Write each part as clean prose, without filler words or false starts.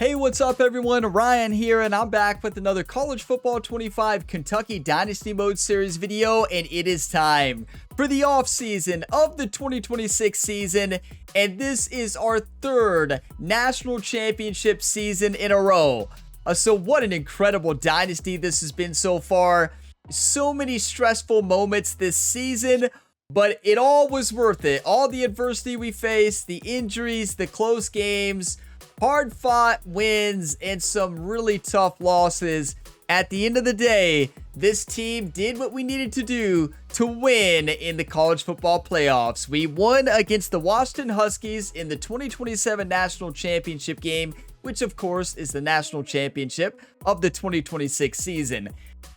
Hey, what's up everyone? Ryan here, and I'm back with another College Football 25 Kentucky Dynasty Mode Series video, and it is time for the off-season of the 2026 season, and this is our third national championship season in a row. So what an incredible dynasty this has been so far. So many stressful moments this season, but it all was worth it. All the adversity we faced, the injuries, the close games, hard-fought wins, and some really tough losses. At the end of the day, this team did what we needed to do to win in the college football playoffs. We won against the Washington Huskies in the 2027 National Championship game, which of course is the national championship of the 2026 season.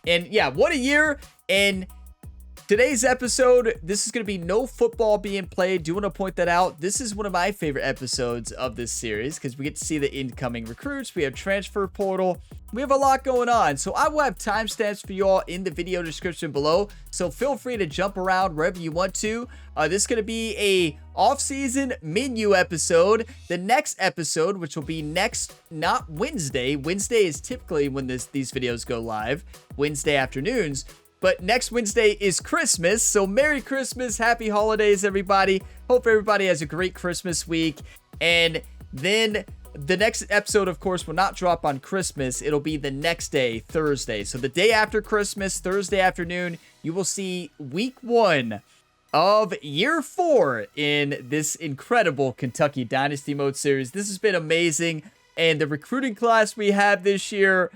And yeah, what a year. And today's episode, this is going to be no football being played. Do want to point that out. This is one of my favorite episodes of this series because we get to see the incoming recruits. We have transfer portal. We have a lot going on. So I will have timestamps for you all in the video description below. So feel free to jump around wherever you want to. This is going to be a off-season menu episode. The next episode, which will be next, not Wednesday. Wednesday is typically when these videos go live. Wednesday afternoons. But next Wednesday is Christmas, so Merry Christmas, Happy Holidays, everybody. Hope everybody has a great Christmas week. And then the next episode, of course, will not drop on Christmas. It'll be the next day, Thursday. So the day after Christmas, Thursday afternoon, you will see week 1 of year 4 in this incredible Kentucky Dynasty Mode series. This has been amazing. And the recruiting class we have this year,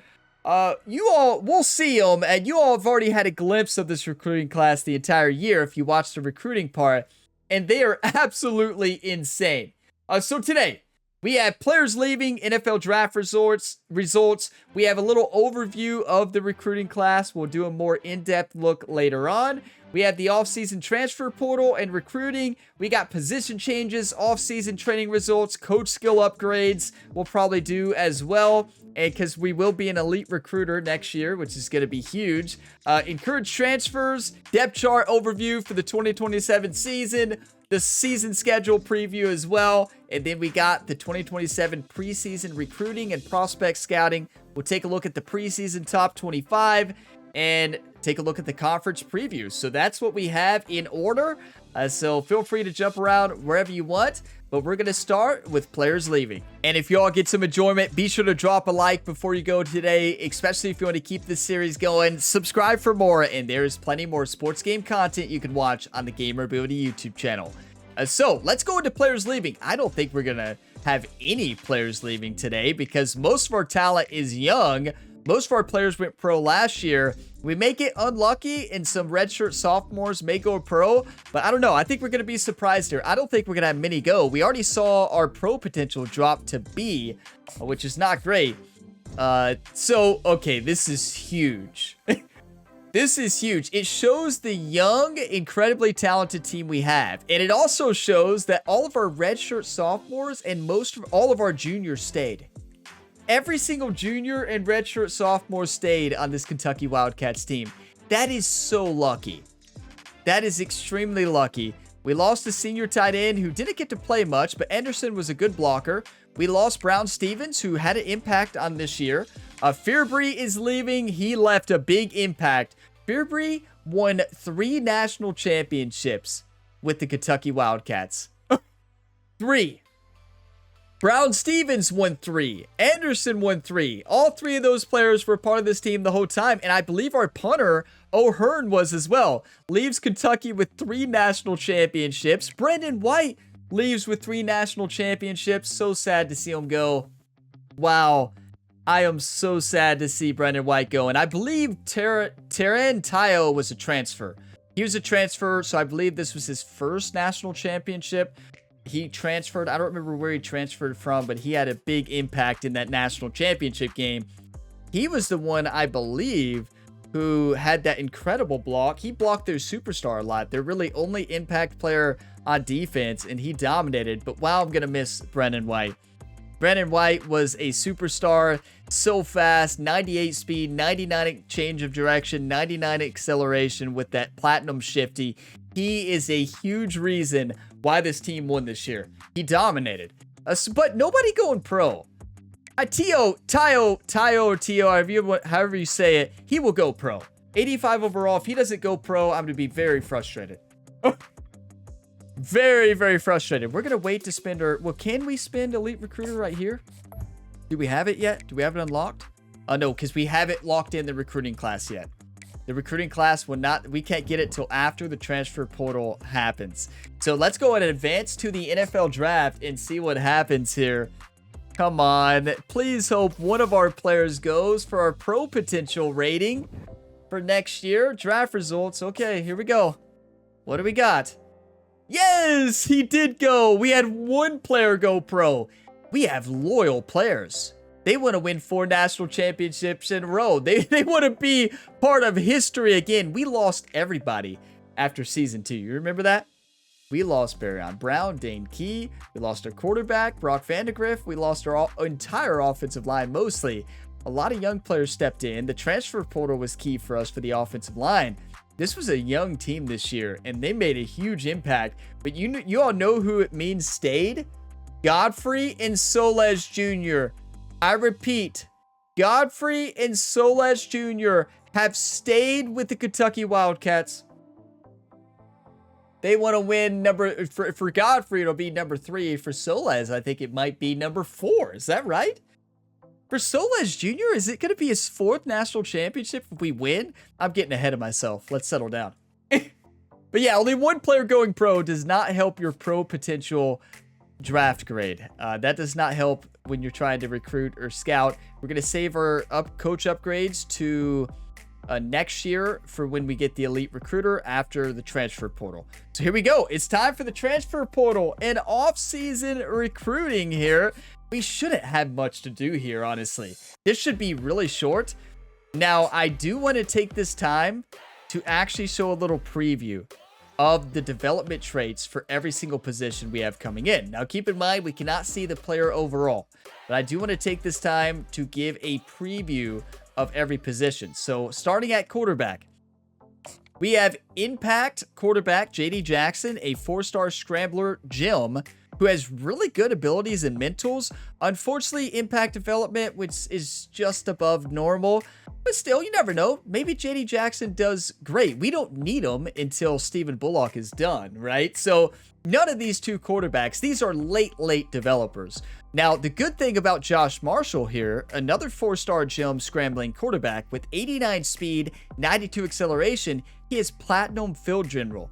you all will see them, and you all have already had a glimpse of this recruiting class the entire year if you watch the recruiting part, and they are absolutely insane. So today, we have players leaving, NFL draft results. We have a little overview of the recruiting class. We'll do a more in-depth look later on. We have the off-season transfer portal and recruiting. We got position changes, off-season training results, coach skill upgrades we'll probably do as well. And because we will be an elite recruiter next year, which is going to be huge. Encourage transfers, depth chart overview for the 2027 season, the season schedule preview as well. And then we got the 2027 preseason recruiting and prospect scouting. We'll take a look at the preseason top 25 and take a look at the conference preview. So that's what we have in order. So feel free to jump around wherever you want. But we're going to start with players leaving. And if y'all get some enjoyment, be sure to drop a like before you go today, especially if you want to keep this series going. Subscribe for more, and there is plenty more sports game content you can watch on the Gamer Ability YouTube channel. So let's go into players leaving. I don't think we're going to have any players leaving today because most of our talent is young. Most of our players went pro last year. We may get unlucky and some redshirt sophomores may go pro, but I don't know. I think we're going to be surprised here. I don't think we're going to have many go. We already saw our pro potential drop to B, which is not great. Okay, this is huge. This is huge. It shows the young, incredibly talented team we have. And it also shows that all of our redshirt sophomores and all of our juniors stayed. Every single junior and redshirt sophomore stayed on this Kentucky Wildcats team. That is so lucky. That is extremely lucky. We lost a senior tight end who didn't get to play much, but Anderson was a good blocker. We lost Brown Stevens, who had an impact on this year. Fearbury is leaving. He left a big impact. Fearbury won 3 national championships with the Kentucky Wildcats. 3. Brown Stevens won 3. Anderson won 3. All 3 of those players were part of this team the whole time. And I believe our punter, O'Hearn, was as well. Leaves Kentucky with 3 national championships. Brendan White leaves with 3 national championships. So sad to see him go. Wow. I am so sad to see Brendan White go. And I believe Taran Tayo was a transfer. He was a transfer, so I believe this was his first national championship. He transferred. I don't remember where he transferred from, but he had a big impact in that national championship game. He was the one, I believe, who had that incredible block. He blocked their superstar a lot. Their really only impact player on defense, and he dominated. But wow, I'm going to miss Brendan White. Brendan White was a superstar, so fast, 98 speed, 99 change of direction, 99 acceleration with that platinum shifty. He is a huge reason why this team won this year. He dominated. But nobody going pro. Tio, however you say it, he will go pro. 85 overall. If he doesn't go pro, I'm going to be very frustrated. Very, very frustrated. We're going to wait to spend our... Well, can we spend Elite Recruiter right here? Do we have it yet? Do we have it unlocked? No, because we haven't locked in the recruiting class yet. The recruiting class will not... We can't get it till after the transfer portal happens. So let's go and advance to the NFL draft and see what happens here. Come on. Please hope one of our players goes for our pro potential rating for next year. Draft results. Okay, here we go. What do we got? Yes, he did go. We had one player go pro. We have loyal players. They want to win 4 national championships in a row. They want to be part of history again. We lost everybody after season 2. You remember that? We lost Barryon Brown, Dane Key. We lost our quarterback, Brock Vandegrift. We lost our entire offensive line mostly. A lot of young players stepped in. The transfer portal was key for us for the offensive line. This was a young team this year, and they made a huge impact. But you all know who it means stayed? Godfrey and Soles Jr. I repeat, Godfrey and Soles Jr. have stayed with the Kentucky Wildcats. They want to win for Godfrey, it'll be number 3. For Soles, I think it might be number 4. Is that right? For Soles Jr., is it going to be his 4th national championship if we win? I'm getting ahead of myself. Let's settle down. But yeah, only one player going pro does not help your pro potential draft grade. That does not help when you're trying to recruit or scout. We're going to save our coach upgrades to next year for when we get the elite recruiter after the transfer portal. So here we go. It's time for the transfer portal and off-season recruiting here. We shouldn't have much to do here, honestly. This should be really short. Now, I do want to take this time to actually show a little preview of the development traits for every single position we have coming in. Now, keep in mind, we cannot see the player overall, but I do want to take this time to give a preview of every position. So, starting at quarterback, we have impact quarterback JD Jackson, a 4-star scrambler Jim, who has really good abilities and mentals. Unfortunately, impact development, which is just above normal. But still, you never know. Maybe JD Jackson does great. We don't need him until Stephen Bullock is done, right? So none of these 2 quarterbacks, these are late developers. Now, the good thing about Josh Marshall here, another 4-star gem scrambling quarterback with 89 speed, 92 acceleration, he is platinum field general.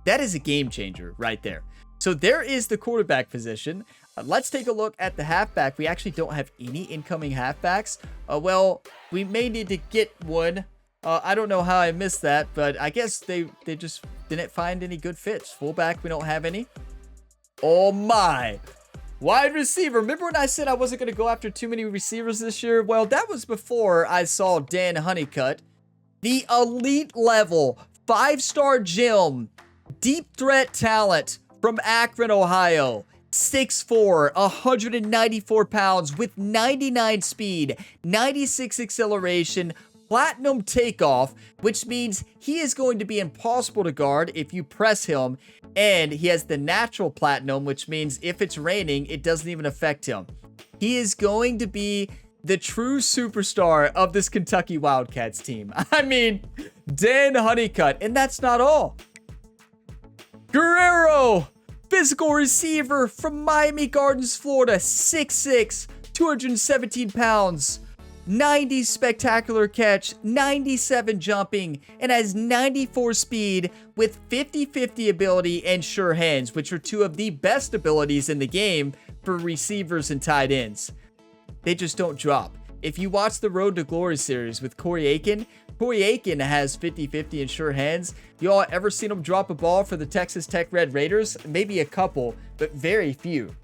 That is a game changer right there. So there is the quarterback position. Let's take a look at the halfback. We actually don't have any incoming halfbacks. Well, we may need to get one. I don't know how I missed that, but I guess they just didn't find any good fits. Fullback, we don't have any. Oh my. Wide receiver. Remember when I said I wasn't going to go after too many receivers this year? Well, that was before I saw Dan Honeycutt. The elite level, 5-star gem, deep threat talent from Akron, Ohio. 6'4", 194 pounds with 99 speed, 96 acceleration, platinum takeoff, which means he is going to be impossible to guard if you press him. And he has the natural platinum, which means if it's raining, it doesn't even affect him. He is going to be the true superstar of this Kentucky Wildcats team. I mean, Dan Honeycutt. And that's not all. Guerrero, physical receiver from Miami Gardens, Florida, 6'6", 217 pounds, 90 spectacular catch, 97 jumping, and has 94 speed with 50-50 ability and sure hands, which are 2 of the best abilities in the game for receivers and tight ends. They just don't drop. If you watch the Road to Glory series with Corey Aiken has 50-50 and sure hands. Y'all ever seen him drop a ball for the Texas Tech Red Raiders? Maybe a couple, but very few.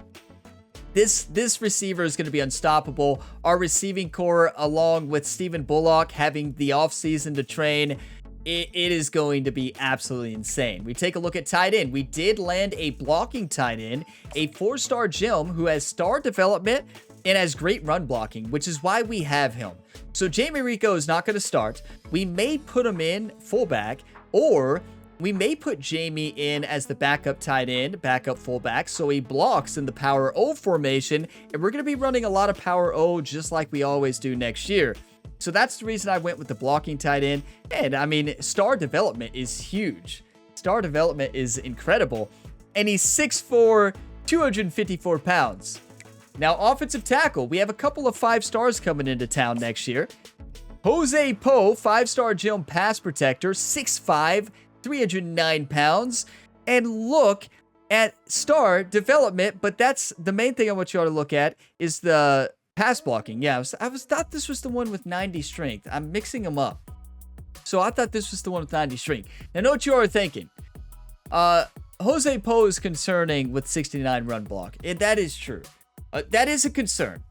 This receiver is going to be unstoppable. Our receiving core, along with Stephen Bullock having the offseason to train, it is going to be absolutely insane. We take a look at tight end. We did land a blocking tight end, a 4-star gem who has star development and has great run blocking, which is why we have him. So Jamie Rico is not going to start. We may put him in fullback, or We may put Jamie in as the backup tight end, backup fullback, so he blocks in the power O formation, and we're going to be running a lot of power O just like we always do next year. So that's the reason I went with the blocking tight end. And I mean, star development is huge. Star development is incredible. And he's 6'4", 254 pounds. Now, offensive tackle, we have a couple of 5 stars coming into town next year. Jose Poe, 5-star Gym pass protector, 6'5", 309 pounds. And look at star development, but that's the main thing I want you all to look at is the pass blocking. Yeah, I thought this was the one with 90 strength. I'm mixing them up. So I thought this was the one with 90 strength. Now, know what you are thinking. Jose Poe is concerning with 69 run block. And that is true. That is a concern.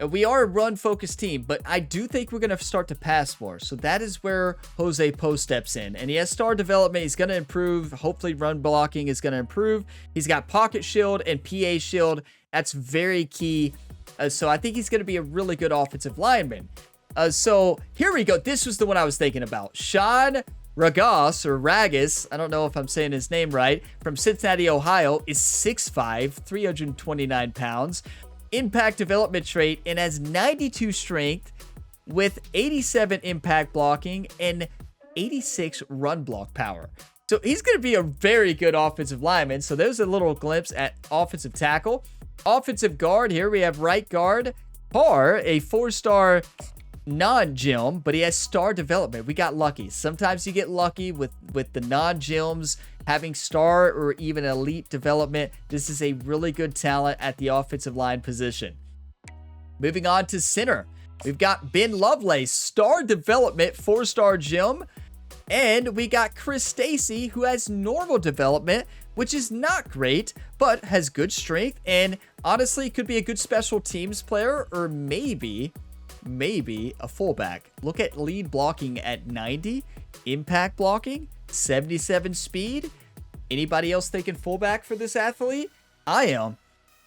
We are a run-focused team, but I do think we're going to start to pass more. So that is where Jose Poe steps in. And he has star development. He's going to improve. Hopefully, run blocking is going to improve. He's got pocket shield and PA shield. That's very key. So I think he's going to be a really good offensive lineman. So here we go. This was the one I was thinking about. Sean Ragas, or Ragas, I don't know if I'm saying his name right, from Cincinnati, Ohio, is 6'5", 329 pounds. Impact development trait and has 92 strength with 87 impact blocking and 86 run block power. So he's going to be a very good offensive lineman. So there's a little glimpse at offensive tackle. Offensive guard, here we have right guard, Parr, a 4-star non-gym, but he has star development. We got lucky. Sometimes you get lucky with the non-gyms having star or even elite development. This is a really good talent at the offensive line position. Moving on to center, we've got Ben Lovelace, star development, 4-star gym. And we got Chris Stacy, who has normal development, which is not great, but has good strength and honestly could be a good special teams player or maybe a fullback. Look at lead blocking at 90, impact blocking, 77 speed. Anybody else thinking fullback for this athlete? I am.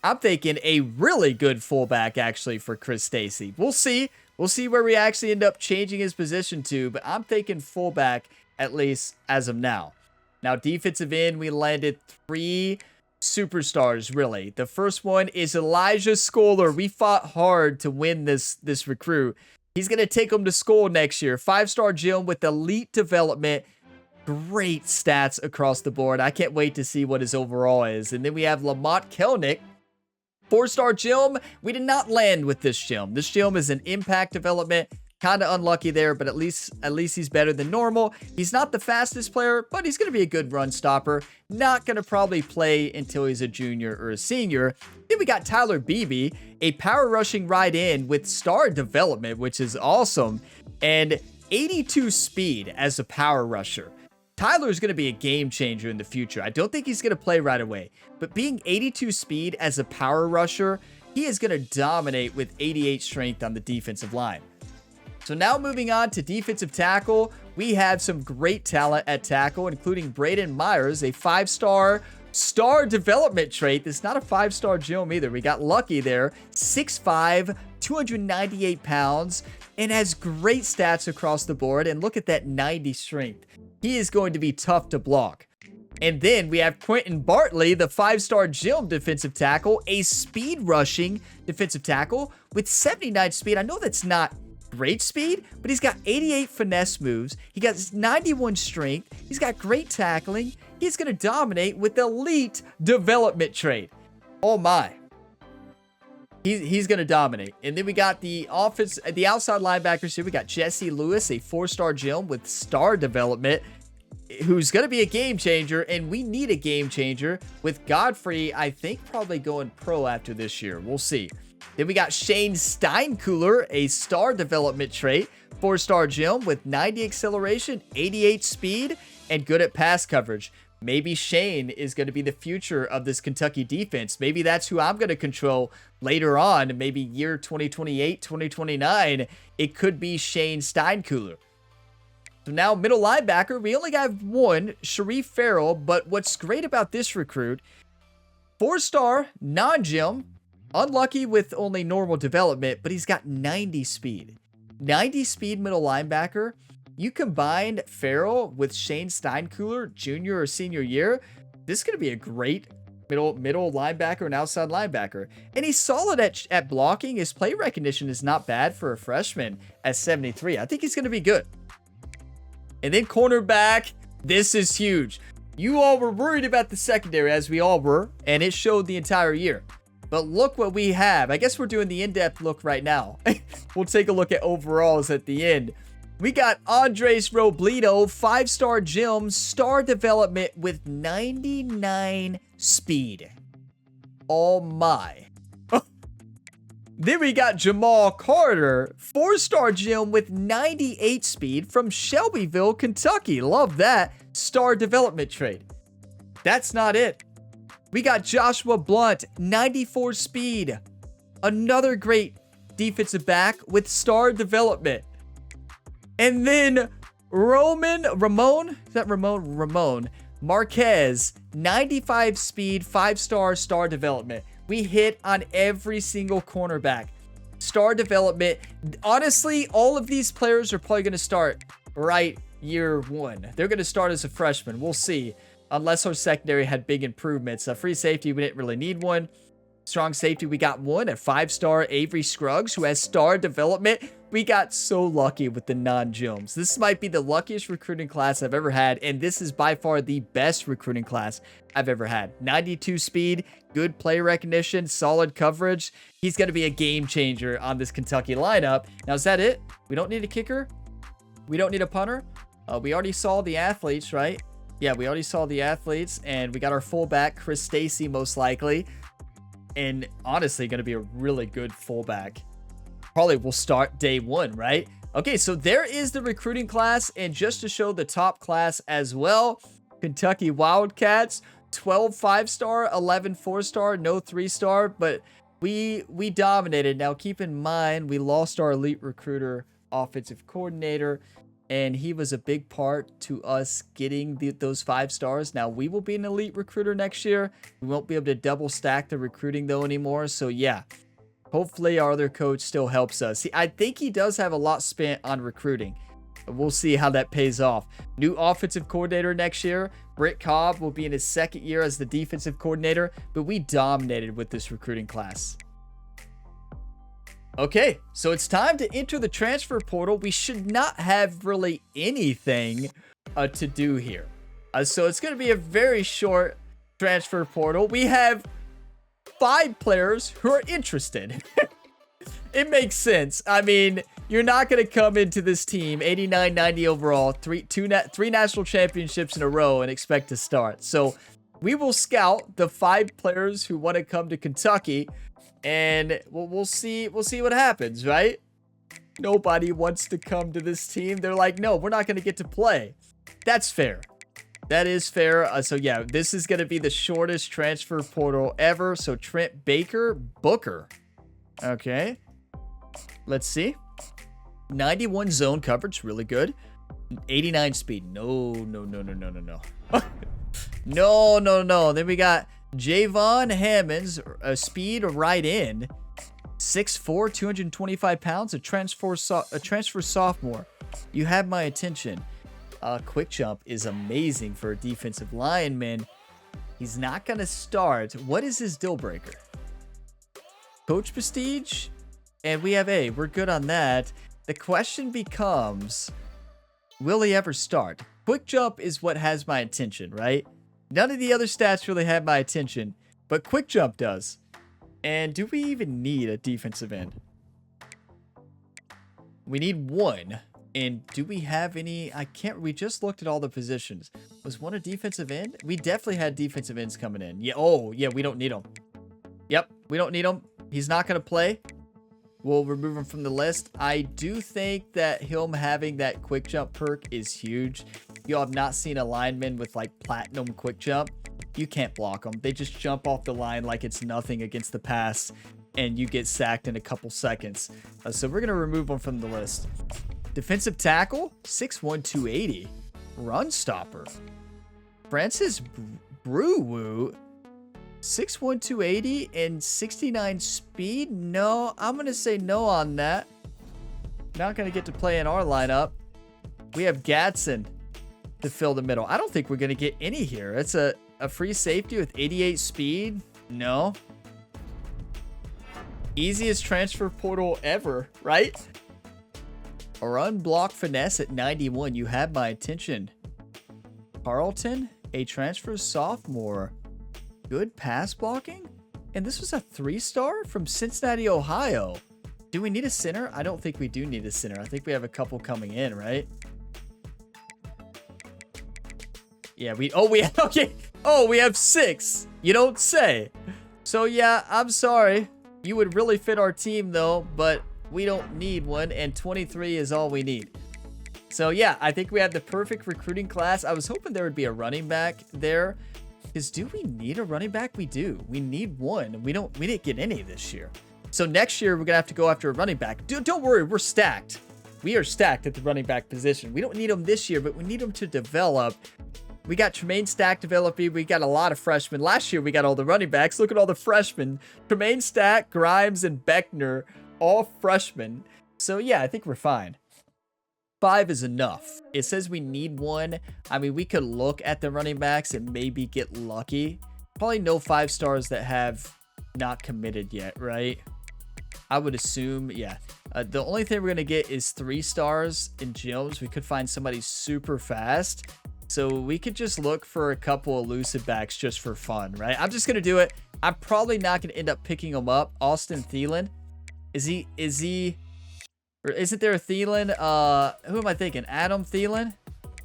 I'm thinking a really good fullback actually for Chris Stacy. We'll see. We'll see where we actually end up changing his position to, but I'm thinking fullback at least as of now. Now, defensive end, we landed 3 superstars, really. The first one is Elijah Scholar. We fought hard to win this recruit. He's going to take him to school next year. 5-star gym with elite development. Great stats across the board. I can't wait to see what his overall is. And then we have Lamont Kelnick. 4-star gym. We did not land with this gym. This gym is an impact development. Kind of unlucky there, but at least he's better than normal. He's not the fastest player, but he's going to be a good run stopper. Not going to probably play until he's a junior or a senior. Then we got Tyler Beebe, a power rushing right end with star development, which is awesome, and 82 speed as a power rusher. Tyler is going to be a game changer in the future. I don't think he's going to play right away, but being 82 speed as a power rusher, he is going to dominate with 88 strength on the defensive line. So now moving on to defensive tackle, we have some great talent at tackle, including Braden Myers, a 5-star star development trait. That's not a 5-star gym either. We got lucky there. 6'5", 298 pounds, and has great stats across the board. And look at that 90 strength. He is going to be tough to block. And then we have Quentin Bartley, the 5-star gym defensive tackle, a speed rushing defensive tackle with 79 speed. I know that's not great speed, but he's got 88 finesse moves. He got 91 strength. He's got great tackling. He's going to dominate with elite development trait. Oh my. He's going to dominate. And then we got the outside linebackers here. We got Jesse Lewis, a 4-star gym with star development, who's going to be a game changer, and we need a game changer with Godfrey, I think, probably going pro after this year. We'll see. Then we got Shane Steinkühler, a star development trait, 4-star gym with 90 acceleration, 88 speed, and good at pass coverage. Maybe Shane is going to be the future of this Kentucky defense. Maybe that's who I'm going to control later on, maybe year 2028, 2029. It could be Shane Steinkühler. So now middle linebacker, we only have one, Sharif Farrell, but what's great about this recruit, 4-star, non-gym, unlucky with only normal development, but he's got 90 speed. 90 speed middle linebacker. You combine Farrell with Shane Steinkühler, junior or senior year, this is going to be a great middle linebacker and outside linebacker. And he's solid at blocking. His play recognition is not bad for a freshman at 73. I think he's going to be good. And then cornerback, this is huge. You all were worried about the secondary, as we all were, and it showed the entire year. But look what we have. I guess we're doing the in-depth look right now. We'll take a look at overalls at the end. We got Andres Robledo, 5-star gem, star development with 99 speed. Oh my. Then we got Jamal Carter, 4-star gem with 98 speed from Shelbyville, Kentucky. Love that. Star development trade. That's not it. We got Joshua Blunt, 94 speed. Another great defensive back with star development. And then Ramon Marquez, 95 speed, 5-star development. We hit on every single cornerback. Star development. Honestly, all of these players are probably going to start right year one. They're going to start as a freshman. We'll see. Unless our secondary had big improvements. Free safety, we didn't really need one. Strong safety, we got one. A 5-star Avery Scruggs, who has star development. We got so lucky with the non-gems. This might be the luckiest recruiting class I've ever had, and this is by far the best recruiting class I've ever had. 92 speed, good play recognition, solid coverage. He's going to be a game changer on this Kentucky lineup. Now, is that it? We don't need a kicker? We don't need a punter? We already saw the athletes, right? Yeah, we already saw the athletes, and we got our fullback, Chris Stacy, most likely. And honestly, going to be a really good fullback. Probably will start day one, right? Okay, so there is the recruiting class. And just to show the top class as well, Kentucky Wildcats, 12 5-star, 11 4-star, no 3-star. But we dominated. Now, keep in mind, we lost our elite recruiter, offensive coordinator. And he was a big part to us getting those 5 stars. Now, we will be an elite recruiter next year. We won't be able to double stack the recruiting, though, anymore. So, yeah, hopefully our other coach still helps us. I think he does have a lot spent on recruiting. We'll see how that pays off. New offensive coordinator next year. Britt Cobb will be in his 2nd year as the defensive coordinator. But we dominated with this recruiting class. Okay, so it's time to enter the transfer portal. We should not have really anything to do here. So it's going to be a very short transfer portal. We have 5 players who are interested. It makes sense. I mean, you're not going to come into this team 89, 90 overall, three national championships in a row and expect to start. So we will scout the 5 players who want to come to Kentucky. And we'll see what happens, right? Nobody wants to come to this team. They're like, no, we're not going to get to play. That's fair. That is fair. So, yeah, this is going to be the shortest transfer portal ever. So, Trent Booker. Okay. Let's see. 91 zone coverage. Really good. 89 speed. No. No. Then we got Javon Hammonds, speed right in, 6'4", 225 pounds, a transfer sophomore. You have my attention. Quick jump is amazing for a defensive lineman. He's not going to start. What is his deal breaker? Coach prestige, and we have A. We're good on that. The question becomes, will he ever start? Quick jump is what has my attention, right? None of the other stats really have my attention, but quick jump does. And do we even need a defensive end? We need one. And do we have any? We just looked at all the positions. Was one a defensive end? We definitely had defensive ends coming in. Yeah. Oh, yeah, we don't need them. Yep, we don't need him. He's not going to play. We'll remove him from the list. I do think that him having that quick jump perk is huge. You have not seen a lineman with like platinum quick jump. You can't block them. They just jump off the line like it's nothing against the pass, and you get sacked in a couple seconds. So we're going to remove them from the list. Defensive tackle, 6'1", 280. Run stopper. Francis Brewu, 6'1", 280 and 69 speed. No, I'm going to say no on that. Not going to get to play in our lineup. We have Gatson to fill the middle. I don't think we're going to get any here. It's a free safety with 88 speed. No. Easiest transfer portal ever, right? A run block finesse at 91. You have my attention. Carlton, a transfer sophomore. Good pass blocking. And this was a 3-star from Cincinnati, Ohio. Do we need a center? I don't think we do need a center. I think we have a couple coming in, right? Yeah, we have 6. You don't say. So yeah, I'm sorry. You would really fit our team though, but we don't need one, and 23 is all we need. So yeah, I think we have the perfect recruiting class. I was hoping there would be a running back there. Because do we need a running back? We do. We need one. We didn't get any this year. So next year, we're going to have to go after a running back. Dude, don't worry. We're stacked. We are stacked at the running back position. We don't need them this year, but we need them to develop. We got Tremaine Stack developing. We got a lot of freshmen. Last year, we got all the running backs. Look at all the freshmen. Tremaine Stack, Grimes, and Beckner, all freshmen. So yeah, I think we're fine. 5 is enough. It says we need one. I mean, we could look at the running backs and maybe get lucky. Probably no 5-stars that have not committed yet, right? I would assume, yeah. The only thing we're going to get is 3 stars in gyms. We could find somebody super fast. So we could just look for a couple elusive backs just for fun, right? I'm just going to do it. I'm probably not going to end up picking them up. Austin Thielen. Is he... Or isn't there a Thielen? Who am I thinking? Adam Thielen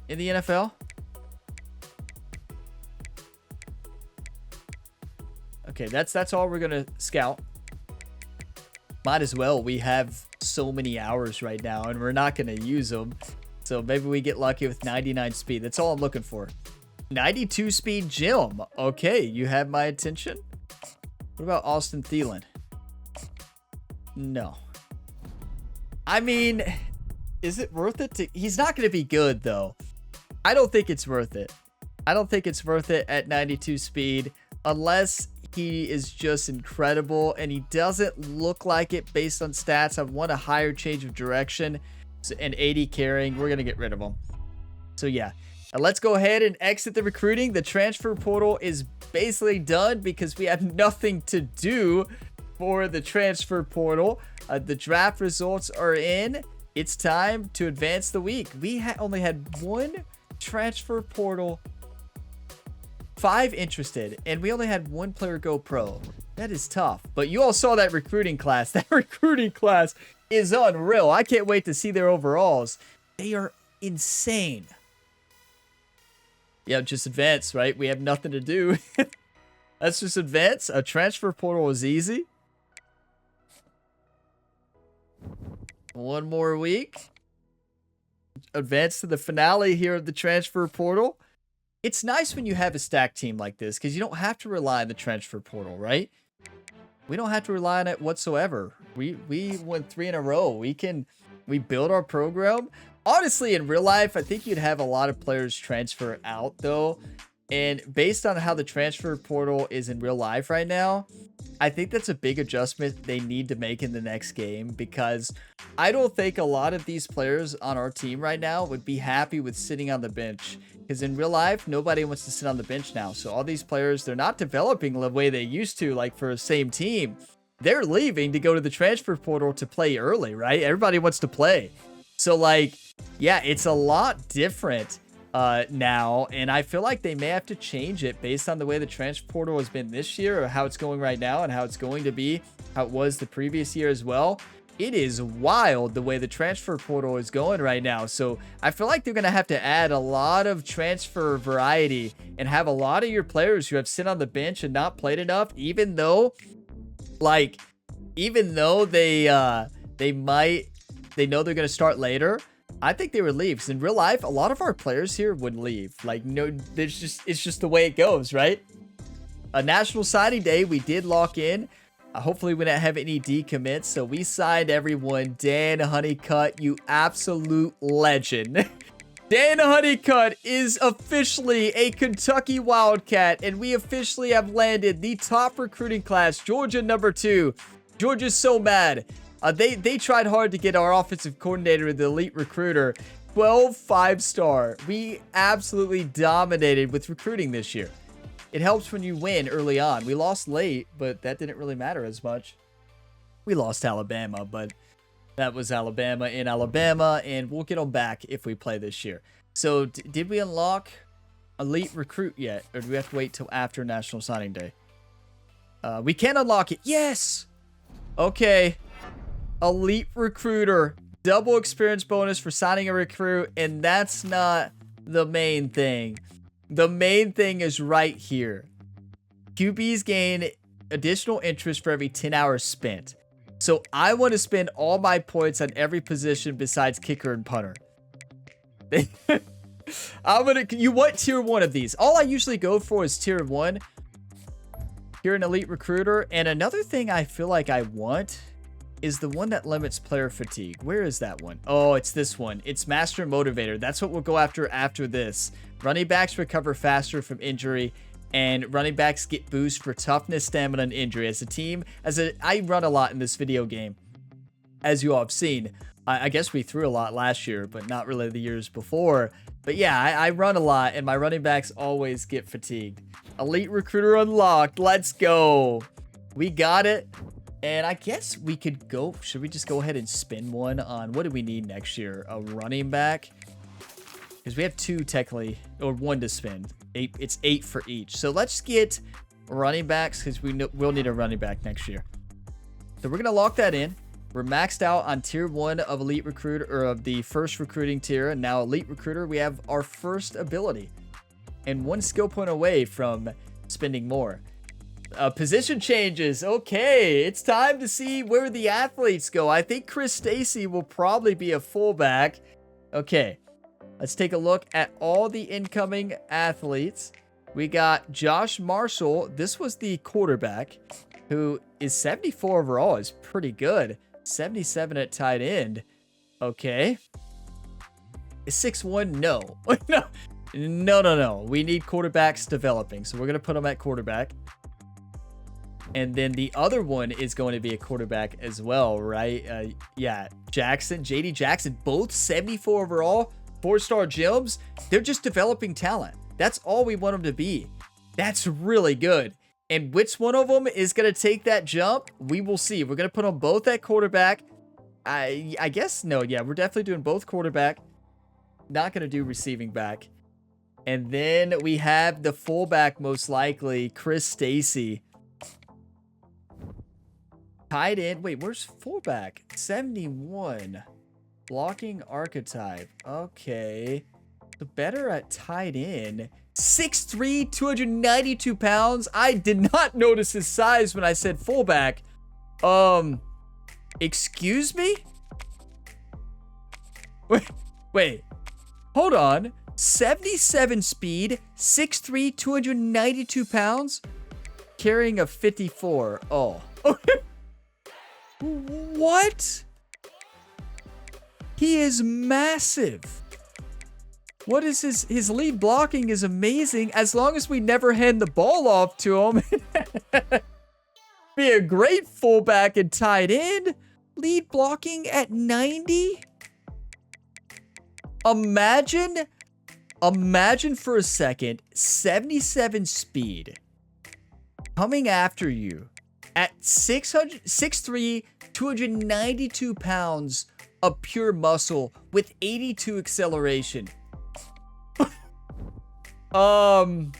in the NFL? Okay, that's all we're gonna scout. Might as well. We have so many hours right now, and we're not gonna use them. So maybe we get lucky with 99 speed. That's all I'm looking for. 92 speed Jim. Okay, you have my attention. What about Austin Thielen? No. I mean, is it worth it to... He's not going to be good, though. I don't think it's worth it. I don't think it's worth it at 92 speed unless he is just incredible, and he doesn't look like it based on stats. I want a higher change of direction and 80 carrying. We're going to get rid of him. So, yeah. Let's go ahead and exit the recruiting. The transfer portal is basically done because we have nothing to do for the transfer portal. The draft results are in. It's time to advance the week. We only had 1 transfer portal, 5 interested, and we only had 1 player go pro. That is tough. But you all saw that recruiting class. That recruiting class is unreal. I can't wait to see their overalls. They are insane. Yeah, just advance, right? We have nothing to do. Let's just advance. A transfer portal is easy. 1 more week. Advance to the finale here of the transfer portal. It's nice when you have a stacked team like this because you don't have to rely on the transfer portal, right? We don't have to rely on it whatsoever. We won 3 in a row. We build our program. Honestly, in real life, I think you'd have a lot of players transfer out, though. And based on how the transfer portal is in real life right now, I think that's a big adjustment they need to make in the next game, because I don't think a lot of these players on our team right now would be happy with sitting on the bench, because in real life, nobody wants to sit on the bench now. So all these players, they're not developing the way they used to, like for the same team. They're leaving to go to the transfer portal to play early, right? Everybody wants to play. So like, yeah, it's a lot different now, and I feel like they may have to change it based on the way the transfer portal has been this year, or how it's going right now, and how it's going to be, how it was the previous year as well. It is wild the way the transfer portal is going right now. So I feel like they're going to have to add a lot of transfer variety and have a lot of your players who have sit on the bench and not played enough, even though they know they're going to start later. I think they would leave, because in real life, a lot of our players here would leave. Like, no, it's just the way it goes, right? A National Signing Day, we did lock in. Hopefully, we don't have any decommits. So we signed everyone. Dan Honeycutt, you absolute legend. Dan Honeycutt is officially a Kentucky Wildcat, and we officially have landed the top recruiting class, Georgia #2. Georgia's so mad. They tried hard to get our offensive coordinator, the elite recruiter, 12 5-star. We absolutely dominated with recruiting this year. It helps when you win early on. We lost late, but that didn't really matter as much. We lost Alabama, but that was Alabama in Alabama, and we'll get them back if we play this year. So, did we unlock Elite Recruit yet, or do we have to wait till after National Signing Day? We can unlock it. Yes! Okay. Elite Recruiter. Double experience bonus for signing a recruit, and that's not the main thing. The main thing is right here. QBs gain additional interest for every 10 hours spent. So I want to spend all my points on every position besides kicker and punter. You want tier 1 of these. All I usually go for is tier 1. You're an elite recruiter. And another thing I feel like I want is the one that limits player fatigue. Where is that one? Oh, it's this one. It's Master Motivator. That's what we'll go after this. Running backs recover faster from injury, and running backs get boost for toughness, stamina, and injury. As a team, I run a lot in this video game, as you all have seen. I guess we threw a lot last year, but not really the years before. But yeah, I run a lot, and my running backs always get fatigued. Elite Recruiter unlocked. Let's go. We got it. And I guess we could go. Should we just go ahead and spin one on what do we need next year? A running back? Because we have 2 technically, or 1 to spend. It's 8 for each. So let's get running backs because we'll need a running back next year. So we're going to lock that in. We're maxed out on tier 1 of Elite Recruiter, or of the first recruiting tier. And now Elite Recruiter, we have our first ability. And 1 skill point away from spending more. Position changes. Okay, it's time to see where the athletes go. I think Chris Stacy will probably be a fullback. Okay, let's take a look at all the incoming athletes. We got Josh Marshall. This was the quarterback, who is 74 overall. Is pretty good. 77 at tight end. Okay. Is 6'1"? No. No. We need quarterbacks developing, so we're going to put them at quarterback. And then the other one is going to be a quarterback as well, right? Yeah, JD Jackson, both 74 overall, 4-star gems. They're just developing talent. That's all we want them to be. That's really good. And which one of them is going to take that jump? We will see. We're going to put them both at quarterback. I guess, no, yeah, we're definitely doing both quarterback. Not going to do receiving back. And then we have the fullback, most likely, Chris Stacy. Tight end. Wait, where's fullback? 71. Blocking archetype. Okay. So better at tight end. 6'3", 292 pounds. I did not notice his size when I said fullback. Excuse me? Wait. Hold on. 77 speed. 6'3", 292 pounds. Carrying a 54. Oh. What? He is massive. What is his lead blocking is amazing as long as we never hand the ball off to him. Be a great fullback and tight end. Lead blocking at 90. Imagine for a second, 77 speed coming after you at 6'3", 292 pounds of pure muscle with 82 acceleration. I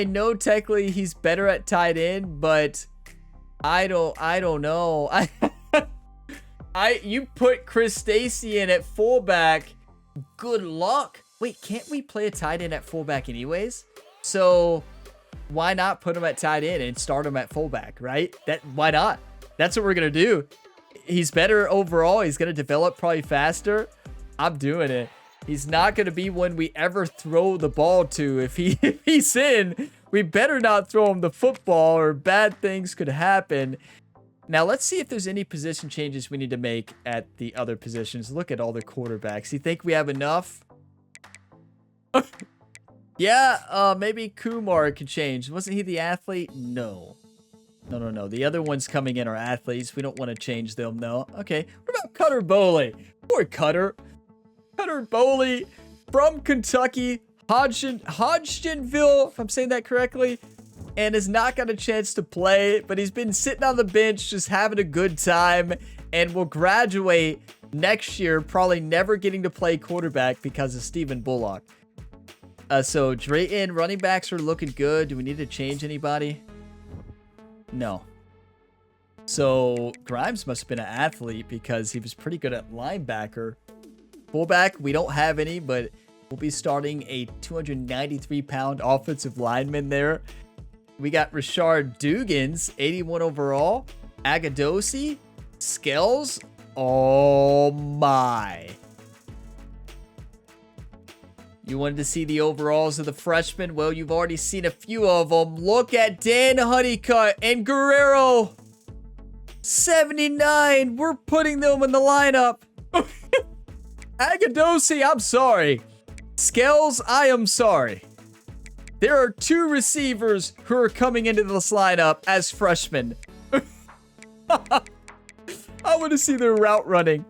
know technically he's better at tight end, but I don't know. You put Chris Stacy in at fullback. Good luck. Wait, can't we play a tight end at fullback anyways? So why not put him at tight end and start him at fullback, right? Why not? That's what we're going to do. He's better overall. He's going to develop probably faster. I'm doing it. He's not going to be one we ever throw the ball to. If he's in, we better not throw him the football or bad things could happen. Now, let's see if there's any position changes we need to make at the other positions. Look at all the quarterbacks. You think we have enough? Yeah, maybe Kumar could change. Wasn't he the athlete? No. No. The other ones coming in are athletes. We don't want to change them, no. Okay, what about Cutter Boley? Poor Cutter. Leonard Boley from Kentucky, Hodgsonville, if I'm saying that correctly, and has not got a chance to play, but he's been sitting on the bench just having a good time and will graduate next year, probably never getting to play quarterback because of Stephen Bullock. So Drayton, running backs are looking good. Do we need to change anybody? No. So Grimes must have been an athlete because he was pretty good at linebacker. Fullback, we don't have any, but we'll be starting a 293-pound offensive lineman there. We got Rashard Dugans, 81 overall. Agadosi, Scales. Oh my. You wanted to see the overalls of the freshmen? Well, you've already seen a few of them. Look at Dan Honeycutt and Guerrero. 79. We're putting them in the lineup. Agadosi, I'm sorry. Scales, I am sorry. There are 2 receivers who are coming into this lineup as freshmen. I want to see their route running.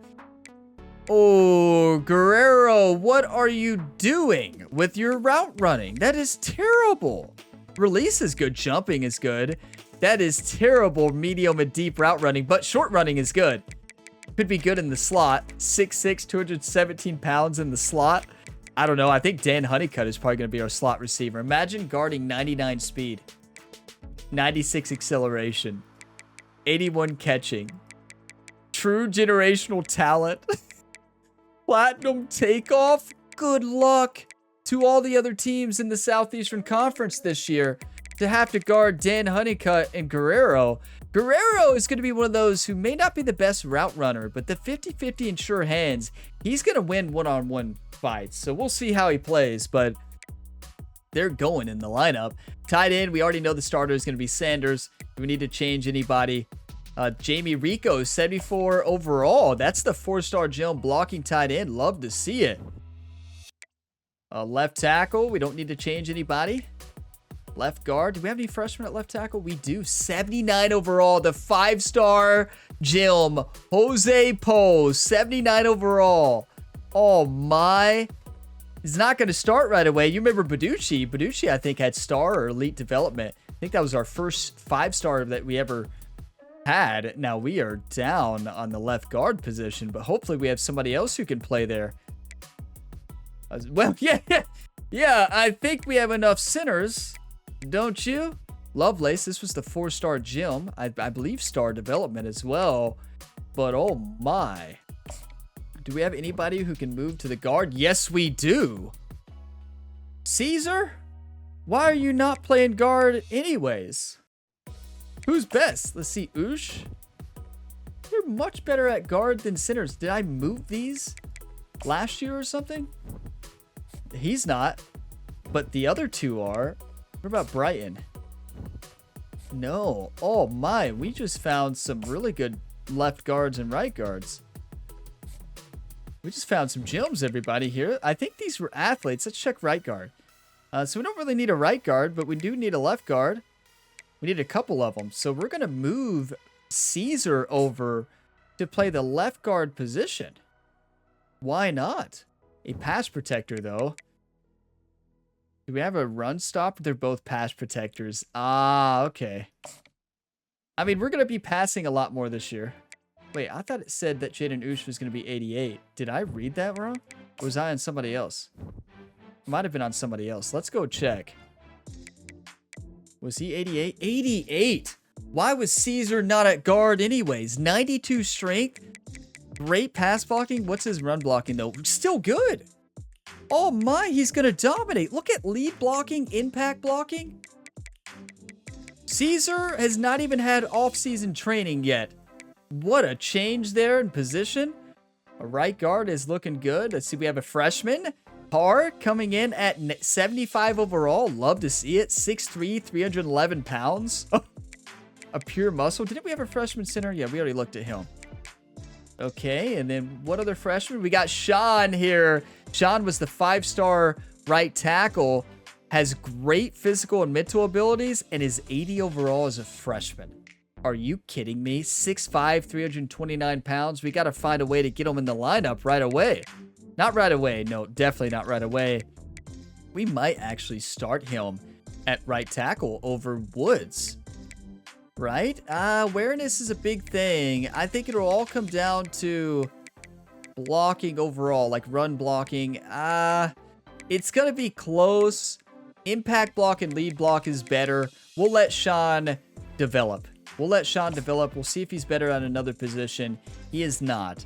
Oh, Guerrero, what are you doing with your route running? That is terrible. Release is good. Jumping is good. That is terrible medium and deep route running, but short running is good. Could be good in the slot. 6'6", 217 pounds in the slot. I don't know. I think Dan Honeycutt is probably going to be our slot receiver. Imagine guarding 99 speed, 96 acceleration, 81 catching. True generational talent. Platinum takeoff. Good luck to all the other teams in the Southeastern Conference this year to have to guard Dan Honeycutt and Guerrero. Guerrero is going to be one of those who may not be the best route runner, but the 50-50 and sure hands, he's going to win one-on-one fights. So we'll see how he plays, but they're going in the lineup. Tight end, we already know the starter is going to be Sanders. Do we need to change anybody? Jamie Rico, 74 overall. That's the 4-star gem blocking tight end. Love to see it. Left tackle, we don't need to change anybody. Left guard, do we have any freshmen at left tackle? We do. 79 overall, the 5-star gem, Jose Poe, 79 overall. Oh my. He's not going to start right away. You remember Boducci. Boducci, I think, had star or elite development. I think that was our first 5-star that we ever had. Now we are down on the left guard position, but hopefully we have somebody else who can play there. Well, yeah, I think we have enough centers. Don't you? Lovelace, this was the 4-star gym. I believe star development as well. But oh my. Do we have anybody who can move to the guard? Yes, we do. Caesar? Why are you not playing guard anyways? Who's best? Let's see. Oosh. You're much better at guard than centers. Did I move these last year or something? He's not. But the other 2 are. What about Brighton? No. Oh my, we just found some really good left guards and right guards. We just found some gems, everybody, here. I think these were athletes. Let's check right guard. So we don't really need a right guard, but we do need a left guard. We need a couple of them. So we're going to move Caesar over to play the left guard position. Why not? A pass protector, though. Do we have a run stop? They're both pass protectors. Ah, okay. I mean, we're going to be passing a lot more this year. Wait, I thought it said that Jaden Oosh was going to be 88. Did I read that wrong? Or was I on somebody else? Might have been on somebody else. Let's go check. Was he 88? 88! Why was Caesar not at guard anyways? 92 strength. Great pass blocking. What's his run blocking, though? Still good. Oh my, he's going to dominate. Look at lead blocking, impact blocking. Caesar has not even had off-season training yet. What a change there in position. A right guard is looking good. Let's see, we have a freshman. Parr coming in at 75 overall. Love to see it. 6'3", 311 pounds. A pure muscle. Didn't we have a freshman center? Yeah, we already looked at him. Okay, and then what other freshman? We got Sean here. Sean was the 5-star right tackle. Has great physical and mental abilities and is 80 overall as a freshman. Are you kidding me? 6'5", 329 pounds. We got to find a way to get him in the lineup right away. Not right away. No, definitely not right away. We might actually start him at right tackle over Woods. Right? Awareness is a big thing. I think it'll all come down to blocking overall, like run blocking. It's going to be close. Impact block and lead block is better. We'll let Sean develop. We'll see if he's better at another position. He is not.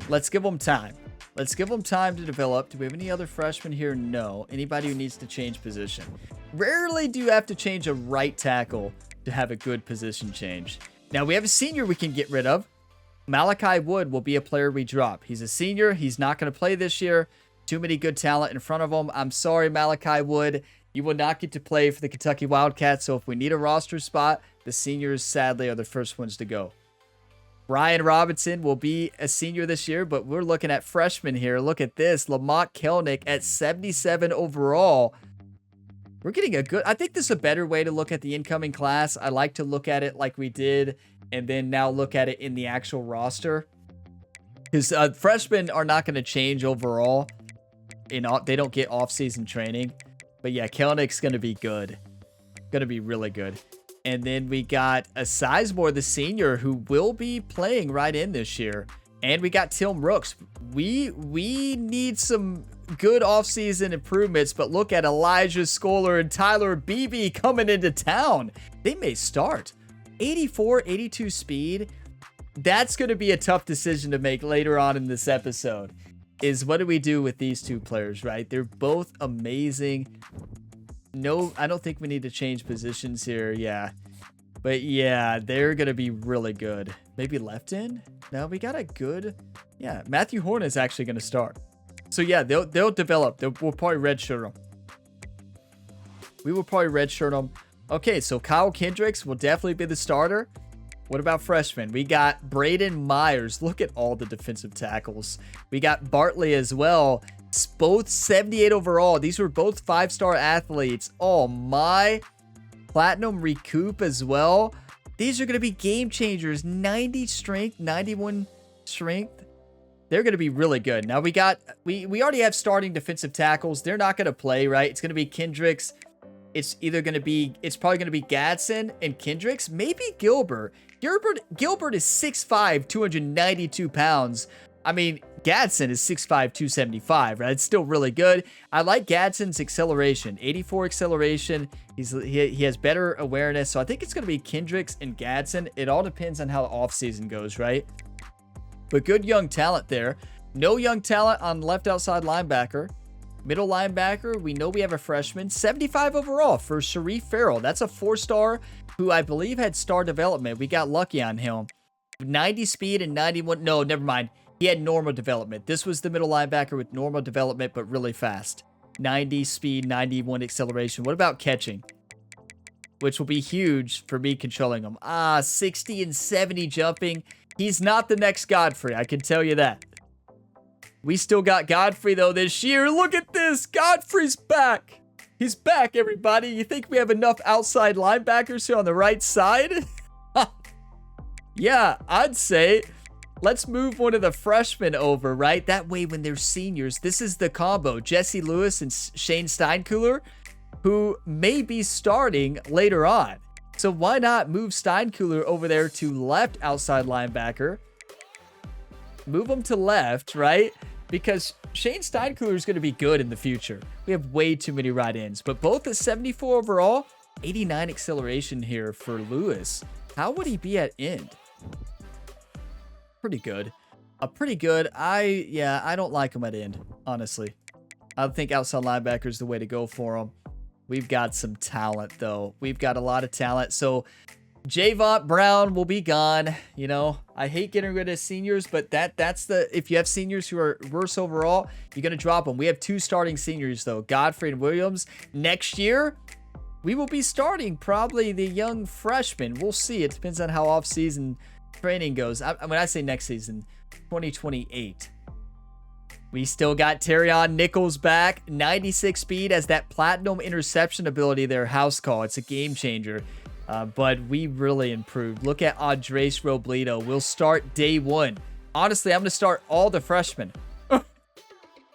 Let's give him time. Let's give him time to develop. Do we have any other freshmen here? No. Anybody who needs to change position? Rarely do you have to change a right tackle to have a good position change. Now, we have a senior we can get rid of. Malachi Wood will be a player we drop. He's a senior. He's not going to play this year. Too many good talent in front of him. I'm sorry, Malachi Wood. You will not get to play for the Kentucky Wildcats, so if we need a roster spot, the seniors, sadly, are the first ones to go. Ryan Robinson will be a senior this year, but we're looking at freshmen here. Look at this. Lamont Kelnick at 77 overall. We're getting a good... I think this is a better way to look at the incoming class. I like to look at it like we did, and then now look at it in the actual roster. Because freshmen are not going to change overall. They don't get off-season training. But yeah, Kelnick's going to be good. Going to be really good. And then we got a Sizemore, the senior, who will be playing right in this year. And we got Tim Rooks. We need some good offseason improvements, but look at Elijah Scholar and Tyler Beebe coming into town. They may start. 84, 82 speed. That's going to be a tough decision to make later on in this episode. Is what do we do with these two players, right? They're both amazing. No, I don't think we need to change positions here. Yeah. But yeah, they're going to be really good. Maybe left in? No, we got a good... Yeah, Matthew Horn is actually going to start. So yeah, they'll develop. We'll probably redshirt them. We will probably redshirt them. Okay, so Kyle Kendricks will definitely be the starter. What about freshmen? We got Braden Myers. Look at all the defensive tackles. We got Bartley as well. It's both 78 overall. These were both 5-star athletes. Oh my. Platinum Recoup as well. These are going to be game changers. 90 strength, 91 strength. They're going to be really good. Now we already have starting defensive tackles. They're not going to play, right? It's going to be Kendricks. It's probably going to be Gadsden and Kendricks. Maybe Gilbert. Gilbert is 6'5", 292 pounds. I mean, Gadsden is 6'5", 275, right? It's still really good. I like Gadsden's acceleration. 84 acceleration. He has better awareness. So I think it's going to be Kendricks and Gadsden. It all depends on how the offseason goes, right? But good young talent there. No young talent on left outside linebacker. Middle linebacker, we know we have a freshman. 75 overall for Sharif Farrell. That's a 4-star who I believe had star development. We got lucky on him. 90 speed and 91. No, never mind. He had normal development. This was the middle linebacker with normal development, but really fast. 90 speed, 91 acceleration. What about catching? Which will be huge for me controlling him. 60 and 70 jumping. He's not the next Godfrey. I can tell you that. We still got Godfrey, though, this year. Look at this. Godfrey's back. He's back, everybody. You think we have enough outside linebackers here on the right side? Yeah, I'd say let's move one of the freshmen over, right? That way, when they're seniors, this is the combo. Jesse Lewis and Shane Steinkühler, who may be starting later on. So why not move Steinkühler over there to left outside linebacker? Move him to left, right? Because Shane Steinkühler is going to be good in the future. We have way too many right ends, but both at 74 overall, 89 acceleration here for Lewis. How would he be at end? Pretty good. Pretty good. I don't like him at end, honestly. I think outside linebacker is the way to go for him. We've got some talent, though. We've got a lot of talent. So Javon Brown will be gone. You know, I hate getting rid of seniors, but that's if you have seniors who are worse overall, you're going to drop them. We have 2 starting seniors, though, Godfrey and Williams. Next year, we will be starting probably the young freshmen. We'll see. It depends on how off-season training goes. When I say next season, 2028. We still got Terrion Nichols back. 96 speed as that platinum interception ability there, house call. It's a game changer. But we really improved. Look at Andres Robledo. We'll start day 1. Honestly, I'm going to start all the freshmen.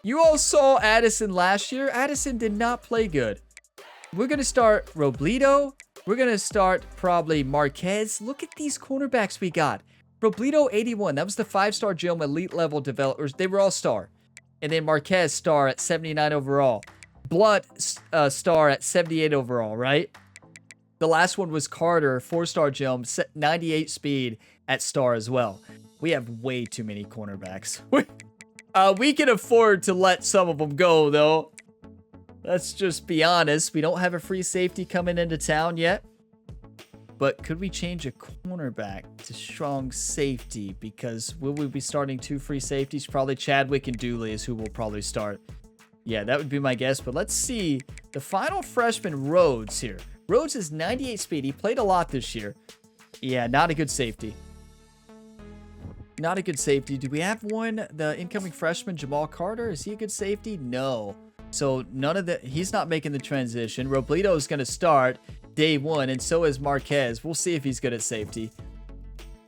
You all saw Addison last year. Addison did not play good. We're going to start Robledo. We're going to start probably Marquez. Look at these cornerbacks we got. Robledo, 81. That was the 5-star Gym elite level developers. They were all star. And then Marquez, star at 79 overall. Blunt, star at 78 overall, right? The last one was Carter, 4-star Gym, 98 speed at star as well. We have way too many cornerbacks. We can afford to let some of them go, though. Let's just be honest. We don't have a free safety coming into town yet. But could we change a cornerback to strong safety? Because will we be starting 2 free safeties? Probably Chadwick and Dooley is who will probably start. Yeah, that would be my guess. But let's see the final freshman, Rhodes, here. Rhodes is 98 speed. He played a lot this year. Yeah, not a good safety. Not a good safety. Do we have one? The incoming freshman, Jamal Carter, is he a good safety? No. So none of the, he's not making the transition. Robledo is going to start day 1, and so is Marquez. We'll see if he's good at safety.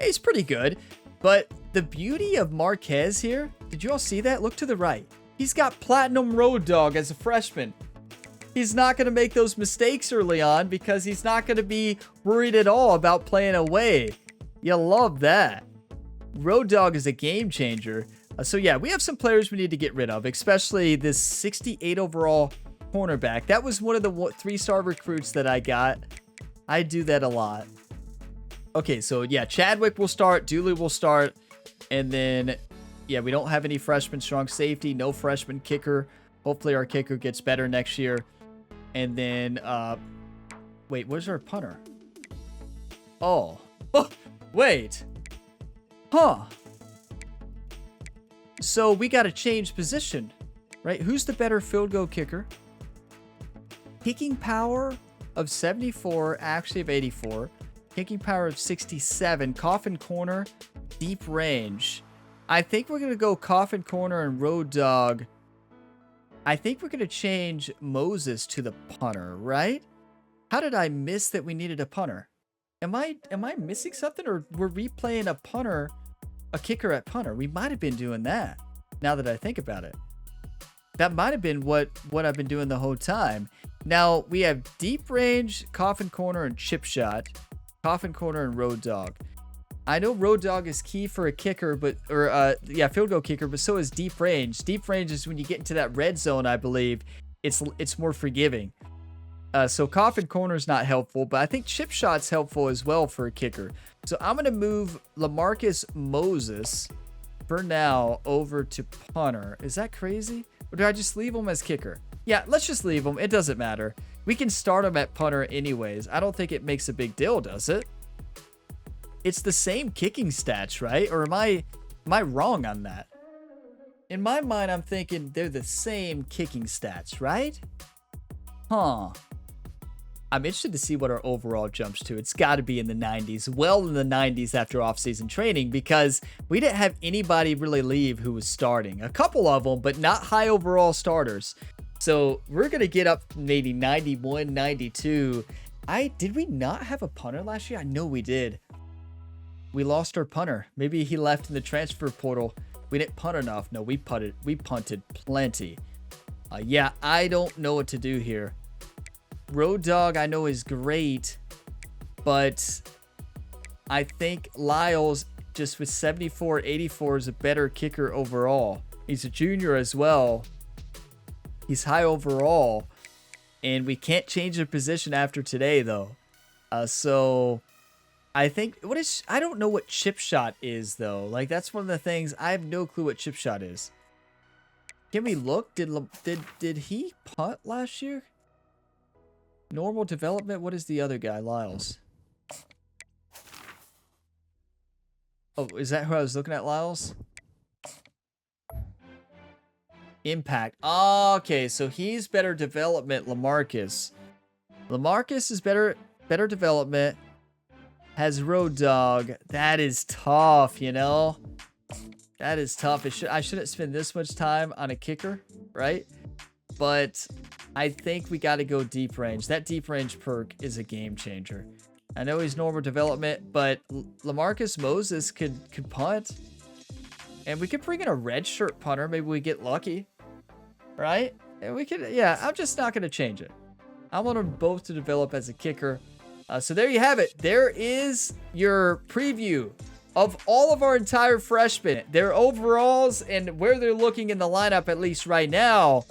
He's pretty good, but the beauty of Marquez here, did you all see that? Look to the right. He's got Platinum Road Dog as a freshman. He's not going to make those mistakes early on because he's not going to be worried at all about playing away. You love that. Road Dog is a game changer. So yeah, we have some players we need to get rid of, especially this 68 overall cornerback. That was one of the 3-star recruits that I got. I do that a lot. Okay, so yeah, Chadwick will start, Dooley will start, and then yeah, we don't have any freshman strong safety, no freshman kicker. Hopefully our kicker gets better next year. And then wait, where's our punter? Oh, wait. Huh. So we got to change position, right? Who's the better field goal kicker? Kicking power of 74, actually of 84. Kicking power of 67. Coffin corner, deep range. I think we're going to go coffin corner and road dog. I think we're going to change Moses to the punter, right? How did I miss that we needed a punter? Am I missing something, or we're replaying a punter, a kicker at punter? We might have been doing that now that I think about it. That might have been what I've been doing the whole time. Now we have deep range, coffin corner, and chip shot. Coffin corner and road dog. I know road dog is key for a kicker, but field goal kicker, but so is deep range. Deep range is when you get into that red zone, I believe. It's more forgiving. So coffin corner is not helpful, but I think chip shot's helpful as well for a kicker. So I'm going to move LaMarcus Moses for now over to punter. Is that crazy? Or do I just leave him as kicker? Yeah, let's just leave him. It doesn't matter. We can start him at punter anyways. I don't think it makes a big deal, does it? It's the same kicking stats, right? Or am I wrong on that? In my mind, I'm thinking they're the same kicking stats, right? Huh. I'm interested to see what our overall jumps to. It's got to be in the 90s, well in the 90s after off-season training, because we didn't have anybody really leave who was starting. A couple of them, but not high overall starters. So we're going to get up maybe 91, 92. Did we not have a punter last year? I know we did. We lost our punter. Maybe he left in the transfer portal. We didn't punt enough. No, we punted plenty. Yeah, I don't know what to do here. Road dog I know is great, but I think Lyles, just with 74, 84, is a better kicker overall. He's a junior as well. He's high overall, and we can't change the position after today, though. So I think I don't know what chip shot is, though. Like, that's one of the things. I have no clue what chip shot is. Can we look? Did he punt last year? Normal development. What is the other guy? Lyles. Oh, is that who I was looking at, Lyles? Impact. Oh, okay, so he's better development. LaMarcus is better development. Has road dog. That is tough, you know. That is tough. I shouldn't spend this much time on a kicker, right? But I think we got to go deep range. That deep range perk is a game changer. I know he's normal development, but LaMarcus Moses could punt. And we could bring in a red shirt punter. Maybe we get lucky. right? And we could, yeah, I'm just not going to change it. I want them both to develop as a kicker. So there you have it. There is your preview of all of our entire freshmen, their overalls, and where they're looking in the lineup, at least right now.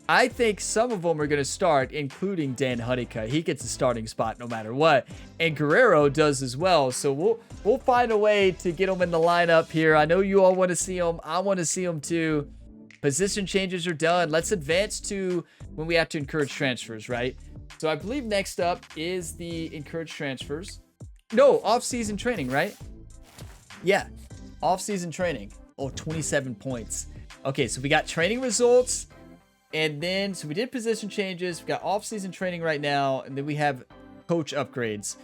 I think some of them are going to start, including Dan Honeycutt. He gets a starting spot no matter what. And Guerrero does as well. So we'll find a way to get them in the lineup here. I know you all want to see them. I want to see them too. Position changes are done. Let's advance to when we have to encourage transfers, right? So I believe next up is the encourage transfers. No, off-season training, right? Yeah, off-season training. Oh, 27 points. Okay, so we got training results. And then, so we did position changes. We got off-season training right now. And then we have coach upgrades.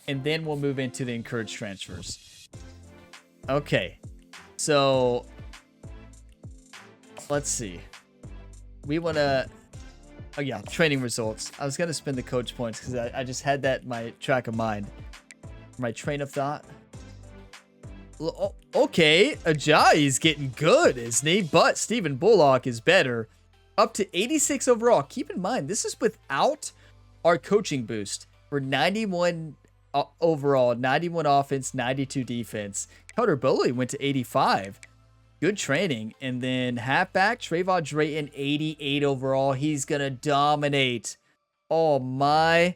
And then we'll move into the encourage transfers. Okay, so let's see. We want to... Oh, yeah, training results. I was going to spend the coach points because I just had that in my track of mind. My train of thought. Okay, Ajayi's getting good, isn't he? But Stephen Bullock is better. Up to 86 overall. Keep in mind, this is without our coaching boost. We're 91 overall, 91 offense, 92 defense. Carter Bowley went to 85. Good training. And then halfback, Trayvon Drayton, 88 overall. He's going to dominate. Oh, my.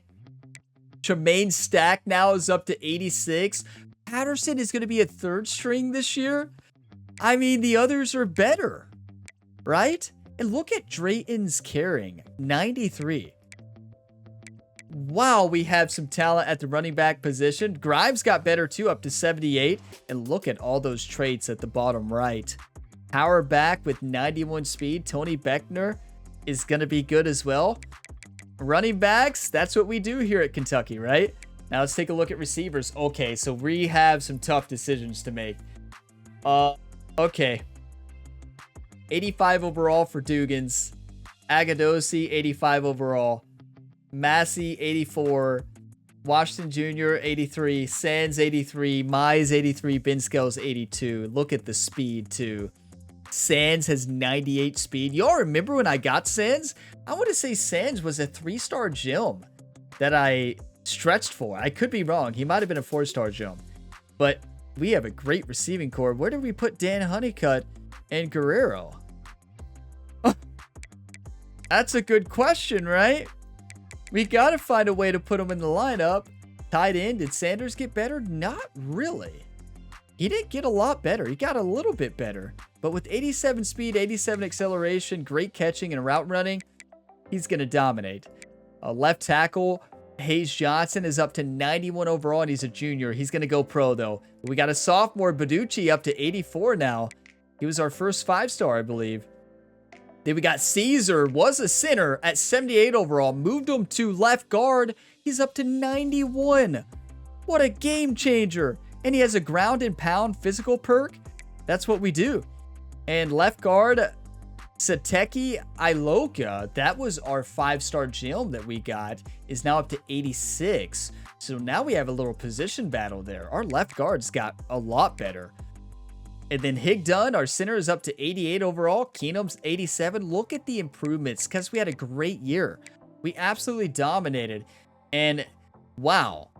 Tremaine Stack now is up to 86. Patterson is going to be a third string this year. I mean, the others are better, right? And look at Drayton's carrying, 93. Wow, we have some talent at the running back position. Grimes got better too, up to 78. And look at all those traits at the bottom right. Power back with 91 speed. Tony Beckner is going to be good as well. Running backs, that's what we do here at Kentucky, right? Now let's take a look at receivers. Okay, so we have some tough decisions to make. Okay. 85 overall for Dugans. Agadosi, 85 overall. Massey, 84. Washington Jr., 83. Sands, 83. Mize, 83. Ben Scales, 82. Look at the speed, too. Sands has 98 speed. Y'all remember when I got Sands? I want to say Sands was a 3-star gem that I stretched for. I could be wrong. He might have been a 4-star gem. But we have a great receiving core. Where did we put Dan Honeycutt and Guerrero? That's a good question, right? We got to find a way to put them in the lineup. Tight end, did Sanders get better? Not really. He didn't get a lot better. He got a little bit better. But with 87 speed, 87 acceleration, great catching and route running, he's going to dominate. Left tackle, Hayes Johnson is up to 91 overall, and he's a junior. He's going to go pro, though. We got a sophomore, Baducci, up to 84 now. He was our first 5-star, I believe. Then we got Caesar, was a center at 78 overall. Moved him to left guard. He's up to 91. What a game changer. And he has a ground and pound physical perk. That's what we do. And left guard, Sateki Iloka, that was our 5-star gem that we got, is now up to 86. So now we have a little position battle there. Our left guards got a lot better. And then Higdon, our center, is up to 88 overall. Keenum's 87. Look at the improvements because we had a great year. We absolutely dominated. And wow,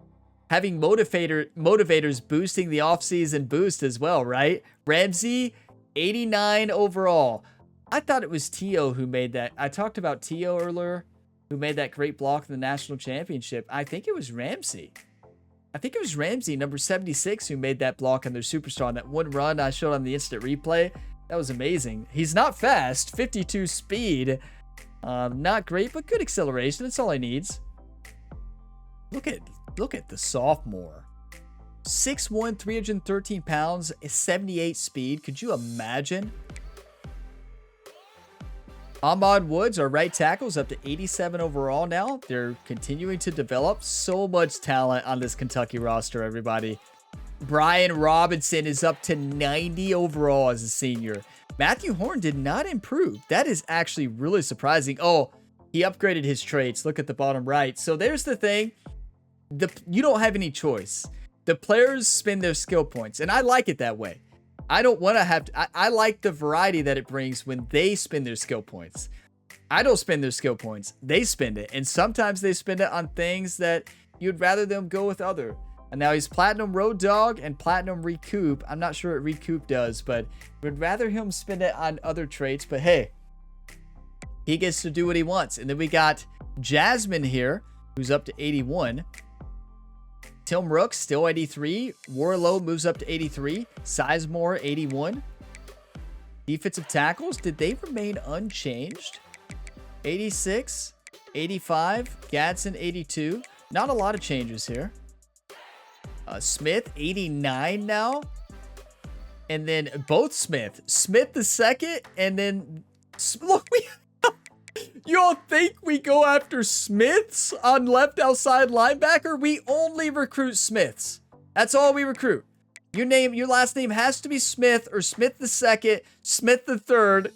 having motivators boosting the offseason boost as well, right? Ramsey, 89 overall. I thought it was T.O. who made that. I talked about T.O. earlier, who made that great block in the national championship. I think it was Ramsey. Number 76, who made that block on their superstar on that one run I showed on the instant replay. That was amazing. He's not fast, 52 speed. Not great, but good acceleration. That's all he needs. Look at the sophomore. 6'1", 313 pounds, 78 speed. Could you imagine? Ahmad Woods, our right tackle, is up to 87 overall now. They're continuing to develop. So much talent on this Kentucky roster, everybody. Brian Robinson is up to 90 overall as a senior. Matthew Horn did not improve. That is actually really surprising. Oh, he upgraded his traits. Look at the bottom right. So there's the thing. You don't have any choice. The players spend their skill points, and I like it that way. I don't want to have to. I like the variety that it brings when they spend their skill points. I don't spend their skill points. They spend it. And sometimes they spend it on things that you'd rather them go with other. And now he's Platinum Road Dog and Platinum Recoup. I'm not sure what Recoup does, but would rather him spend it on other traits. But hey, he gets to do what he wants. And then we got Jasmine here, who's up to 81. Tim Rook, still 83. Warlow moves up to 83. Sizemore, 81. Defensive tackles, did they remain unchanged? 86, 85, Gadsden 82. Not a lot of changes here. Smith 89 now. And then both Smith the second, and then look, you all think we go after Smiths on left outside linebacker? We only recruit Smiths. That's all we recruit. Your last name has to be Smith or Smith the second, Smith the third.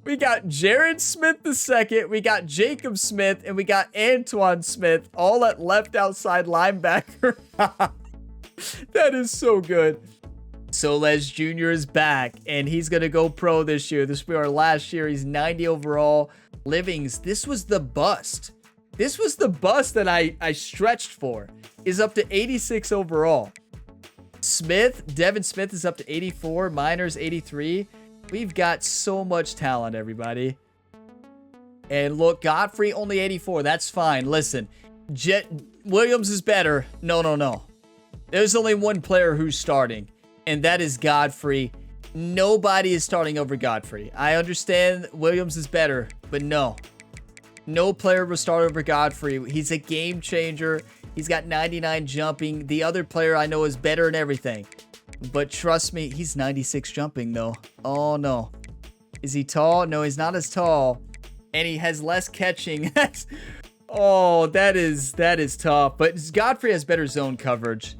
We got Jared Smith the second, we got Jacob Smith, and we got Antoine Smith, all at left outside linebacker. That is so good. Soles Jr. is back, and he's going to go pro this year. This will be our last year. He's 90 overall. Livings, this was the bust. This was the bust that I stretched for. Is up to 86 overall. Devin Smith is up to 84. Miners 83. We've got so much talent, everybody. And look, Godfrey only 84. That's fine. Listen, Williams is better. No. There's only one player who's starting, and that is Godfrey. Nobody is starting over Godfrey. I understand Williams is better, but no. No player will start over Godfrey. He's a game changer. He's got 99 jumping. The other player I know is better in everything. But trust me, he's 96 jumping though. Oh no. Is he tall? No, he's not as tall. And he has less catching. Oh, that is tough. But Godfrey has better zone coverage.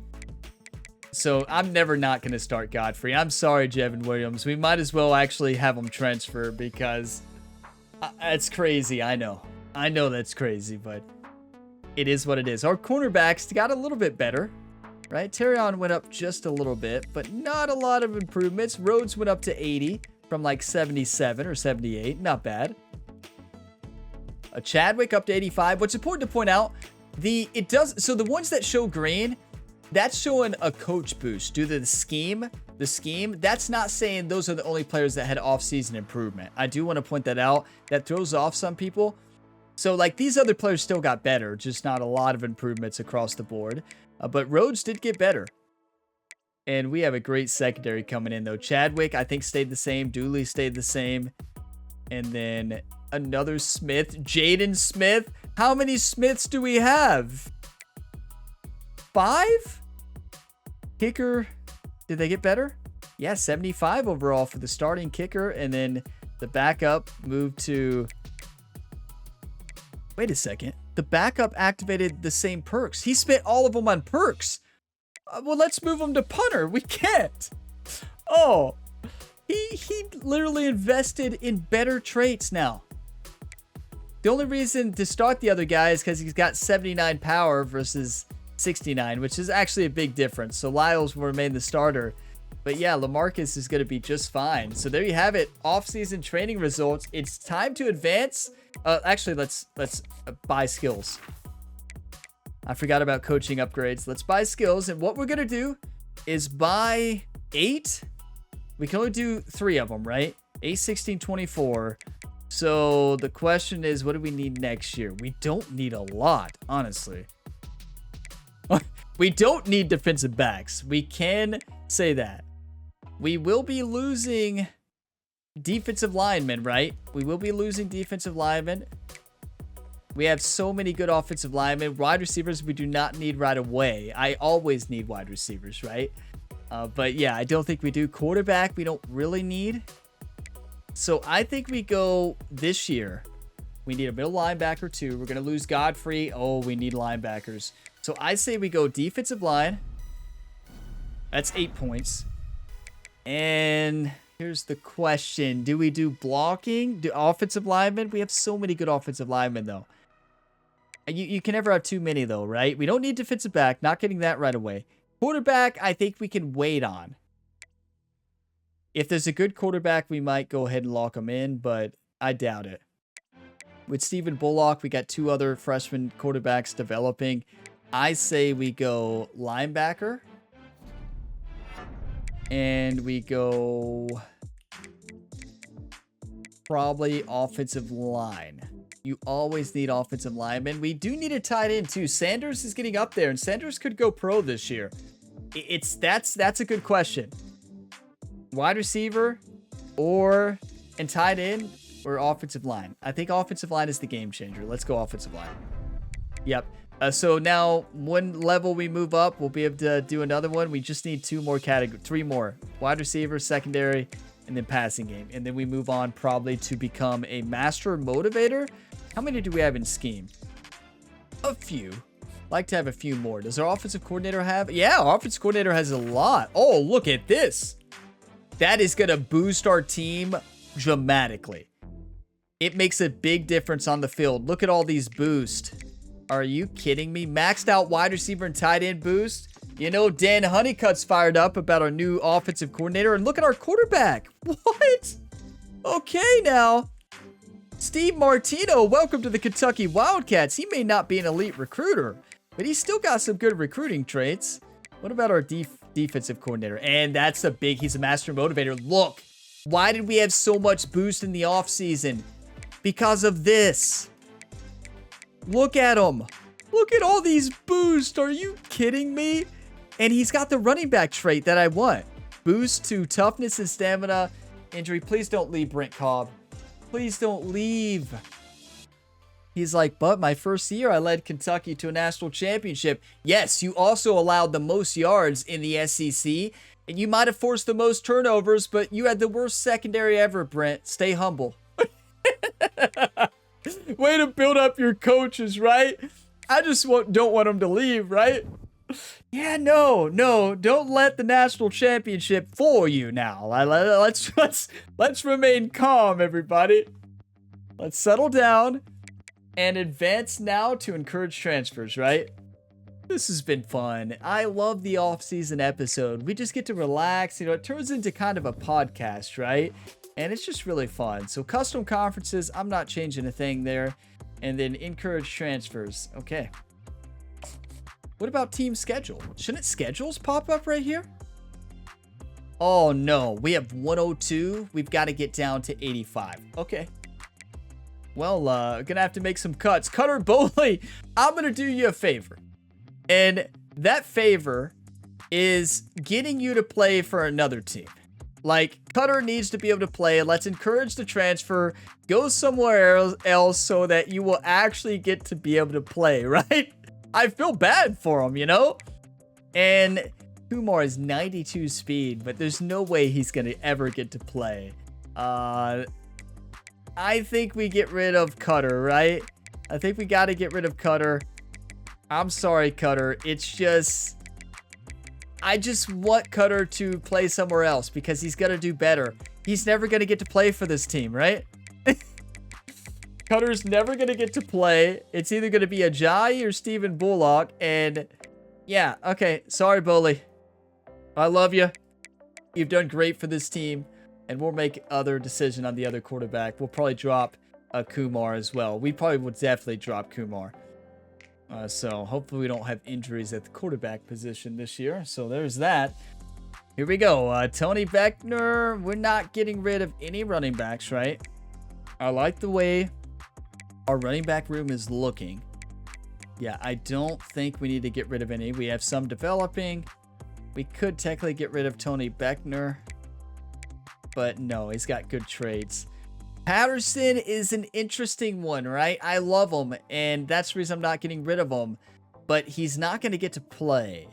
So I'm never not going to start Godfrey. I'm sorry, Jevin Williams. We might as well actually have him transfer because it's crazy. I know that's crazy, but it is what it is. Our cornerbacks got a little bit better, right? Terrion went up just a little bit, but not a lot of improvements. Rhodes went up to 80 from like 77 or 78. Not bad. Chadwick up to 85. What's important to point out, so the ones that show green, that's showing a coach boost due to the scheme. That's not saying those are the only players that had off-season improvement. I do want to point that out. That throws off some people. So like these other players still got better, just not a lot of improvements across the board. But Rhodes did get better. And we have a great secondary coming in though. Chadwick, I think, stayed the same. Dooley stayed the same. And then another Smith. Jaden Smith. How many Smiths do we have? 5? Kicker, did they get better? Yeah, 75 overall for the starting kicker. And then the backup moved to... Wait a second. The backup activated the same perks. He spent all of them on perks. Well, let's move him to punter. We can't. Oh, he literally invested in better traits now. The only reason to start the other guy is because he's got 79 power versus 69, which is actually a big difference. So Lyles will remain the starter. But yeah, LaMarcus is going to be just fine. So there you have it. Off-season training results. It's time to advance. Actually, let's buy skills. I forgot about coaching upgrades. Let's buy skills. And what we're going to do is buy 8. We can only do 3 of them, right? 8, 16, 24. So the question is, what do we need next year? We don't need a lot, honestly. We don't need defensive backs. We can say that. We will be losing defensive linemen, right? We will be losing defensive linemen. We have so many good offensive linemen. Wide receivers, we do not need right away. I always need wide receivers, right? But yeah, I don't think we do. Quarterback, we don't really need. So I think we go this year. We need a middle linebacker too. We're going to lose Godfrey. Oh, we need linebackers. So I say we go defensive line. That's 8 points. And here's the question. Do we do blocking? Do offensive linemen? We have so many good offensive linemen, though. You can never have too many, though, right? We don't need defensive back. Not getting that right away. Quarterback, I think we can wait on. If there's a good quarterback, we might go ahead and lock him in, but I doubt it. With Stephen Bullock, we got 2 other freshman quarterbacks developing. I say we go linebacker. And we go probably offensive line. You always need offensive linemen. We do need a tight end too. Sanders is getting up there, and Sanders could go pro this year. That's a good question. Wide receiver and tight end or offensive line. I think offensive line is the game changer. Let's go offensive line. Yep. So now one level we move up, we'll be able to do another one. We just need 2 more categories, 3 more. Wide receiver, secondary, and then passing game. And then we move on probably to become a master motivator. How many do we have in scheme? A few. Like to have a few more. Does our offensive coordinator have? Yeah, our offensive coordinator has a lot. Oh, look at this. That is going to boost our team dramatically. It makes a big difference on the field. Look at all these boosts. Are you kidding me? Maxed out wide receiver and tight end boost. You know, Dan Honeycutt's fired up about our new offensive coordinator. And look at our quarterback. What? Okay, now. Steve Martino, welcome to the Kentucky Wildcats. He may not be an elite recruiter, but he's still got some good recruiting traits. What about our defensive coordinator? And that's a big, he's a master motivator. Look, why did we have so much boost in the offseason? Because of this. Look at him. Look at all these boosts. Are you kidding me? And he's got the running back trait that I want. Boost to toughness and stamina. Injury. Please don't leave, Brent Cobb. Please don't leave. He's like, but my first year I led Kentucky to a national championship. Yes, you also allowed the most yards in the SEC. And you might have forced the most turnovers, but you had the worst secondary ever, Brent. Stay humble. Way to build up your coaches, right? I just don't want them to leave, right? Yeah, no, don't let the national championship fool you now. Let's remain calm, everybody. Let's settle down and advance now to encourage transfers, right? This has been fun. I love the off-season episode. We just get to relax. You know, it turns into kind of a podcast, right? And it's just really fun. So custom conferences, I'm not changing a thing there. And then encourage transfers. Okay. What about team schedule? Shouldn't schedules pop up right here? Oh no, we have 102. We've got to get down to 85. Okay. Well, gonna have to make some cuts. Cutter Bowley, I'm gonna do you a favor. And that favor is getting you to play for another team. Like, Cutter needs to be able to play. Let's encourage the transfer. Go somewhere else so that you will actually get to be able to play, right? I feel bad for him, you know? And Kumar is 92 speed, but there's no way he's going to ever get to play. I think we get rid of Cutter, right? I think we got to get rid of Cutter. I'm sorry, Cutter. It's just... I just want Cutter to play somewhere else because he's going to do better. He's never going to get to play for this team, right? Cutter's never going to get to play. It's either going to be Ajayi or Stephen Bullock. And yeah, okay. Sorry, Bowley. I love you. You've done great for this team. And we'll make other decision on the other quarterback. We'll probably drop Kumar as well. We probably would definitely drop Kumar. So hopefully we don't have injuries at the quarterback position this year. So there's that. Here we go. Tony Beckner. We're not getting rid of any running backs, right? I like the way our running back room is looking. Yeah, I don't think we need to get rid of any. We have some developing. We could technically get rid of Tony Beckner. But no, he's got good traits. Patterson is an interesting one, right? I love him, and that's the reason I'm not getting rid of him. But he's not going to get to play.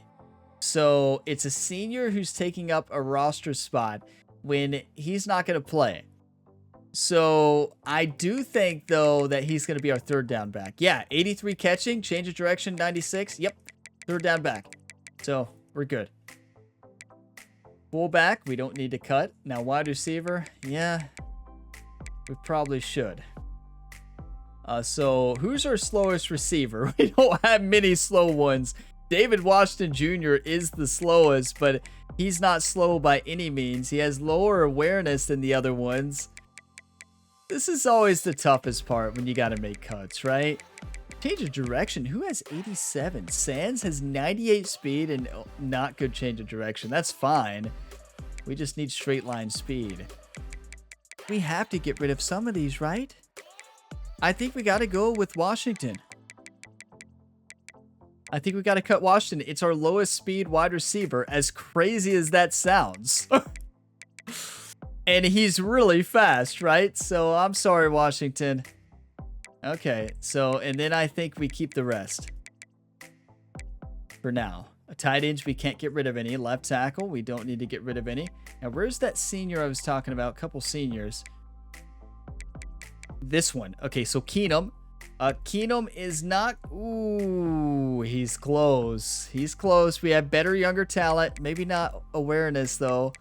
So it's a senior who's taking up a roster spot when he's not going to play. So I do think, though, that he's going to be our third down back. Yeah, 83 catching, change of direction, 96. Yep, third down back. So we're good. Fullback, we don't need to cut. Now wide receiver, yeah. We probably should. So who's our slowest receiver? We don't have many slow ones. David Washington Jr. is the slowest, but he's not slow by any means. He has lower awareness than the other ones. This is always the toughest part when you got to make cuts, right? Change of direction. Who has 87? Sands has 98 speed and not good change of direction. That's fine. We just need straight line speed. We have to get rid of some of these, right? I think we got to go with Washington. I think we got to cut Washington. It's our lowest speed wide receiver, as crazy as that sounds. And he's really fast, right? So I'm sorry, Washington. Okay, so, and then I think we keep the rest. For now. A tight end, we can't get rid of any. Left tackle, we don't need to get rid of any. Now, where's that senior I was talking about? A couple seniors. This one. Okay, so Keenum. Keenum is not... Ooh, he's close. He's close. We have better younger talent. Maybe not awareness, though.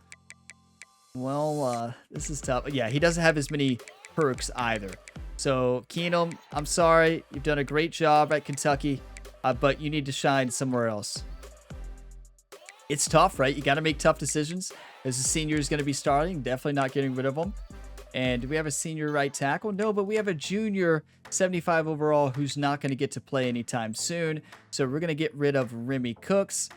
Well, this is tough. Yeah, he doesn't have as many perks either. So, Keenum, I'm sorry. You've done a great job at Kentucky, but you need to shine somewhere else. It's tough, right? You got to make tough decisions. As a senior is going to be starting, definitely not getting rid of him. And do we have a senior right tackle? No, but we have a junior 75 overall who's not going to get to play anytime soon. So we're going to get rid of Remy Cooks.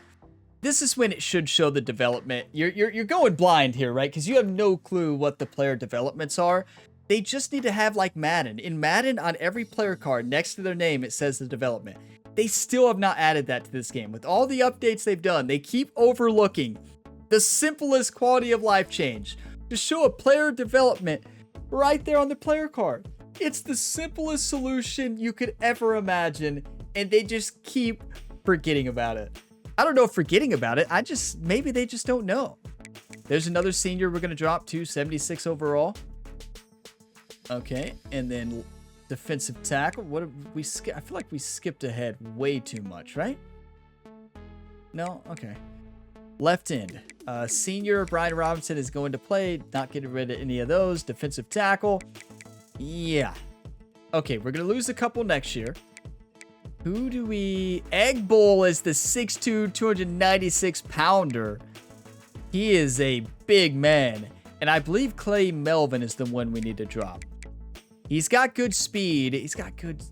This is when it should show the development. You're going blind here, right? Because you have no clue what the player developments are. They just need to have like Madden. In Madden, on every player card next to their name, it says the development. They still have not added that to this game. With all the updates they've done, they keep overlooking the simplest quality of life change to show a player development right there on the player card. It's the simplest solution you could ever imagine, and they just keep forgetting about it. I don't know if forgetting about it. Maybe they just don't know. There's another senior we're going to drop to, 76 overall. Okay, and then defensive tackle. What did we skip? I feel like we skipped ahead way too much, right? No? Okay. Left end. Senior Brian Robinson is going to play. Not getting rid of any of those. Defensive tackle. Yeah. Okay, we're going to lose a couple next year. Who do we... Egg Bowl is the 6'2", 296-pounder. He is a big man. And I believe Clay Melvin is the one we need to drop. He's got good speed. He's got good...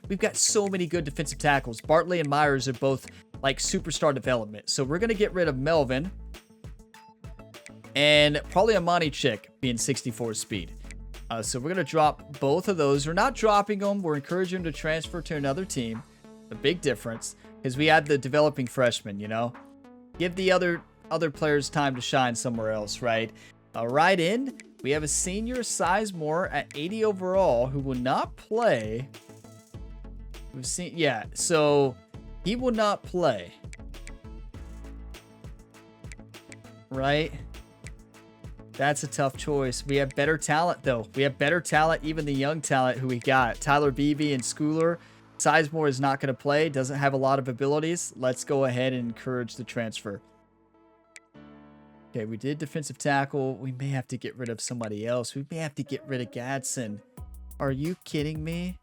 We've got so many good defensive tackles. Bartley and Myers are both like superstar development. So we're going to get rid of Melvin. And probably Amani Chick being 64 speed. So we're going to drop both of those. We're not dropping them. We're encouraging them to transfer to another team. A big difference. Because we had the developing freshmen, you know. Give the other players time to shine somewhere else, right? Right in, we have a senior Sizemore at 80 overall who will not play. We've seen... Yeah, so... He will not play. Right? That's a tough choice. We have better talent, though. We have better talent, even the young talent who we got. Tyler Beebe and Schooler. Sizemore is not going to play. Doesn't have a lot of abilities. Let's go ahead and encourage the transfer. Okay, we did defensive tackle. We may have to get rid of somebody else. We may have to get rid of Gadsden. Are you kidding me?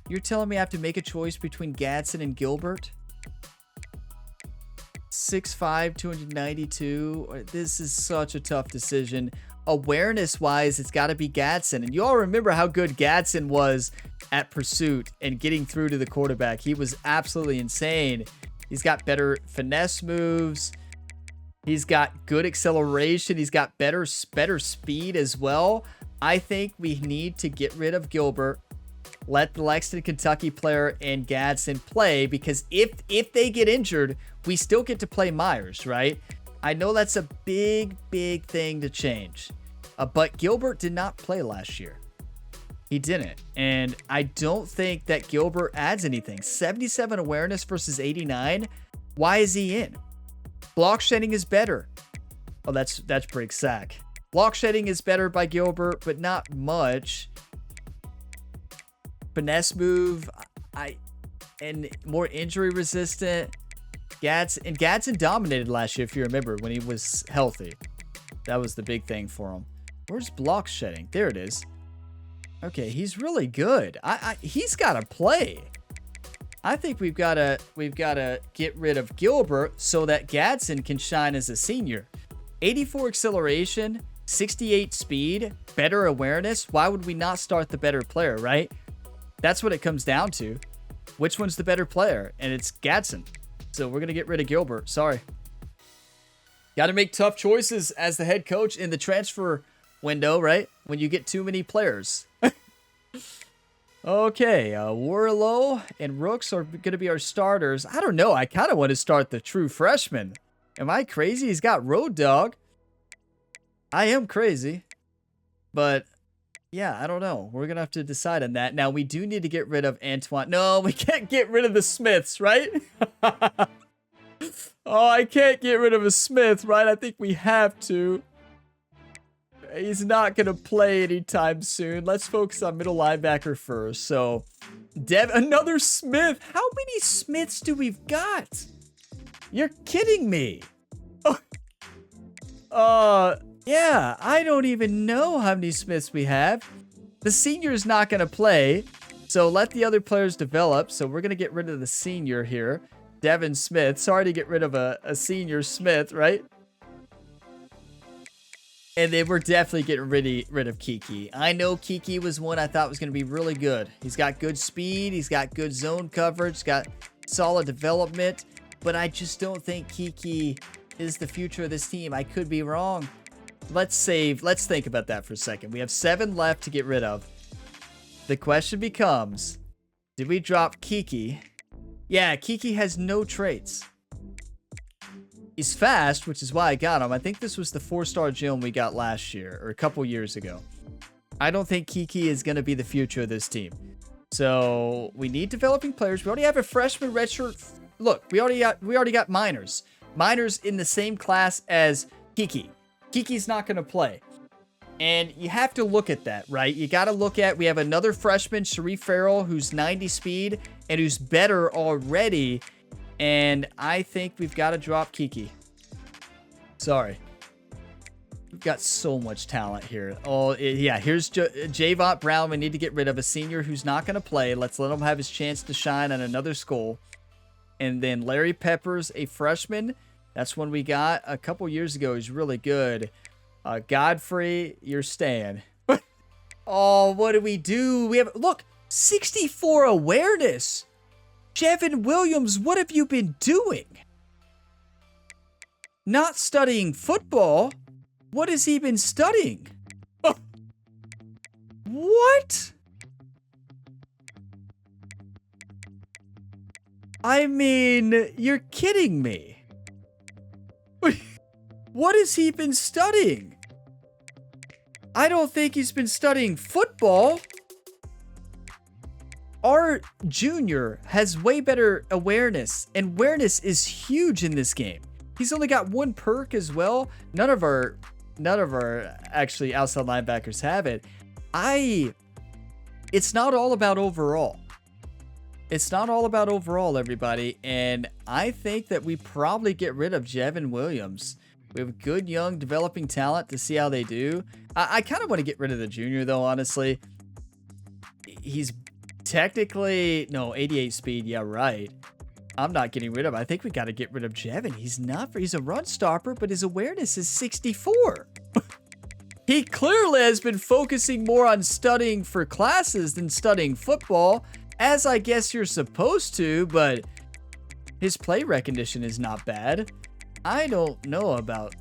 You're telling me I have to make a choice between Gadsden and Gilbert? 6'5", 292. This is such a tough decision. Awareness-wise, it's got to be Gadsden. And you all remember how good Gadsden was at pursuit and getting through to the quarterback. He was absolutely insane. He's got better finesse moves. He's got good acceleration. He's got better speed as well. I think we need to get rid of Gilbert. Let the Lexington, Kentucky player and Gadsden play, because if they get injured, we still get to play Myers, right? I know that's a big thing to change. But Gilbert did not play last year. He didn't. And I don't think that Gilbert adds anything. 77 awareness versus 89. Why is he in? Block shedding is better. Oh, that's break sack. Block shedding is better by Gilbert, but not much. Finesse move, and more injury resistant. Gadsden dominated last year, if you remember, when he was healthy. That was the big thing for him. Where's block shedding? There it is. Okay, he's really good. He's got to play. I think we've got to get rid of Gilbert so that Gadsden can shine as a senior. 84 acceleration, 68 speed, better awareness. Why would we not start the better player, right? That's what it comes down to. Which one's the better player? And it's Gadsden. So we're going to get rid of Gilbert. Sorry. Got to make tough choices as the head coach in the transfer window, right? When you get too many players. Okay, Warlow and Rooks are going to be our starters. I don't know. I kind of want to start the true freshman. Am I crazy? He's got Road Dog. I am crazy. But, yeah, I don't know. We're going to have to decide on that. Now, we do need to get rid of Antoine. No, we can't get rid of the Smiths, right? Oh, I can't get rid of a Smith, right? I think we have to. He's not going to play anytime soon. Let's focus on middle linebacker first. So, another Smith. How many Smiths do we've got? You're kidding me. Yeah, I don't even know how many Smiths we have. The senior is not going to play, so let the other players develop. So we're going to get rid of the senior here. Devin Smith. Sorry to get rid of a senior Smith, right? And then we're definitely getting rid of Kiki. I know Kiki was one I thought was going to be really good. He's got good speed. Think good zone coverage. He's got solid development. But I just don't think Kiki is the future of this team. I could be wrong. Let's think about that for a second. We have 7 left to get rid of. The question becomes, did we drop Kiki? Yeah, Kiki has no traits. He's fast, which is why I got him. I think this was the 4-star gem we got last year, or a couple years ago. I don't think Kiki is going to be the future of this team. So, we need developing players. We already have a freshman redshirt. Look, we already got minors. Minors in the same class as Kiki. Kiki's not going to play. And you have to look at that, right? You got to look at, we have another freshman, Sharif Farrell, who's 90 speed and who's better already. And I think we've got to drop Kiki. Sorry. We've got so much talent here. Oh, yeah. Here's Javon Brown. We need to get rid of a senior who's not going to play. Let's let him have his chance to shine on another school. And then Larry Peppers, a freshman. That's one we got a couple years ago. He's really good. Godfrey, you're staying. Oh, what do we do? We have, look, 64 awareness. Jevin Williams, what have you been doing? Not studying football? What has he been studying? Oh. What? I mean, you're kidding me. What has he been studying? I don't think he's been studying football. Our junior has way better awareness, and awareness is huge in this game. He's only got 1 perk as well. None of our actually outside linebackers have it. It's not all about overall. It's not all about overall, everybody. And I think that we probably get rid of Jevin Williams. We have good, young, developing talent to see how they do. I kind of want to get rid of the junior, though, honestly. He's technically... No, 88 speed. Yeah, right. I'm not getting rid of him. I think we got to get rid of Jevin. He's a run stopper, but his awareness is 64. He clearly has been focusing more on studying for classes than studying football, as I guess you're supposed to, but his play recognition is not bad. I don't know about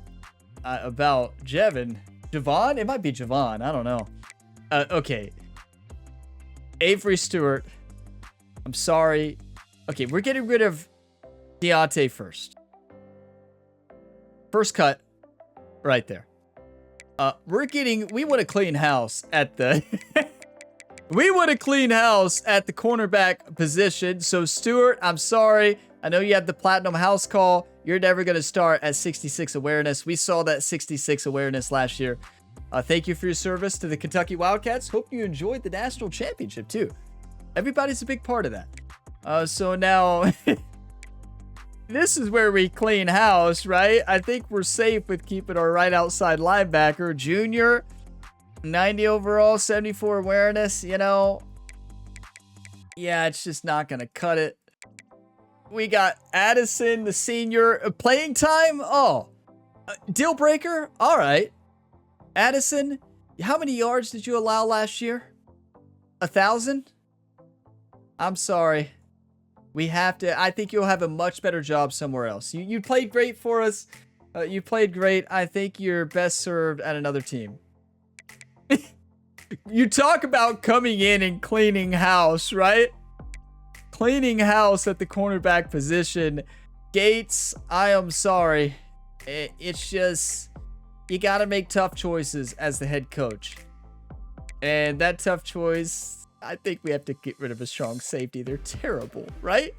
Jevin. Javon? It might be Javon. I don't know. Okay. Avery Stewart. I'm sorry. Okay, we're getting rid of Deontay first. First cut. Right there. We want to clean house at the... We want to clean house at the cornerback position. So, Stewart, I'm sorry. I know you had the platinum house call. You're never going to start at 66 awareness. We saw that 66 awareness last year. Thank you for your service to the Kentucky Wildcats. Hope you enjoyed the national championship, too. Everybody's a big part of that. So now, this is where we clean house, right? I think we're safe with keeping our right outside linebacker. Junior, 90 overall, 74 awareness, you know. Yeah, it's just not going to cut it. We got Addison, the senior. Playing time? Oh, deal breaker? All right. Addison, how many yards did you allow last year? 1,000? I'm sorry. We have to. I think you'll have a much better job somewhere else. You played great for us. You played great. I think you're best served at another team. You talk about coming in and cleaning house, right? Cleaning house at the cornerback position. Gates, I am sorry. It's just, you got to make tough choices as the head coach. And that tough choice, I think we have to get rid of a strong safety. They're terrible, right?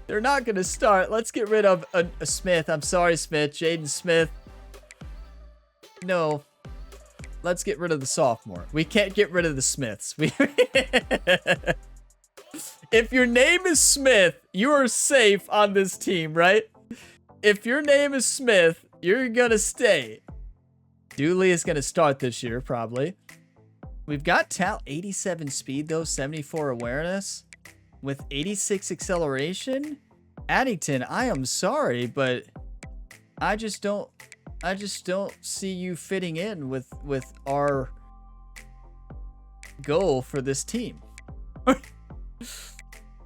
They're not going to start. Let's get rid of a Smith. I'm sorry, Smith. Jaden Smith. No. Let's get rid of the sophomore. We can't get rid of the Smiths. If your name is Smith, you are safe on this team, right? If your name is Smith, you're going to stay. Dooley is going to start this year, probably. We've got talent, 87 speed, though, 74 awareness, with 86 acceleration. Addington, I am sorry, but I just don't see you fitting in with our goal for this team.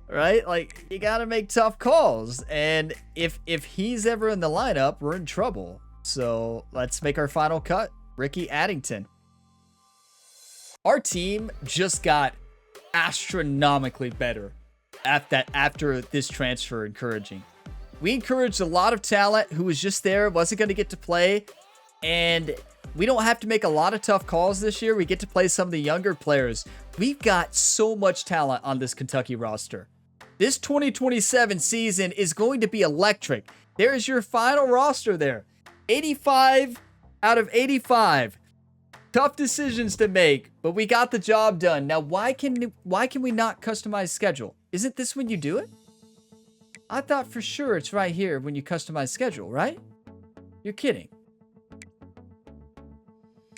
Right? Like, you got to make tough calls. And if he's ever in the lineup, we're in trouble. So let's make our final cut. Ricky Addington. Our team just got astronomically better after this transfer encouraging. We encouraged a lot of talent who was just there, wasn't going to get to play. And we don't have to make a lot of tough calls this year. We get to play some of the younger players. We've got so much talent on this Kentucky roster. This 2027 season is going to be electric. There is your final roster there. 85 out of 85. Tough decisions to make, but we got the job done. Now, why can we not customize schedule? Isn't this when you do it? I thought for sure it's right here when you customize schedule, right? You're kidding.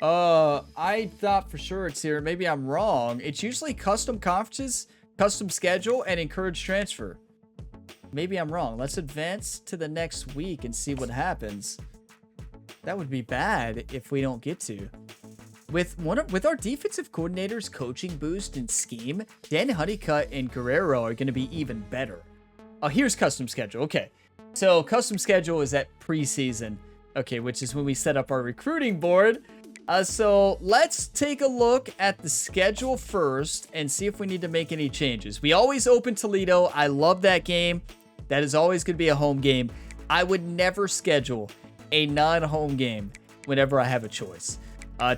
I thought for sure it's here. Maybe I'm wrong. It's usually custom conferences, custom schedule, and encourage transfer. Maybe I'm wrong. Let's advance to the next week and see what happens. That would be bad if we don't get to. With our defensive coordinators coaching boost and scheme, Dan Honeycutt and Guerrero are going to be even better. Oh, here's custom schedule. Okay. So custom schedule is at preseason. Okay, which is when we set up our recruiting board. So let's take a look at the schedule first and see if we need to make any changes. We always open Toledo. I love that game. That is always going to be a home game. I would never schedule a non-home game whenever I have a choice.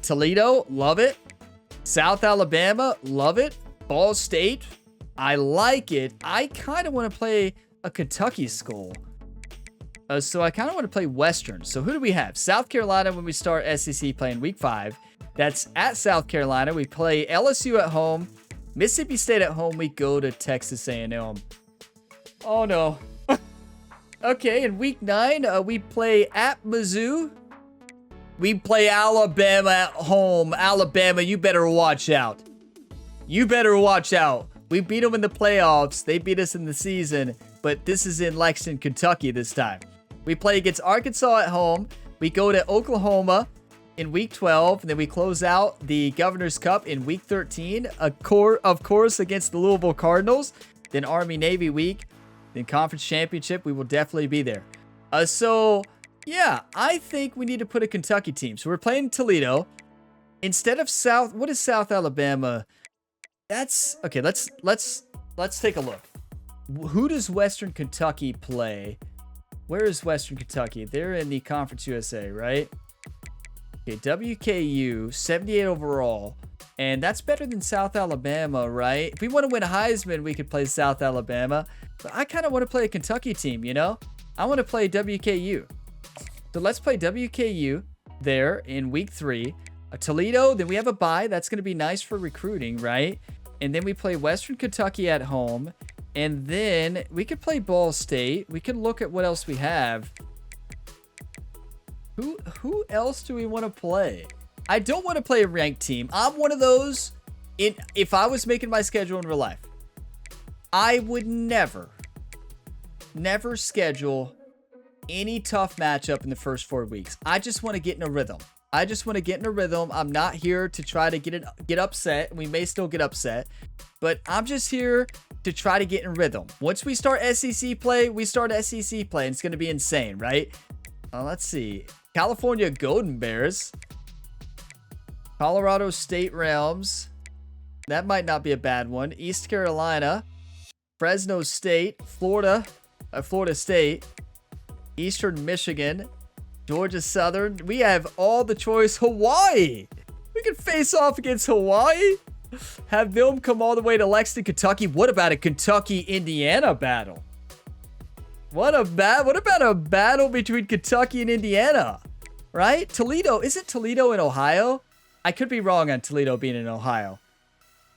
Toledo, love it. South Alabama, love it. Ball State, I like it. I kind of want to play a Kentucky school. So I kind of want to play Western. So who do we have? South Carolina when we start SEC play in week 5. That's at South Carolina. We play LSU at home. Mississippi State at home. We go to Texas A&M. Oh, no. Okay, in week 9, we play at Mizzou. We play Alabama at home. Alabama, you better watch out. You better watch out. We beat them in the playoffs. They beat us in the season. But this is in Lexington, Kentucky this time. We play against Arkansas at home. We go to Oklahoma in week 12. And then we close out the Governor's Cup in week 13. Of course, against the Louisville Cardinals. Then Army-Navy week. Then Conference Championship. We will definitely be there. Yeah, I think we need to put a Kentucky team. So we're playing Toledo. Instead of South... What is South Alabama? That's... Okay, let's take a look. Who does Western Kentucky play? Where is Western Kentucky? They're in the Conference USA, right? Okay, WKU, 78 overall. And that's better than South Alabama, right? If we want to win Heisman, we could play South Alabama. But I kind of want to play a Kentucky team, you know? I want to play WKU. So let's play WKU there in week 3. Toledo, then we have a bye. That's going to be nice for recruiting, right? And then we play Western Kentucky at home. And then we could play Ball State. We can look at what else we have. Who else do we want to play? I don't want to play a ranked team. I'm one of those, if I was making my schedule in real life, I would never never schedule any tough matchup in the first 4 weeks. I just want to get in a rhythm. I'm not here to try to get upset. We may still get upset, but I'm just here to try to get in rhythm. Once we start SEC play, we start SEC play, and it's going to be insane, right? Let's see. California Golden Bears. Colorado State Realms. That might not be a bad one. East Carolina. Fresno State. Florida State. Eastern Michigan. Georgia Southern. We have all the choice. Hawaii. We can face off against Hawaii. Have them come all the way to Lexington, Kentucky. What about a Kentucky-Indiana battle? What about a battle between Kentucky and Indiana? Right? Toledo. Isn't Toledo in Ohio? I could be wrong on Toledo being in Ohio.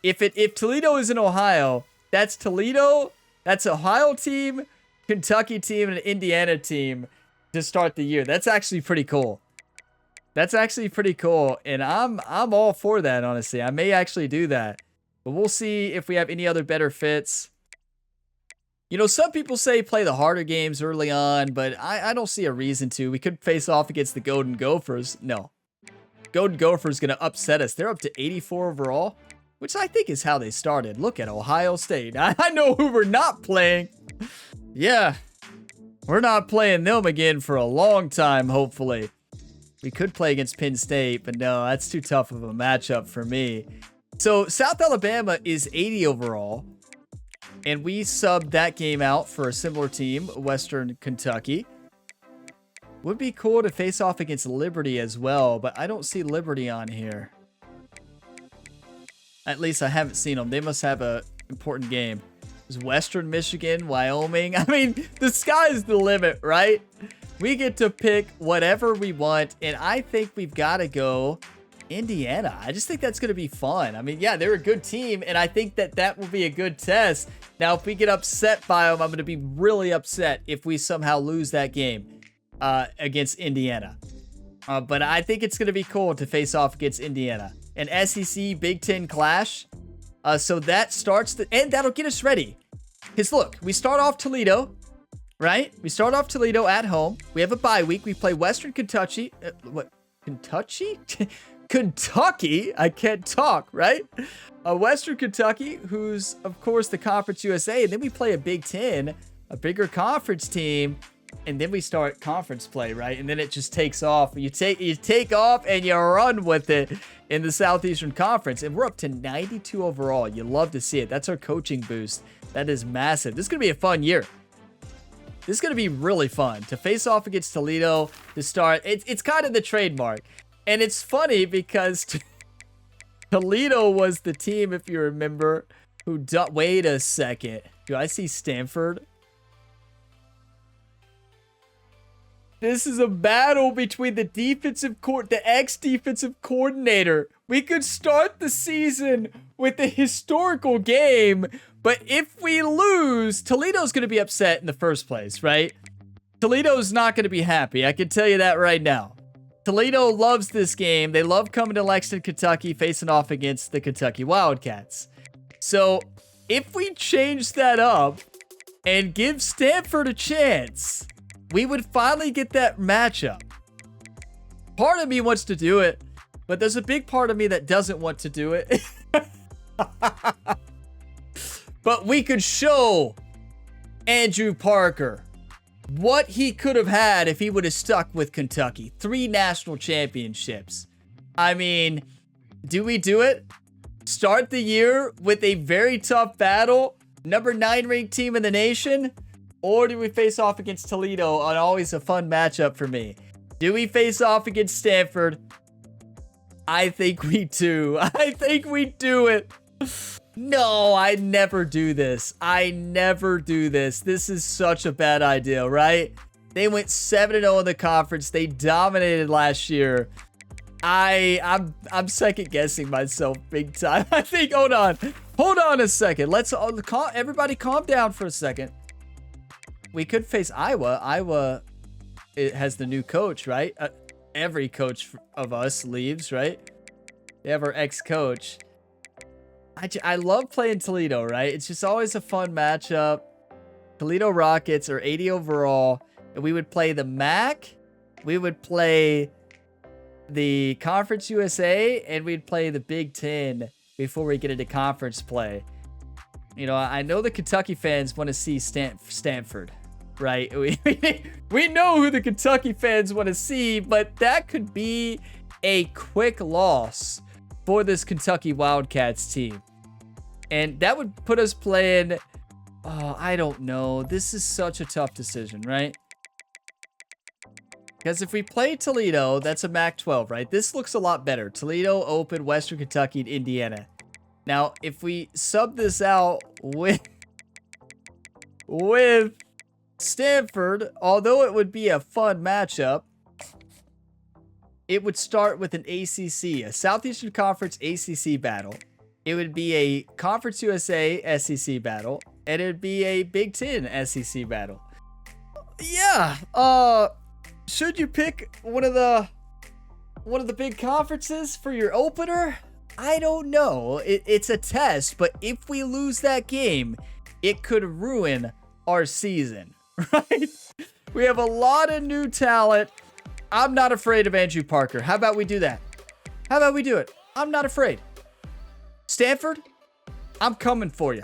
If Toledo is in Ohio, that's Toledo. That's Ohio team, Kentucky team, and an Indiana team to start the year. That's actually pretty cool. And I'm all for that, honestly. I may actually do that. But we'll see if we have any other better fits. You know, some people say play the harder games early on, but I don't see a reason to. We could face off against the Golden Gophers. No. Golden Gophers going to upset us. They're up to 84 overall, which I think is how they started. Look at Ohio State. I know who we're not playing. Yeah. We're not playing them again for a long time, hopefully. We could play against Penn State, but no, that's too tough of a matchup for me. So South Alabama is 80 overall, and we subbed that game out for a similar team, Western Kentucky. Would be cool to face off against Liberty as well, but I don't see Liberty on here. At least I haven't seen them. They must have an important game. There's Western Michigan, Wyoming. I mean, the sky's the limit, right? We get to pick whatever we want, and I think we've got to go Indiana. I just think that's going to be fun. I mean, yeah, they're a good team, and I think that will be a good test. Now, if we get upset by them, I'm going to be really upset if we somehow lose that game against Indiana. But I think it's going to be cool to face off against Indiana. An SEC Big Ten clash. So that starts and that'll get us ready. Because look, we start off Toledo, right? We start off Toledo at home. We have a bye week. We play Western Kentucky. Kentucky? Kentucky? I can't talk, right? Western Kentucky, who's, of course, the Conference USA. And then we play a Big Ten, a bigger conference team. And then we start conference play, right? And then it just takes off. You take off and you run with it in the Southeastern Conference. And we're up to 92 overall. You love to see it. That's our coaching boost. That is massive. This is going to be a fun year. This is going to be really fun to face off against Toledo to start. It's kind of the trademark. And it's funny because Toledo was the team, if you remember, who... Wait a second. Do I see Stanford? This is a battle between the ex-defensive coordinator. We could start the season with a historical game, but if we lose, Toledo's going to be upset in the first place, right? Toledo's not going to be happy. I can tell you that right now. Toledo loves this game. They love coming to Lexington, Kentucky, facing off against the Kentucky Wildcats. So if we change that up and give Stanford a chance, we would finally get that matchup. Part of me wants to do it, but there's a big part of me that doesn't want to do it. But we could show Andrew Parker what he could have had if he would have stuck with Kentucky. 3 national championships. I mean, do we do it? Start the year with a very tough battle, number 9 ranked team in the nation? Or do we face off against Toledo on always a fun matchup for me? Do we face off against Stanford? I think we do. I think we do it. No, I never do this. I never do this. This is such a bad idea, right? They went 7-0 in the conference. They dominated last year. I'm second guessing myself big time. I think, hold on a second. Let's everybody calm down for a second. We could face Iowa. Iowa, it has the new coach, right? Every coach of us leaves, right? They have our ex-coach. I love playing Toledo, right? It's just always a fun matchup. Toledo Rockets are 80 overall. And we would play the MAC. We would play the Conference USA. And we'd play the Big Ten before we get into conference play. You know, I know the Kentucky fans want to see Stanford, right? We know who the Kentucky fans want to see, but that could be a quick loss for this Kentucky Wildcats team. And that would put us playing, oh, I don't know. This is such a tough decision, right? Because if we play Toledo, that's a MAC-12, right? This looks a lot better. Toledo, Open, Western Kentucky, and Indiana. Now, if we sub this out with Stanford, although it would be a fun matchup, it would start with an ACC, a Southeastern Conference ACC battle. It would be a Conference USA SEC battle, and it would be a Big Ten SEC battle. Yeah, should you pick one of the big conferences for your opener? I don't know. It's a test, but if we lose that game, it could ruin our season, right? We have a lot of new talent. I'm not afraid of Andrew Parker. How about we do that? How about we do it? I'm not afraid. Stanford, I'm coming for you.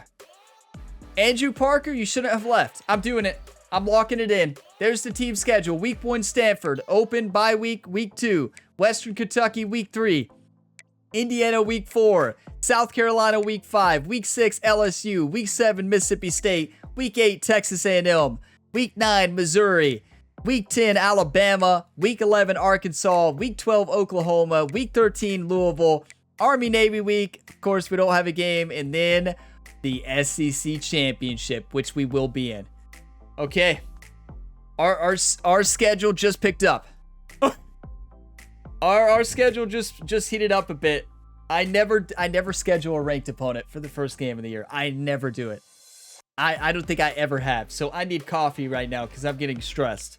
Andrew Parker, you shouldn't have left. I'm doing it. I'm locking it in. There's the team schedule. Week 1, Stanford. Open bye week, week 2. Western Kentucky, week 3. Indiana, week 4. South Carolina, week 5. Week 6, LSU. Week 7, Mississippi State. Week 8, Texas A&M. Week 9, Missouri. Week 10, Alabama. Week 11, Arkansas. Week 12, Oklahoma. Week 13, Louisville. Army-Navy week. Of course, we don't have a game. And then the SEC Championship, which we will be in. Okay. Our schedule just picked up. Our schedule just heated up a bit. I never schedule a ranked opponent for the first game of the year. I never do it. I don't think I ever have. So I need coffee right now because I'm getting stressed.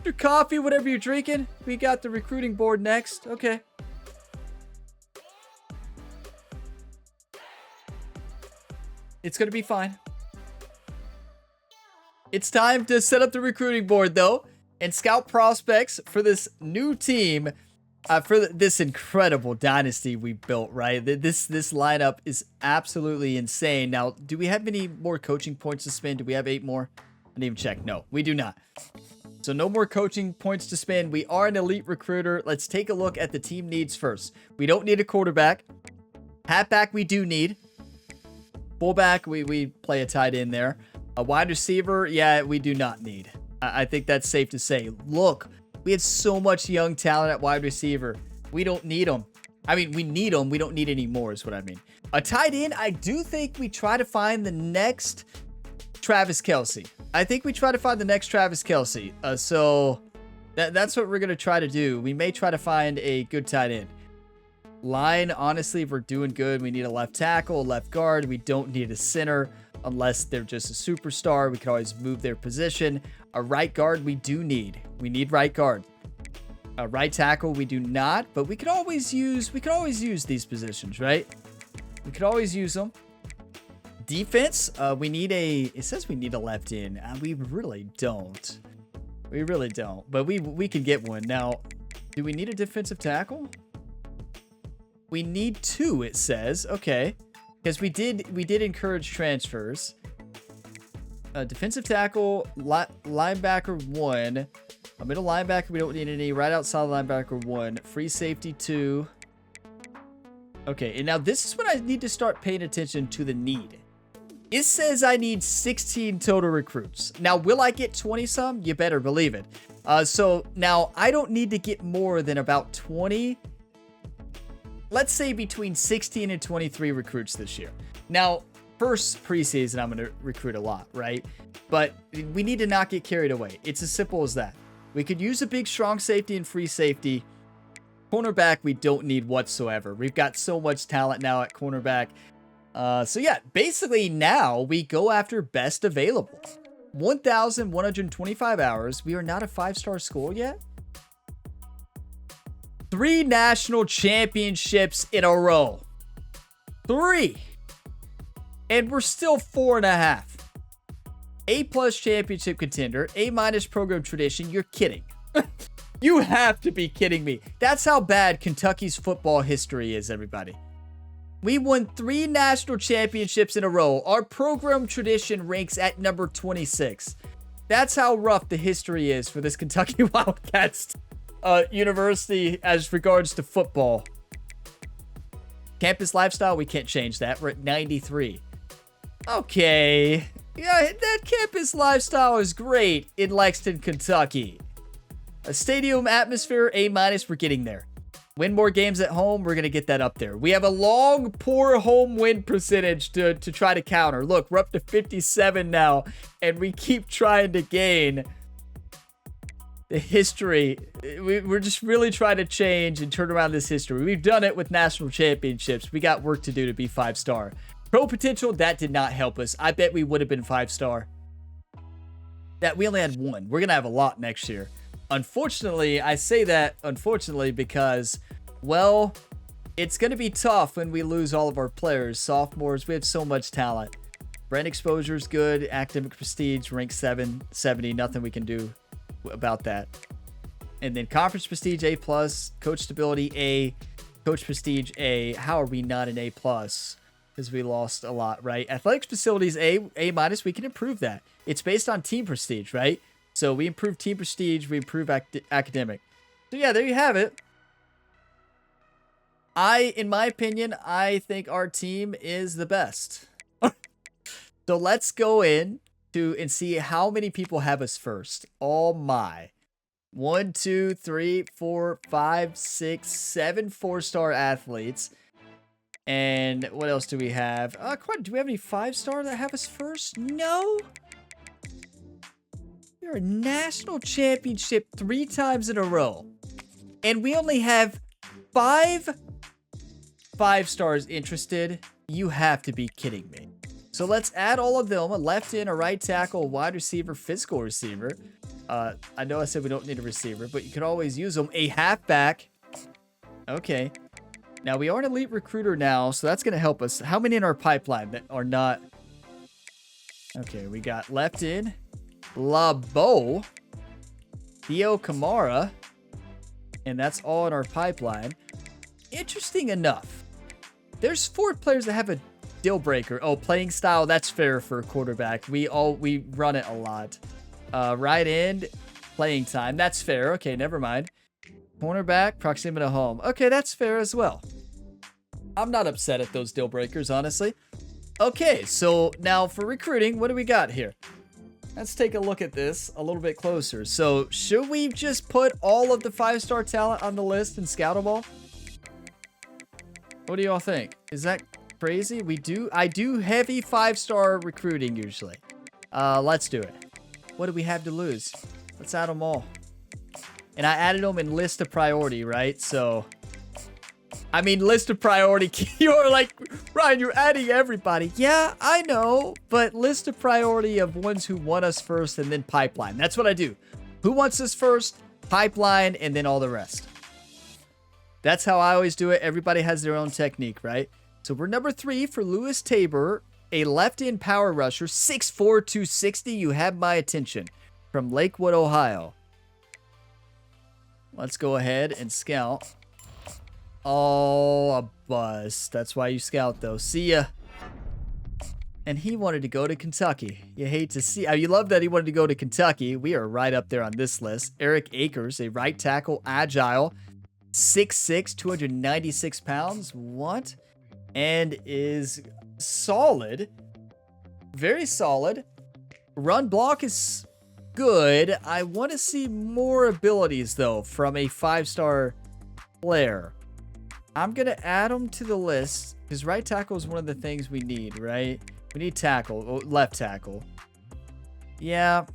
Your coffee, whatever you're drinking. We got the recruiting board next. Okay. It's going to be fine. It's time to set up the recruiting board, though, and scout prospects for this new team, for this incredible dynasty we built, right? This lineup is absolutely insane. Now, do we have any more coaching points to spend? Do we have 8 more? I didn't even check. No, we do not. So no more coaching points to spend. We are an elite recruiter. Let's take a look at the team needs first. We don't need a quarterback. Halfback we do need. Fullback, we play a tight end there. A wide receiver, yeah, we do not need. I think that's safe to say. Look, we have so much young talent at wide receiver. We don't need them. I mean, we need them. We don't need any more is what I mean. A tight end, I do think we try to find the next Travis Kelce. I think we try to find the next Travis Kelce. So that's what we're going to try to do. We may try to find a good tight end. Line, honestly, if we're doing good, we need a left tackle, a left guard. We don't need a center unless they're just a superstar. We can always move their position. A right guard, we do need. We need right guard. A right tackle, we do not, but we could always use these positions, right? We could always use them. Defense, it says we need a left in. We really don't. We really don't, but we can get one. Now, do we need a defensive tackle? We need 2, it says. Okay. Because we did encourage transfers. Defensive tackle, linebacker 1. A middle linebacker, we don't need any. Right outside linebacker 1. Free safety 2. Okay, and now this is when I need to start paying attention to the need. It says I need 16 total recruits. Now, will I get 20 some? You better believe it. So now I don't need to get more than about 20. Let's say between 16 and 23 recruits this year. Now, first preseason, I'm going to recruit a lot, right? But we need to not get carried away. It's as simple as that. We could use a big strong safety and free safety. Cornerback, we don't need whatsoever. We've got so much talent now at cornerback. So yeah, basically now we go after best available. 1,125 hours. We are not a 5-star school yet. 3 national championships in a row. 3. And we're still 4.5. A+ championship contender, A- program tradition. You're kidding. You have to be kidding me. That's how bad Kentucky's football history is, everybody. We won 3 national championships in a row. Our program tradition ranks at number 26. That's how rough the history is for this Kentucky Wildcats university as regards to football. Campus lifestyle, we can't change that. We're at 93. Okay. Yeah, that campus lifestyle is great in Lexington, Kentucky. A stadium atmosphere, A-. We're getting there. Win more games at home, we're going to get that up there. We have a long, poor home win percentage to try to counter. Look, we're up to 57 now, and we keep trying to gain the history. We're just really trying to change and turn around this history. We've done it with national championships. We got work to do to be 5-star. Pro potential, that did not help us. I bet we would have been 5-star. That we only had 1. We're going to have a lot next year. Unfortunately, I say that unfortunately because, well, it's going to be tough when we lose all of our players. Sophomores, we have so much talent. Brand exposure is good. Academic prestige, rank 770. Nothing we can do about that. And then conference prestige, A+. Coach stability, A. Coach prestige, A. How are we not an A+? Because we lost a lot, right? Athletics facilities, A-. We can improve that. It's based on team prestige, right? So we improve team prestige, we improve academic. So yeah, there you have it. In my opinion, I think our team is the best. So let's go in and see how many people have us first. Oh my. 1, 2, 3, 4, 5, 6, 7 4-star athletes. And what else do we have? Do we have any 5-star that have us first? No. We're a national championship 3 times in a row. And we only have 5 5-stars interested. You have to be kidding me. So let's add all of them. A left end, a right tackle, a wide receiver, physical receiver. I know I said we don't need a receiver, but you can always use them. A halfback. Okay. Now we are an elite recruiter now, so that's going to help us. How many in our pipeline that are not? Okay, we got left end. LaBeau, Theo Kamara, and that's all in our pipeline. Interesting enough, there's 4 players that have a deal breaker. Oh, playing style, that's fair for a quarterback. We run it a lot. Right end, playing time, that's fair. Okay, never mind. Cornerback, proximity to home. Okay, that's fair as well. I'm not upset at those deal breakers, honestly. Okay, so now for recruiting, what do we got here? Let's take a look at this a little bit closer. So, should we just put all of the 5-star talent on the list and scout them all? What do y'all think? Is that crazy? I do heavy 5-star recruiting usually. Let's do it. What do we have to lose? Let's add them all. And I added them in list of priority, right? So, I mean, list of priority. You're like, Ryan, you're adding everybody. Yeah, I know. But list of priority of ones who want us first and then pipeline. That's what I do. Who wants us first, pipeline, and then all the rest. That's how I always do it. Everybody has their own technique, right? So we're number 3 for Lewis Tabor, a left-end power rusher, 6'4", 260. You have my attention. From Lakewood, Ohio. Let's go ahead and scout. Oh, a bust. That's why you scout, though. See ya. And he wanted to go to Kentucky. You hate to see. You love that he wanted to go to Kentucky. We are right up there on this list. Eric Akers, a right tackle, agile, 6'6", 296 pounds. What? And is solid. Very solid. Run block is good. I want to see more abilities, though, from a 5-star player. I'm going to add him to the list because right tackle is one of the things we need, right? We need tackle, left tackle. Yeah,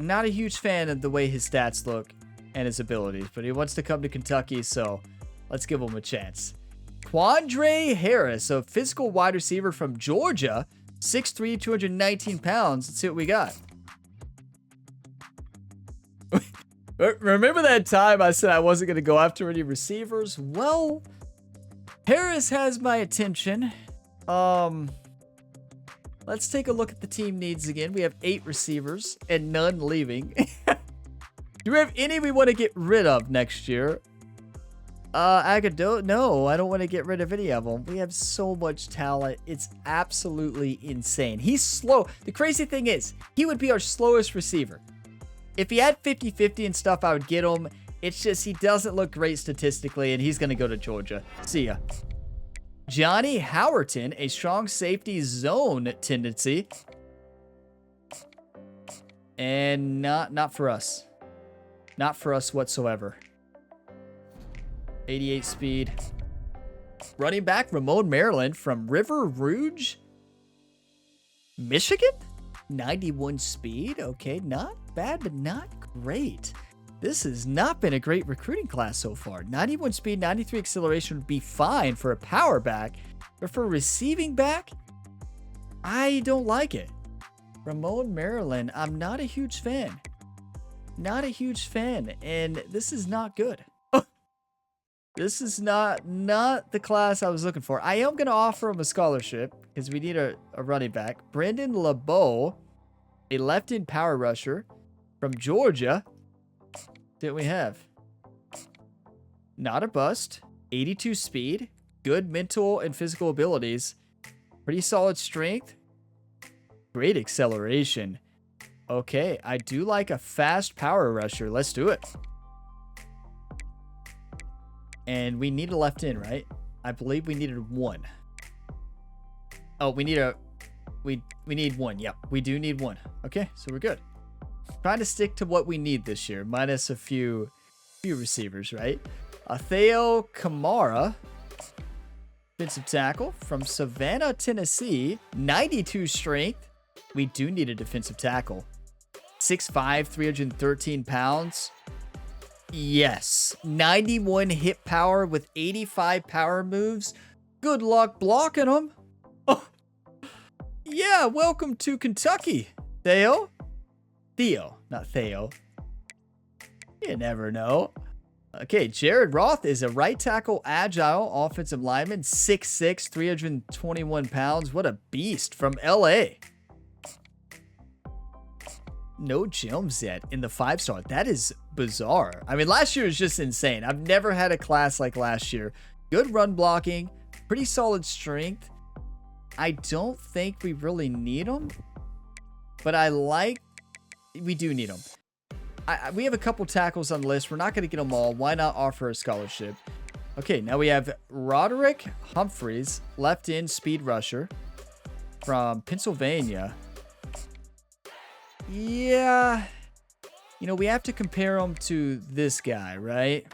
I'm not a huge fan of the way his stats look and his abilities, but he wants to come to Kentucky, so let's give him a chance. Quandre Harris, a physical wide receiver from Georgia, 6'3", 219 pounds. Let's see what we got. Remember that time I said I wasn't going to go after any receivers? Well, Harris has my attention. Let's take a look at the team needs again. We have 8 receivers and none leaving. Do we have any we want to get rid of next year? Agado? No, I don't want to get rid of any of them. We have so much talent. It's absolutely insane. He's slow. The crazy thing is, he would be our slowest receiver. If he had 50-50 and stuff, I would get him. It's just he doesn't look great statistically, and he's going to go to Georgia. See ya. Johnny Howerton, a strong safety zone tendency. And not for us. Not for us whatsoever. 88 speed. Running back, Ramon Maryland from River Rouge, Michigan. 91 speed. Okay, not bad, but not great. This has not been a great recruiting class so far. 91 speed, 93 acceleration would be fine for a power back. But for a receiving back, I don't like it. Ramon Maryland, I'm not a huge fan. Not a huge fan. And this is not good. This is not the class I was looking for. I am going to offer him a scholarship because we need a running back. Brendan LeBeau, a left-end power rusher from Georgia. That we have. Not a bust. 82 speed. Good mental and physical abilities. Pretty solid strength. Great acceleration. Okay, I do like a fast power rusher. Let's do it. And we need a left end, right? I believe we needed 1. Oh, we need need 1. Yep, we do need 1. Okay, so we're good. Trying to stick to what we need this year, minus a few receivers, right? Theo Kamara, defensive tackle from Savannah, Tennessee. 92 strength. We do need a defensive tackle. 6'5", 313 pounds. Yes. 91 hit power with 85 power moves. Good luck blocking them. Oh. Yeah, welcome to Kentucky, Theo. Theo, not Theo. You never know. Okay, Jared Roth is a right tackle, agile offensive lineman, 6'6", 321 pounds. What a beast from LA. No gems yet in the 5-star. That is bizarre. I mean, last year was just insane. I've never had a class like last year. Good run blocking, pretty solid strength. I don't think we really need them, but we do need them. We have a couple tackles on the list. We're not going to get them all. Why not offer a scholarship? Okay, now we have Roderick Humphreys, left end speed rusher from Pennsylvania. Yeah, you know, we have to compare him to this guy, right?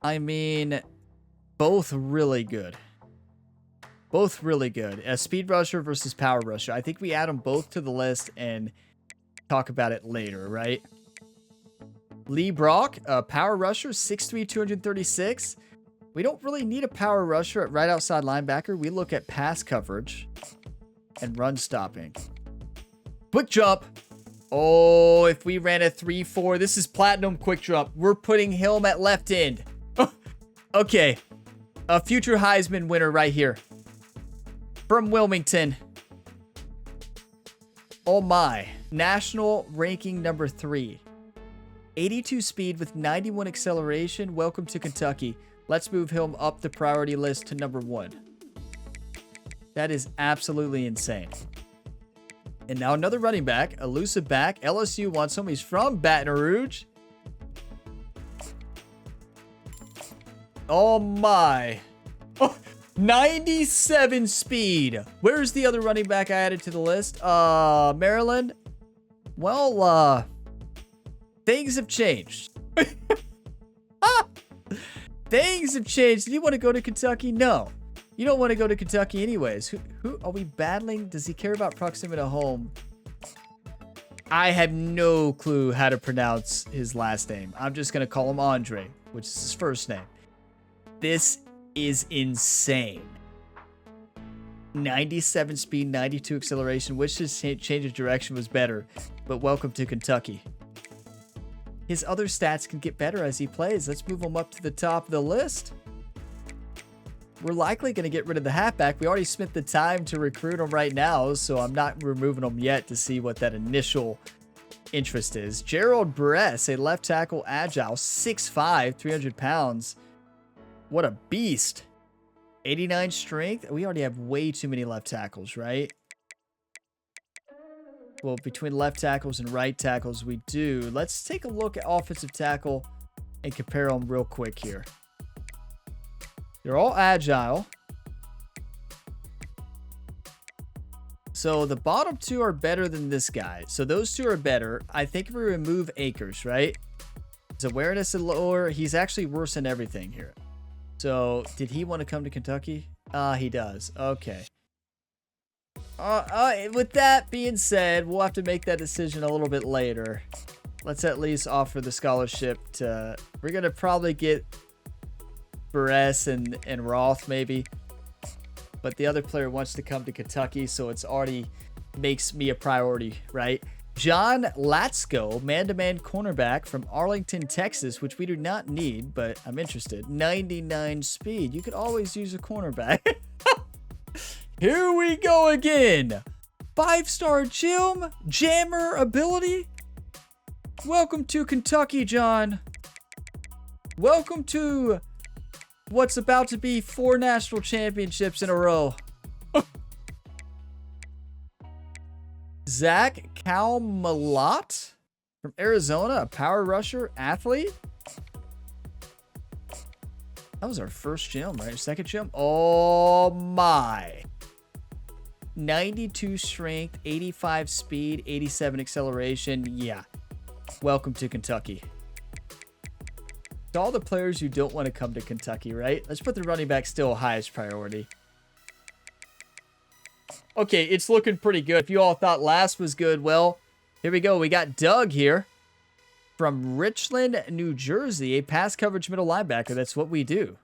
I mean, both really good. Both really good. A speed rusher versus power rusher. I think we add them both to the list and talk about it later, right? Lee Brock, a power rusher, 6'3", 236. We don't really need a power rusher at right outside linebacker. We look at pass coverage and run stopping. Quick jump. Oh, if we ran a 3-4, this is platinum quick jump. We're putting him at left end. Okay. A future Heisman winner right here. From Wilmington. Oh my. National ranking number 3. 82 speed with 91 acceleration. Welcome to Kentucky. Let's move him up the priority list to number 1. That is absolutely insane. And now another running back, elusive back. LSU wants him. He's from Baton Rouge. Oh my. Oh, 97 speed. Where's the other running back I added to the list? Maryland. Well, things have changed. Things have changed. Do you want to go to Kentucky? No. You don't want to go to Kentucky anyways. Who are we battling? Does he care about proximity to home? I have no clue how to pronounce his last name. I'm just going to call him Andre, which is his first name. This is insane. 97 speed, 92 acceleration. Wish his change of direction was better, but welcome to Kentucky. His other stats can get better as he plays. Let's move him up to the top of the list. we're likely going to get rid of the halfback. We already spent the time to recruit him right now, so I'm not removing him yet to see what that initial interest is. Gerald Bress, a left tackle, agile, 6'5", 300 pounds. What a beast. 89 strength. We already have way too many left tackles, right? Well, between left tackles and right tackles, we do. Let's take a look at offensive tackle and compare them real quick here. They're all agile. So the bottom two are better than this guy. So those two are better. I think if we remove Akers, right? His awareness is lower. He's actually worse than everything here. So did he want to come to Kentucky? He does. Okay. With that being said, we'll have to make that decision a little bit later. Let's at least offer the scholarship to... We're going to probably get Buress and Roth maybe. But the other player wants to come to Kentucky, so it's already makes me a priority, right? John Latsko, man-to-man cornerback from Arlington, Texas, which we do not need, but I'm interested. 99 speed. You could always use a cornerback. Here we go again. 5-star jammer ability. Welcome to Kentucky, John. Welcome to what's about to be 4 national championships in a row. Zach Calmalot from Arizona, a power rusher, athlete. That was our first gem, right? Second gem. Oh my. 92 strength, 85 speed, 87 acceleration. Yeah. Welcome to Kentucky. To all the players who don't want to come to Kentucky, right? Let's put the running back still highest priority. Okay, it's looking pretty good. If you all thought last was good, well, here we go. We got Doug here from Richland, New Jersey, a pass coverage middle linebacker. That's what we do.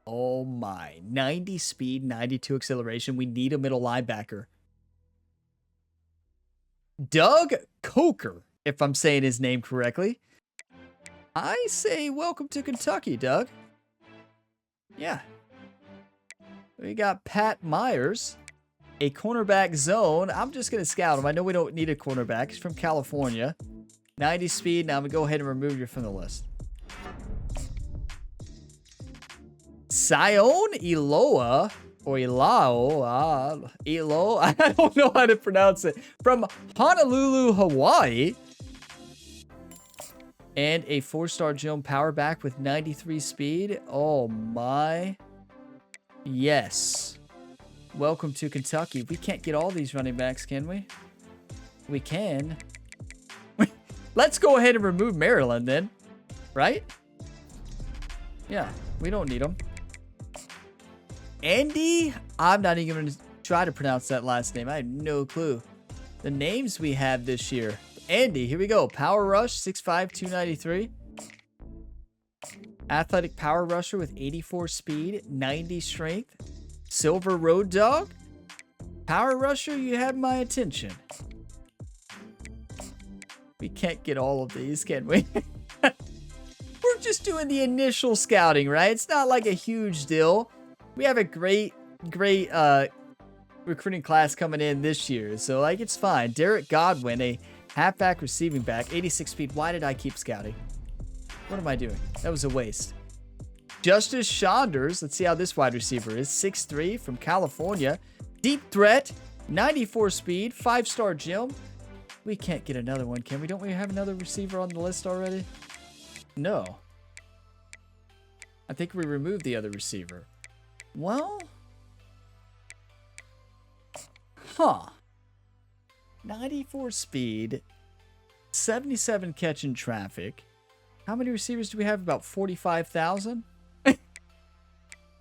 Oh my, 90 speed, 92 acceleration. We need a middle linebacker. Doug Coker, if I'm saying his name correctly. I say welcome to Kentucky, Doug. Yeah. We got Pat Myers, a cornerback zone. I'm just going to scout him. I know we don't need a cornerback. He's from California. 90 speed. Now I'm going to go ahead and remove you from the list. Sion Eloa, or Elao, Elo, I don't know how to pronounce it. From Honolulu, Hawaii. And a 4-star gem power back with 93 speed. Oh my. Yes. Welcome to Kentucky. We can't get all these running backs, can we? We can. Let's go ahead and remove Maryland then. Right? Yeah, we don't need them. Andy? I'm not even going to try to pronounce that last name. I have no clue. The names we have this year. Andy, here we go. Power rush, 6'5", 293. Athletic power rusher with 84 speed, 90 strength. Silver road dog. Power rusher, you have my attention. We can't get all of these, can we? We're just doing the initial scouting, right? It's not like a huge deal. We have a great recruiting class coming in this year. So, like, it's fine. Derek Godwin, a halfback receiving back, 86 speed. Why did I keep scouting? What am I doing? That was a waste. Justice Saunders. Let's see how this wide receiver is. 6'3" from California. Deep threat. 94 speed. 5-star gem. We can't get another one, can we? Don't we have another receiver on the list already? No. I think we removed the other receiver. Well. Huh. 94 speed. 77 catch in traffic. How many receivers do we have? About 45,000?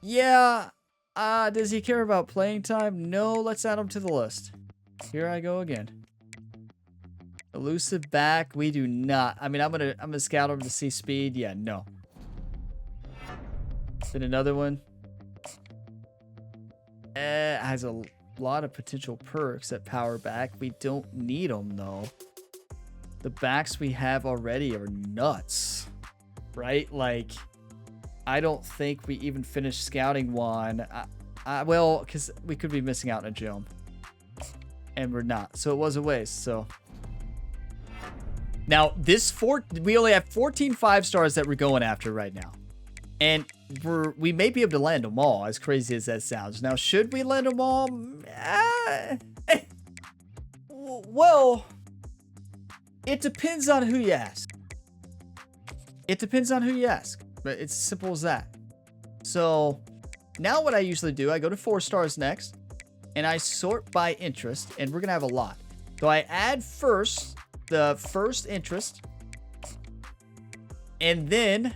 Yeah. Does he care about playing time? No. Let's add him to the list. Here I go again. Elusive back. We do not. I mean, I'm gonna scout him to see speed. Yeah, no. Then another one. Has a lot of potential perks at power back. We don't need them though. The backs we have already are nuts, right? Like, I don't think we even finished scouting one. Well, because we could be missing out on a gem. And we're not. So it was a waste. So now we only have 14 5-stars that we're going after right now. And we may be able to land them all, as crazy as that sounds. Now, should we land them all? Well, it depends on who you ask. It depends on who you ask. But it's as simple as that. So now what I usually do, I go to 4 stars next. And I sort by interest. And we're going to have a lot. So I add first the first interest. And then,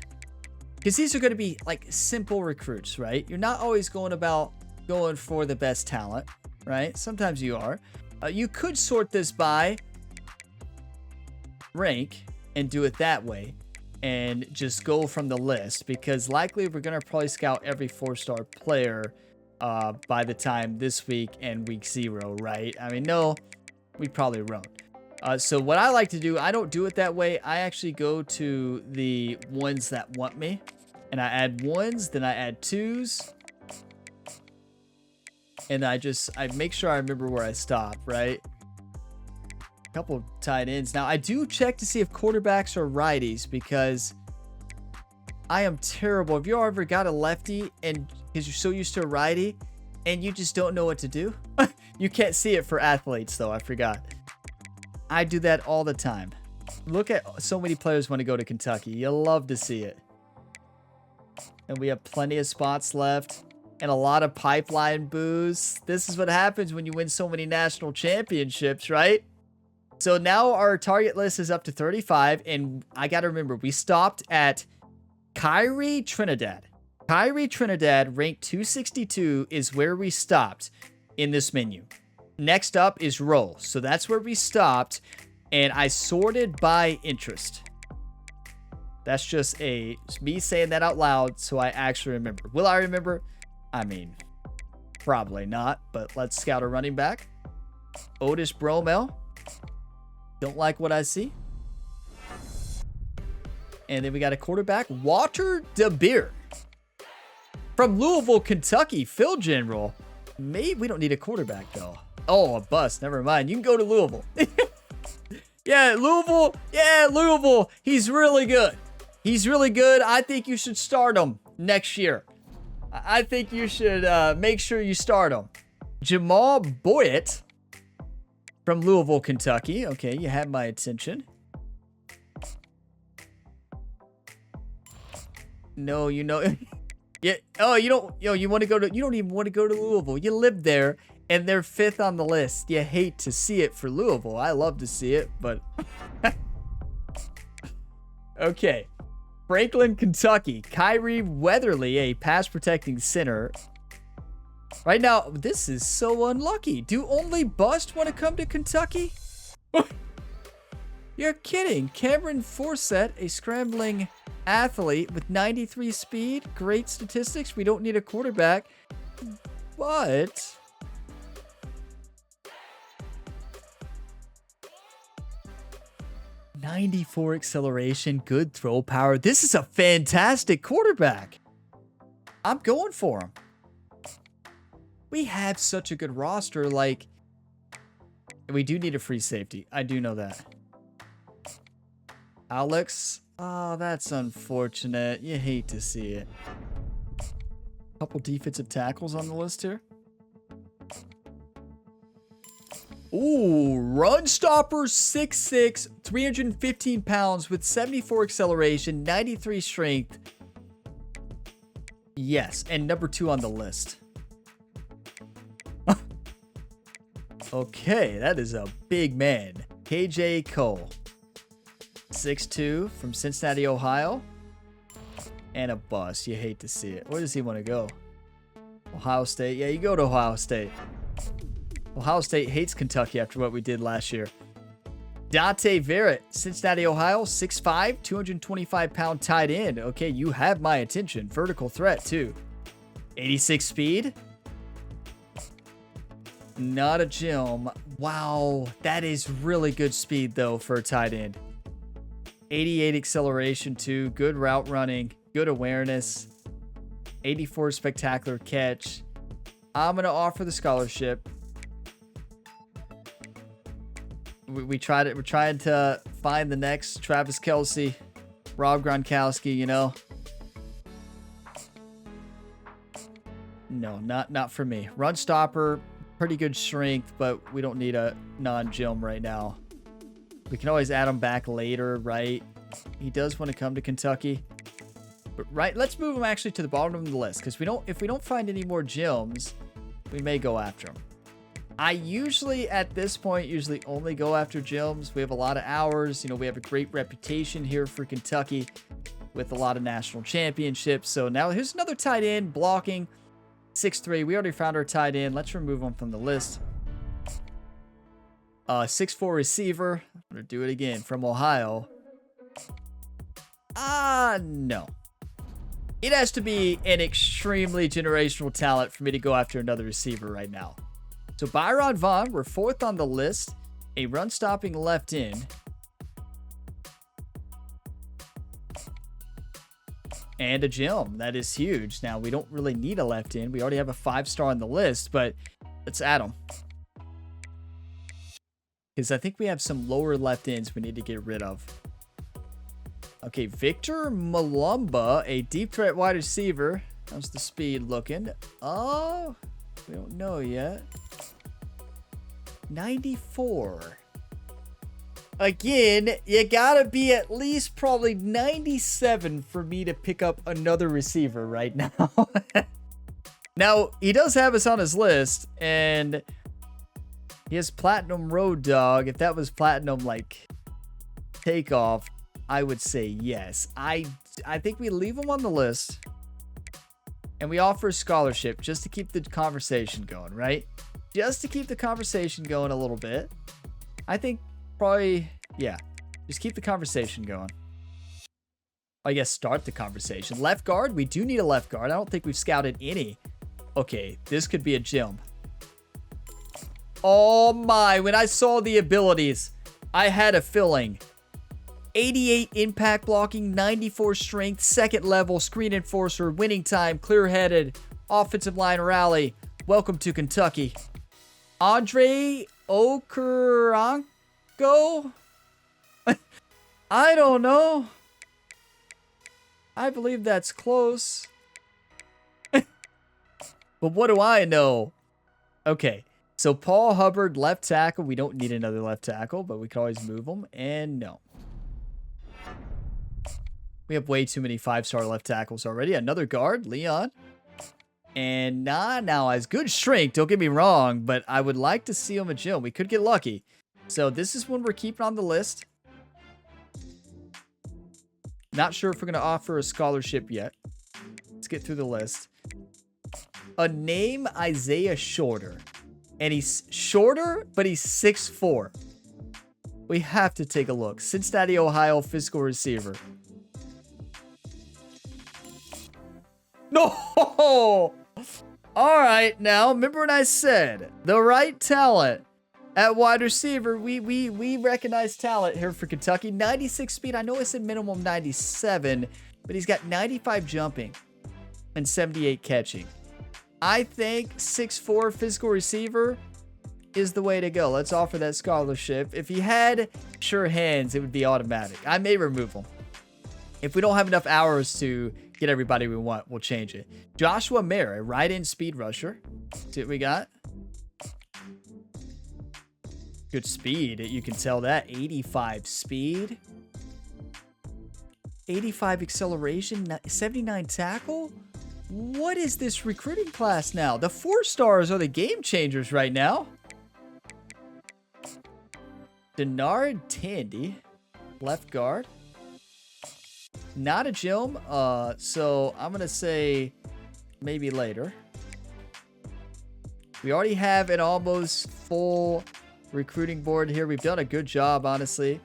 because these are going to be like simple recruits, right? You're not always going for the best talent, right? Sometimes you are. You could sort this by rank and do it that way. And just go from the list. Because likely we're going to probably scout every 4-star player by the time this week and week 0, right? I mean, no, we probably won't. So what I like to do, I don't do it that way. I actually go to the ones that want me. And I add 1s, then I add 2s. And I make sure I remember where I stop, right? A couple of tight ends. Now, I do check to see if quarterbacks are righties because I am terrible. Have you ever got a lefty and because you're so used to a righty and you just don't know what to do? You can't see it for athletes, though. I forgot. I do that all the time. Look at so many players want to go to Kentucky. You'll love to see it. And we have plenty of spots left and a lot of pipeline boos. This is what happens when you win so many national championships, right? So now our target list is up to 35. And I got to remember, we stopped at Kyrie Trinidad. Kyrie Trinidad, ranked 262, is where we stopped in this menu. Next up is roll. So that's where we stopped. And I sorted by interest. That's just me saying that out loud so I actually remember. Will I remember? I mean, probably not. But let's scout a running back. Otis Bromell. Don't like what I see. And then we got a quarterback. Walter DeBeer. From Louisville, Kentucky. Phil General. Maybe we don't need a quarterback, though. Oh, a bust. Never mind. You can go to Louisville. Yeah, Louisville. Yeah, Louisville. He's really good. He's really good. I think you should start him next year. I think you should make sure you start him. Jamal Boyett from Louisville, Kentucky. Okay, you have my attention. No, you know. Yeah. Oh, you don't. You want to go to. You don't even want to go to Louisville. You live there, and they're 5th on the list. You hate to see it for Louisville. I love to see it, but. Okay. Franklin, Kentucky. Kyrie Weatherly, a pass protecting center. Right now, this is so unlucky. Do only bust want to come to Kentucky? You're kidding. Cameron Forsett, a scrambling athlete with 93 speed. Great statistics. We don't need a quarterback. But 94 acceleration, good throw power. This is a fantastic quarterback. I'm going for him. We have such a good roster. Like, we do need a free safety. I do know that. Alex. Oh, that's unfortunate. You hate to see it. Couple defensive tackles on the list here. Ooh, run stopper, 6'6", 315 pounds with 74 acceleration, 93 strength. Yes, and number 2 on the list. Okay, that is a big man. KJ Cole. 6'2", from Cincinnati, Ohio. And a bust. You hate to see it. Where does he want to go? Ohio State. Yeah, you go to Ohio State. Ohio State hates Kentucky after what we did last year. Dante Verrett, Cincinnati, Ohio, 6'5", 225-pound tight end. Okay, you have my attention. Vertical threat, too. 86 speed. Not a gem. Wow, that is really good speed, though, for a tight end. 88 acceleration, too. Good route running. Good awareness. 84 spectacular catch. I'm going to offer the scholarship. We're trying to find the next Travis Kelce, Rob Gronkowski, you know. No, not for me. Run stopper, pretty good strength, but we don't need a non-Jim right now. We can always add him back later, right? He does want to come to Kentucky. But right, let's move him actually to the bottom of the list, because if we don't find any more Jims, we may go after him. I usually, at this point, only go after Jims. We have a lot of hours. You know, we have a great reputation here for Kentucky with a lot of national championships. So now here's another tight end blocking. 6'3". We already found our tight end. Let's remove him from the list. 6'4" receiver. I'm going to do it again. From Ohio. No. It has to be an extremely generational talent for me to go after another receiver right now. So Byron Vaughn, we're 4th on the list. A run-stopping left end. And a Jim. That is huge. Now, we don't really need a left end. We already have a 5-star on the list, but let's add him. Because I think we have some lower left ends we need to get rid of. Okay, Victor Malumba, a deep threat wide receiver. How's the speed looking? Oh, we don't know yet. 94. Again, you gotta be at least probably 97 for me to pick up another receiver right now. Now, he does have us on his list, and he has Platinum Road Dog. If that was Platinum, like, Takeoff, I would say yes. I think we leave him on the list, and we offer a scholarship just to keep the conversation going, right? Just to keep the conversation going a little bit. I think probably, yeah, just keep the conversation going. I guess start the conversation. Left guard, we do need a left guard. I don't think we've scouted any. Okay, this could be a Jim. Oh my, when I saw the abilities, I had a feeling. 88 impact blocking, 94 strength, 2nd level, screen enforcer, winning time, clear-headed, offensive line rally. Welcome to Kentucky. Andre Okoronkwo? I don't know. I believe that's close. But what do I know? Okay, so Paul Hubbard, left tackle. We don't need another left tackle, but we can always move him. And no. We have way too many 5-star left tackles already. Another guard, Leon. And now has good strength, don't get me wrong, but I would like to see him a Jim. We could get lucky. So this is one we're keeping on the list. Not sure if we're going to offer a scholarship yet. Let's get through the list. A name, Isaiah Shorter. And he's shorter, but he's 6'4". We have to take a look. Cincinnati, Ohio, physical receiver. No! All right, now, remember when I said the right talent at wide receiver, we recognize talent here for Kentucky. 96 speed. I know I said minimum 97, but he's got 95 jumping and 78 catching. I think 6'4" physical receiver is the way to go. Let's offer that scholarship. If he had sure hands, it would be automatic. I may remove him. If we don't have enough hours to get everybody we want, we'll change it. Joshua Mayer, right in speed rusher. See what we got? Good speed. You can tell that. 85 speed. 85 acceleration. 79 tackle. What is this recruiting class now? The 4-stars are the game changers right now. Denard Tandy, left guard. Not a Jim, so I'm going to say maybe later. We already have an almost full recruiting board here. We've done a good job, honestly.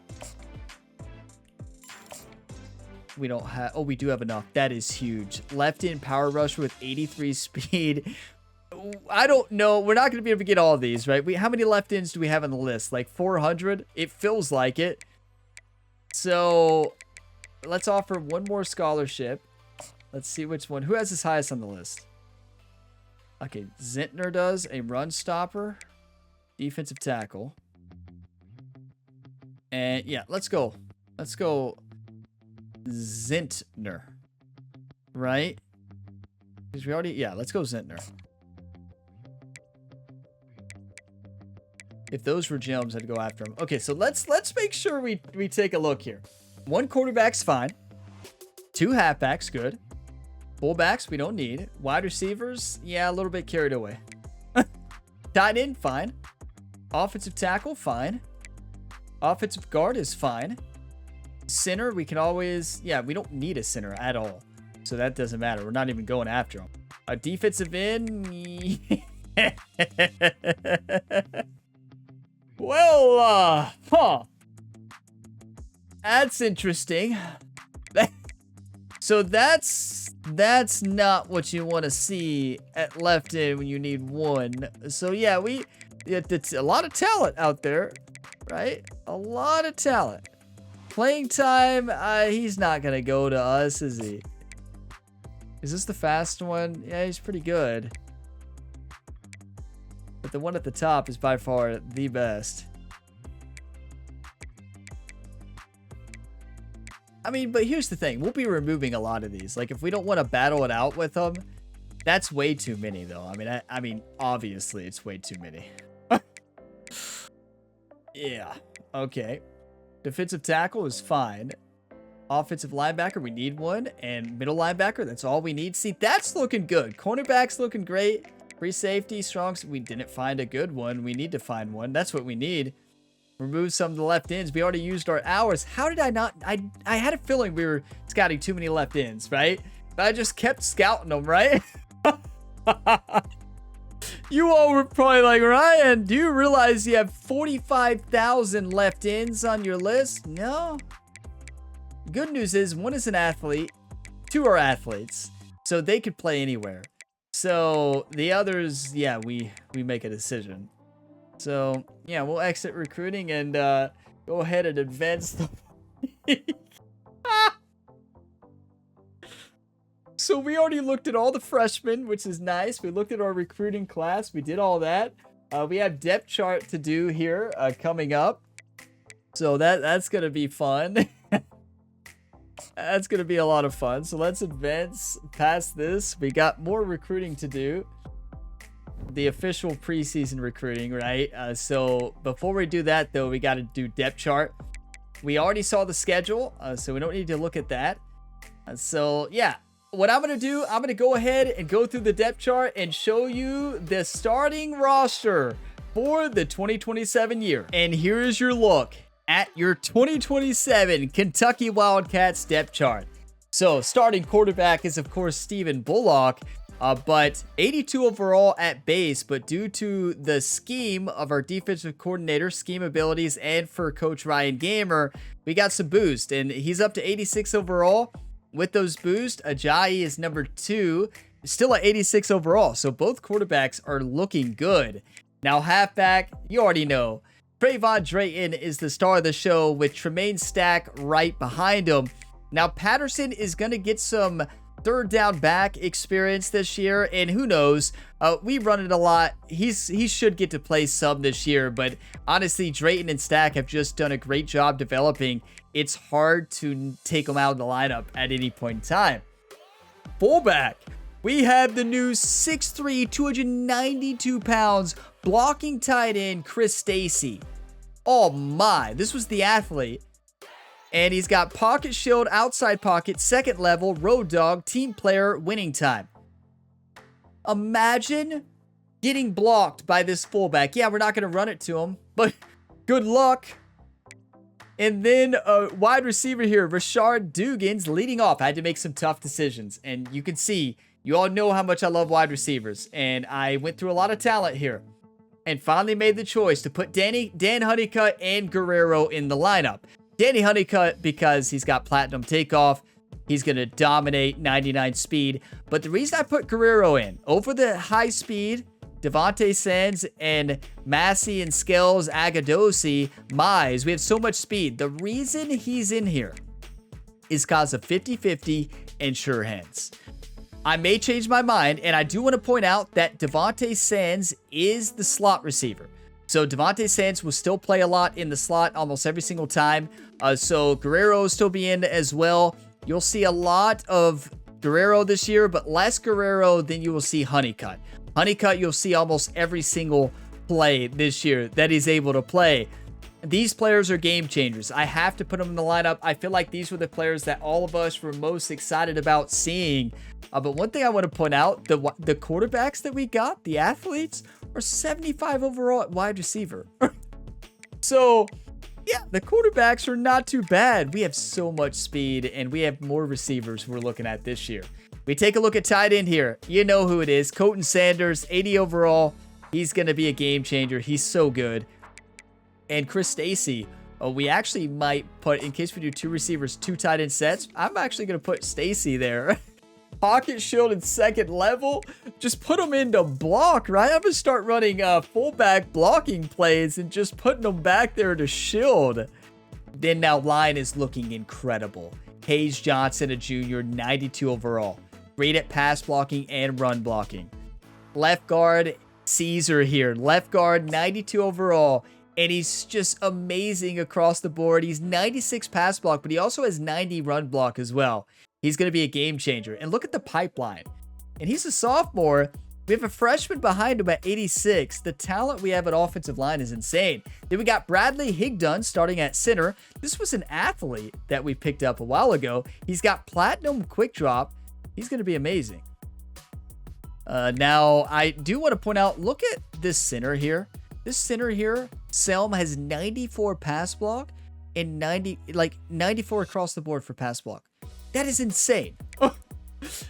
We don't have... Oh, we do have enough. That is huge. Left in power rusher with 83 speed. I don't know. We're not going to be able to get all of these, right? How many left ins do we have on the list? Like 400? It feels like it. So... let's offer one more scholarship. Let's see which one. Who has his highest on the list? Okay, Zentner does. A run stopper. Defensive tackle. And yeah, let's go. Let's go Zentner. Right? Because we already... Yeah, let's go Zentner. If those were gems, I'd go after them. Okay, so let's make sure we take a look here. 1 quarterback's fine. 2 halfbacks, good. Fullbacks, we don't need. Wide receivers, yeah, a little bit carried away. Tight end, fine. Offensive tackle, fine. Offensive guard is fine. Center, we can always... Yeah, we don't need a center at all. So that doesn't matter. We're not even going after him. A defensive end... Well, that's interesting. So that's not what you want to see at left end when you need 1. So yeah, it's a lot of talent out there, right? A lot of talent. Playing time, he's not gonna go to us, is he? Is this the fast one? Yeah, he's pretty good. But the one at the top is by far the best. I mean, but here's the thing. We'll be removing a lot of these. Like, if we don't want to battle it out with them, that's way too many, though. I mean, obviously, it's way too many. Yeah. Okay. Defensive tackle is fine. Offensive linebacker, we need 1. And middle linebacker, that's all we need. See, that's looking good. Cornerback's looking great. Free safety, strongs. We didn't find a good one. We need to find one. That's what we need. Remove some of the left ends. We already used our hours. How did I not? I had a feeling we were scouting too many left ends, right? But I just kept scouting them, right? You all were probably like, Ryan, do you realize you have 45,000 left ends on your list? No. Good news is 1 is an athlete. 2 are athletes. So they could play anywhere. So the others, yeah, we make a decision. So yeah, we'll exit recruiting and go ahead and advance the So we already looked at all the freshmen, which is nice. We looked at our recruiting class. We did all that. We have depth chart to do here coming up. So that's going to be fun. That's going to be a lot of fun. So let's advance past this. We got more recruiting to do. The official preseason recruiting, right? So before we do that, though, we got to do depth chart. We already saw the schedule, so we don't need to look at that. So yeah, what I'm going to do, I'm going to go ahead and go through the depth chart and show you the starting roster for the 2027 year. And here is your look at your 2027 Kentucky Wildcats depth chart. So starting quarterback is, of course, Stephen Bullock, but 82 overall at base. But due to the scheme of our defensive coordinator, scheme abilities, and for Coach Ryan Gamer, we got some boost. And he's up to 86 overall. With those boosts, Ajayi is number 2, still at 86 overall. So both quarterbacks are looking good. Now halfback, you already know. Trayvon Drayton is the star of the show with Tremaine Stack right behind him. Now Patterson is going to get some third down back experience this year, and who knows, we run it a lot. He should get to play some this year, but honestly, Drayton and Stack have just done a great job developing. It's hard to take them out of the lineup at any point in time. Fullback, we have the new 6'3", 292 pounds blocking tight end Chris Stacy. Oh my, this was the athlete. And he's got pocket shield, outside pocket, second level, road dog, team player, winning time. Imagine getting blocked by this fullback. Yeah, we're not going to run it to him, but good luck. And then a wide receiver here, Rashard Dugans, leading off. I had to make some tough decisions. And you can see, you all know how much I love wide receivers. And I went through a lot of talent here. And finally made the choice to put Dan Honeycutt and Guerrero in the lineup. Danny Honeycutt, because he's got platinum takeoff. He's going to dominate 99 speed. But the reason I put Guerrero in, over the high speed, Devontae Sands and Massey and Scales, Agadosi, Mize, we have so much speed. The reason he's in here is because of 50-50 and sure hands. I may change my mind, and I do want to point out that Devontae Sands is the slot receiver. So Devontae Sands will still play a lot in the slot almost every single time. So Guerrero will still be in as well. You'll see a lot of Guerrero this year, but less Guerrero than you will see Honeycutt. Honeycutt, you'll see almost every single play this year that he's able to play. These players are game changers. I have to put them in the lineup. I feel like these were the players that all of us were most excited about seeing. But one thing I want to point out, the quarterbacks that we got, the athletes, are 75 overall at wide receiver. So, yeah, the quarterbacks are not too bad. We have so much speed, and we have more receivers we're looking at this year. We take a look at tight end here. You know who it is. Colton Sanders, 80 overall. He's going to be a game changer. He's so good. And Chris Stacy, we actually might put, in case we do 2 receivers, 2 tight end sets, I'm actually going to put Stacy there. Pocket shield in second level. Just put him into block, right? I'm going to start running fullback blocking plays and just putting them back there to shield. Then now line is looking incredible. Hayes Johnson, a junior, 92 overall. Great at pass blocking and run blocking. Left guard, Caesar here. Left guard, 92 overall. And he's just amazing across the board. He's 96 pass block, but he also has 90 run block as well. He's going to be a game changer. And look at the pipeline. And he's a sophomore. We have a freshman behind him at 86. The talent we have at offensive line is insane. Then we got Bradley Higdon starting at center. This was an athlete that we picked up a while ago. He's got platinum quick drop. He's going to be amazing. Now, I do want to point out, look at this center here. This center here, Selm, has 94 pass block and 94 across the board for pass block. That is insane.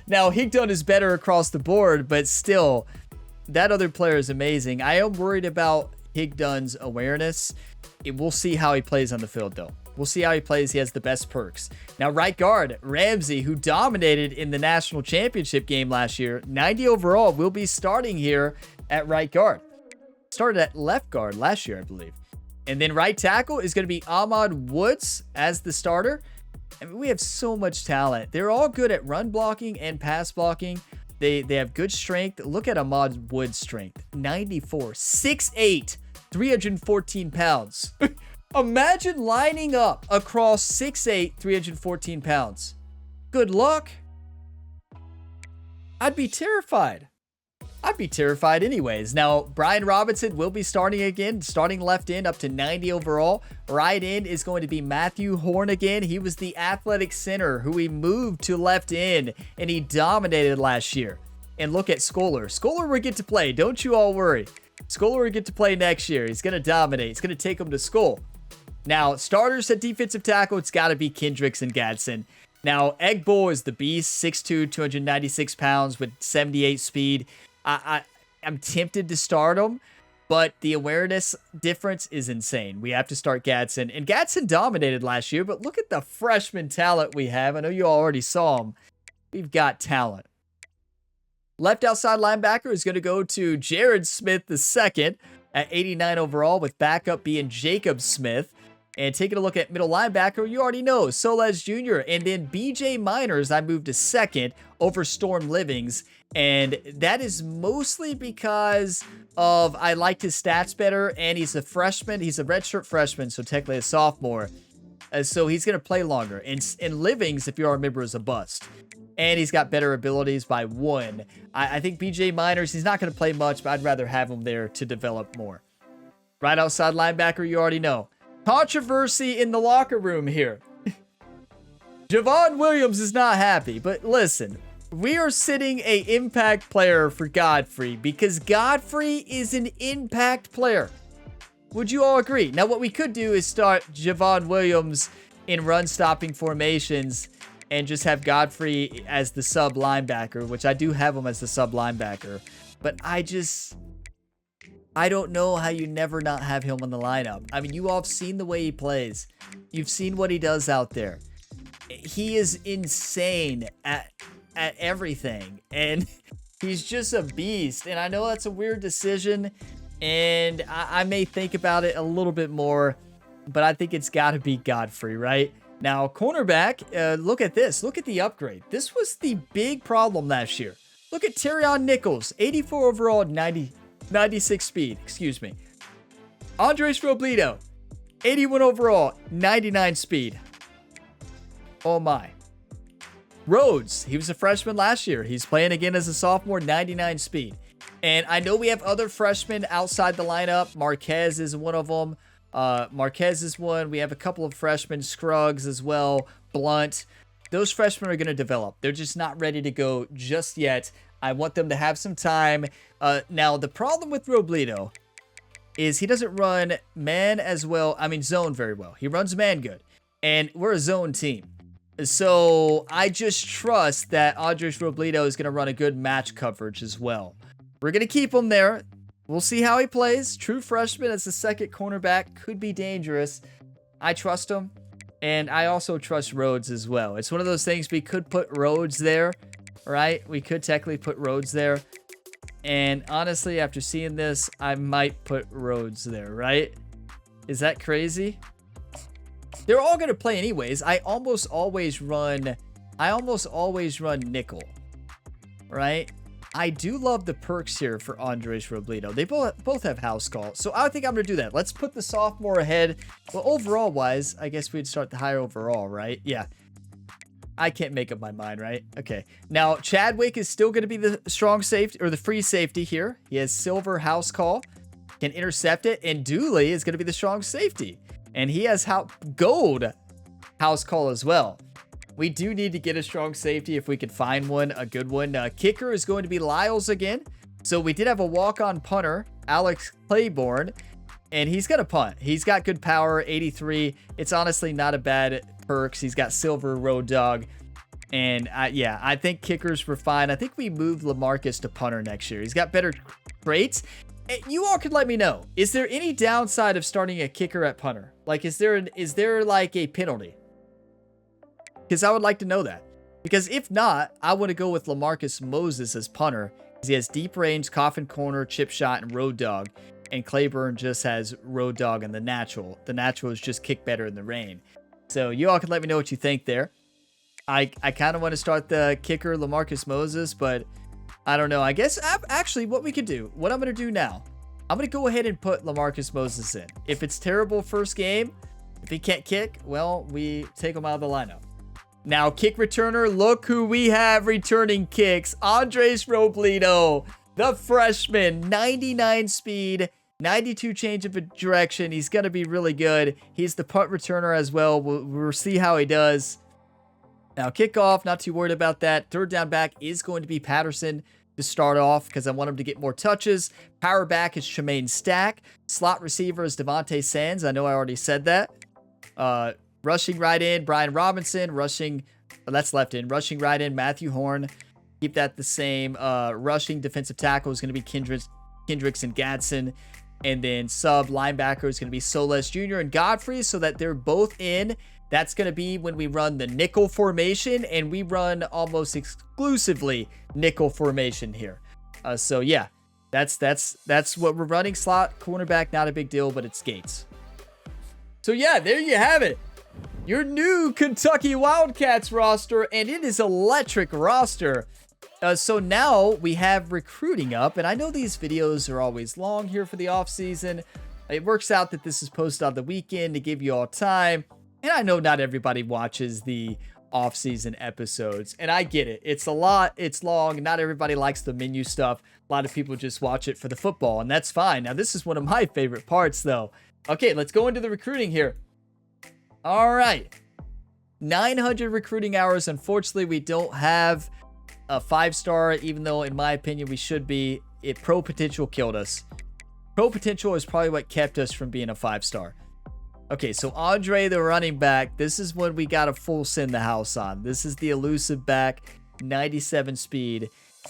Now, Higdon is better across the board, but still, that other player is amazing. I am worried about Higdon's awareness. We'll see how he plays on the field, though. We'll see how he plays. He has the best perks. Now, right guard, Ramsey, who dominated in the national championship game last year, 90 overall, will be starting here at right guard. Started at left guard last year, I believe. And then right tackle is going to be Ahmad Woods as the starter. I mean, we have so much talent. They're all good at run blocking and pass blocking. They have good strength. Look at Ahmad Woods' strength. 94, 6'8", 314 pounds. Imagine lining up across 6'8", 314 pounds. Good luck. I'd be terrified. I'd be terrified anyways. Now, Brian Robinson will be starting again, starting left end up to 90 overall. Right end is going to be Matthew Horn again. He was the athletic center who we moved to left end, and he dominated last year. And look at Scholar. Scholar will get to play. Don't you all worry. Scholar will get to play next year. He's going to dominate. He's going to take him to school. Now, starters at defensive tackle, it's got to be Kendricks and Gadsden. Now, Egbo is the beast, 6'2", 296 pounds with 78 speed. I'm tempted to start him, but the awareness difference is insane. We have to start Gadsden. And Gadsden dominated last year, but look at the freshman talent we have. I know you already saw him. We've got talent. Left outside linebacker is going to go to Jared Smith II at 89 overall, with backup being Jacob Smith. And taking a look at middle linebacker, you already know, Soles Jr. And then BJ Miners, I moved to second over Storm Livings. And that is mostly because of I liked his stats better, and he's a freshman. He's a redshirt freshman, so technically a sophomore. So he's going to play longer. And Livings, if you all remember, is a bust. And he's got better abilities by 1. I think BJ Miners, he's not going to play much, but I'd rather have him there to develop more. Right outside linebacker, you already know. Controversy in the locker room here. Javon Williams is not happy, but listen, we are sitting a impact player for Godfrey because Godfrey is an impact player. Would you all agree? Now, what we could do is start Javon Williams in run-stopping formations and just have Godfrey as the sub linebacker, which I do have him as the sub linebacker. But I don't know how you never not have him on the lineup. I mean, you all have seen the way he plays. You've seen what he does out there. He is insane at everything. And he's just a beast. And I know that's a weird decision. And I may think about it a little bit more. But I think it's got to be Godfrey, right? Now, cornerback, look at this. Look at the upgrade. This was the big problem last year. Look at Terrion Nichols, 84 overall, 96 speed. Excuse me. Andres Robledo, 81 overall, 99 speed. Oh my. Rhodes, he was a freshman last year. He's playing again as a sophomore, 99 speed. And I know we have other freshmen outside the lineup. Marquez is one of them. Marquez is one. We have a couple of freshmen, Scruggs as well, Blunt. Those freshmen are going to develop. They're just not ready to go just yet. I want them to have some time. Now, the problem with Robledo is he doesn't run man as well. I mean, zone very well. He runs man good. And we're a zone team. So I just trust that Andres Robledo is going to run a good match coverage as well. We're going to keep him there. We'll see how he plays. True freshman as the second cornerback could be dangerous. I trust him. And I also trust Rhodes as well. It's one of those things we could put Rhodes there, right? We could technically put Rhodes there. And honestly, after seeing this, I might put Rhodes there, right? Is that crazy? They're all going to play anyways. I almost always run nickel, right? I do love the perks here for Andres Robledo. They both have house call. So I think I'm going to do that. Let's put the sophomore ahead. Well, overall wise, I guess we'd start the higher overall, right? Yeah. I can't make up my mind, right? Okay. Now, Chadwick is still going to be the strong safety or the free safety here. He has silver house call, can intercept it, and Dooley is going to be the strong safety. And he has gold house call as well. We do need to get a strong safety if we can find one, a good one. Kicker is going to be Lyles again. So we did have a walk-on punter, Alex Claiborne, and he's going to punt. He's got good power, 83. It's honestly not a bad perks. He's got silver road dog. And yeah, I think kickers were fine. I think we moved LaMarcus to punter next year. He's got better traits. You all could let me know. Is there any downside of starting a kicker at punter? Like, is there like a penalty? Because I would like to know that. Because if not, I want to go with LaMarcus Moses as punter. Because he has deep range, coffin corner, chip shot, and road dog. And Claiborne just has road dog and the natural. The natural is just kick better in the rain. So you all can let me know what you think there. I kind of want to start the kicker LaMarcus Moses, but I don't know. I guess actually what we could do, what I'm going to do now, I'm going to go ahead and put LaMarcus Moses in. If it's terrible first game, if he can't kick, well, we take him out of the lineup. Now, kick returner, look who we have returning kicks. Andres Robledo, the freshman, 99 speed, 92 change of direction. He's going to be really good. He's the punt returner as well. We'll see how he does. Now, kickoff, not too worried about that. Third down back is going to be Patterson to start off because I want him to get more touches. Power back is Tremaine Stack. Slot receiver is Devontae Sands. I know I already said that. Rushing right in, Brian Robinson. That's left in. Rushing right in, Matthew Horn. Keep that the same. Rushing defensive tackle is going to be Kendricks and Gadsden. And then sub linebacker is going to be Soles Jr. and Godfrey so that they're both in. That's going to be when we run the nickel formation, and we run almost exclusively nickel formation here. So yeah, that's what we're running. Slot cornerback, not a big deal, but it's Gates. So yeah, there you have it. Your new Kentucky Wildcats roster, and it is electric roster. So now we have recruiting up, and I know these videos are always long here for the offseason. It works out that this is posted on the weekend to give you all time. And I know not everybody watches the off-season episodes, and I get it. It's a lot. It's long. Not everybody likes the menu stuff. A lot of people just watch it for the football, and that's fine. Now, this is one of my favorite parts, though. Okay, let's go into the recruiting here. All right. 900 recruiting hours. Unfortunately, we don't have a 5-star, even though, in my opinion, we should be. Pro Potential killed us. Pro Potential is probably what kept us from being a 5-star. Okay, so Andre, the running back, this is when we got to full send the house on. This is the elusive back, 97 speed,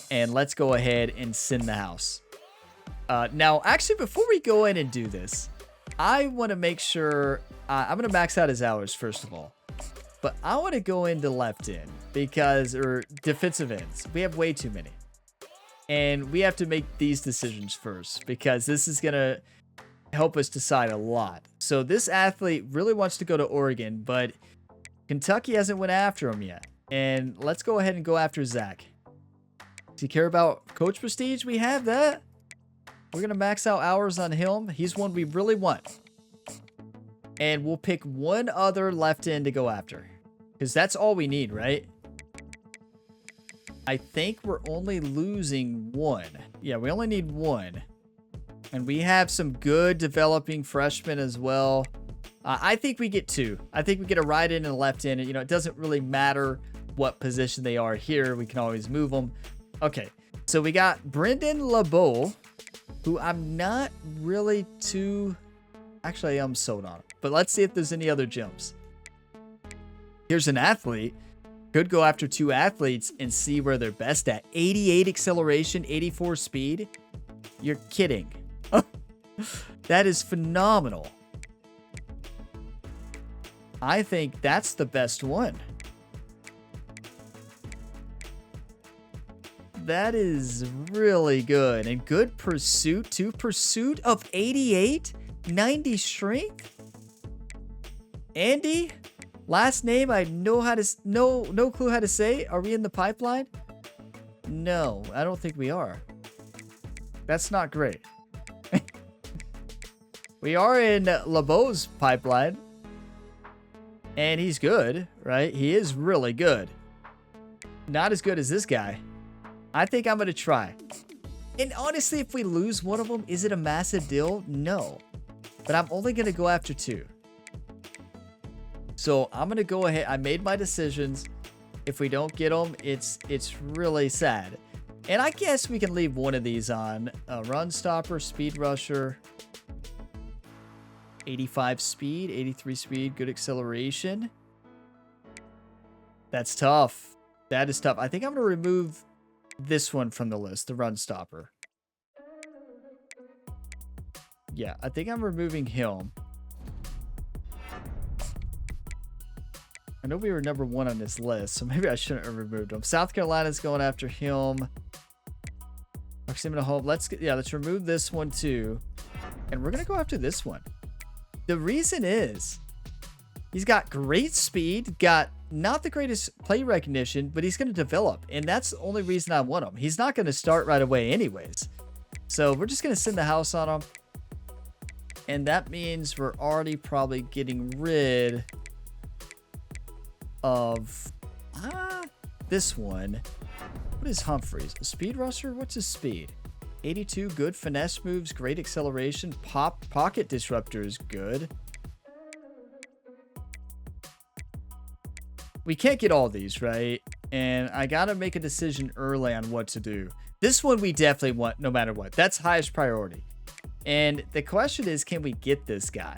and let's go ahead and send the house. Now, actually, before we go in and do this, I want to make sure, I'm going to max out his hours, first of all. But I want to go into left end, or defensive ends. We have way too many. And we have to make these decisions first, because this is going to help us decide a lot. So this athlete really wants to go to Oregon, but Kentucky hasn't went after him yet. And let's go ahead and go after Zach. Do you care about coach prestige? We have that. We're going to max out hours on him. He's one we really want. And we'll pick one other left end to go after. Because that's all we need, right? I think we're only losing one. Yeah, we only need one. And we have some good developing freshmen as well. I think we get two. I think we get a right end and a left end. You know, it doesn't really matter what position they are here. We can always move them. Okay, so we got Brendan LeBeau, who I'm not really too... Actually, I'm sold on. But let's see if there's any other gems. Here's an athlete. Could go after two athletes and see where they're best at. 88 acceleration, 84 speed. You're kidding. That is phenomenal. I think that's the best one. That is really good. And good pursuit too. Pursuit of 88, 90 strength. Andy, last name I know how to no clue how to say. Are we in the pipeline? No, I don't think we are. That's not great. We are in LeBeau's pipeline. And he's good, right? He is really good. Not as good as this guy. I think I'm going to try. And honestly, if we lose one of them, is it a massive deal? No. But I'm only going to go after two. So I'm going to go ahead. I made my decisions. If we don't get them, it's really sad. And I guess we can leave one of these on. Run stopper, speed rusher. 85 speed, 83 speed, good acceleration. That's tough. That is tough. I think I'm going to remove this one from the list, the run stopper. Yeah, I think I'm removing him. I know we were number one on this list, so maybe I shouldn't have removed him. South Carolina's going after him. Proximity to home. Let's remove this one too. And we're going to go after this one. The reason is he's got great speed, got not the greatest play recognition, but he's going to develop. And that's the only reason I want him. He's not going to start right away anyways. So we're just going to send the house on him. And that means we're already probably getting rid of this one. What is Humphreys? A speed rusher? What's his speed? 82, good finesse moves, great acceleration, pocket disruptor is good. We can't get all these, right? And I gotta make a decision early on what to do. This one we definitely want no matter what. That's highest priority. And the question is, can we get this guy?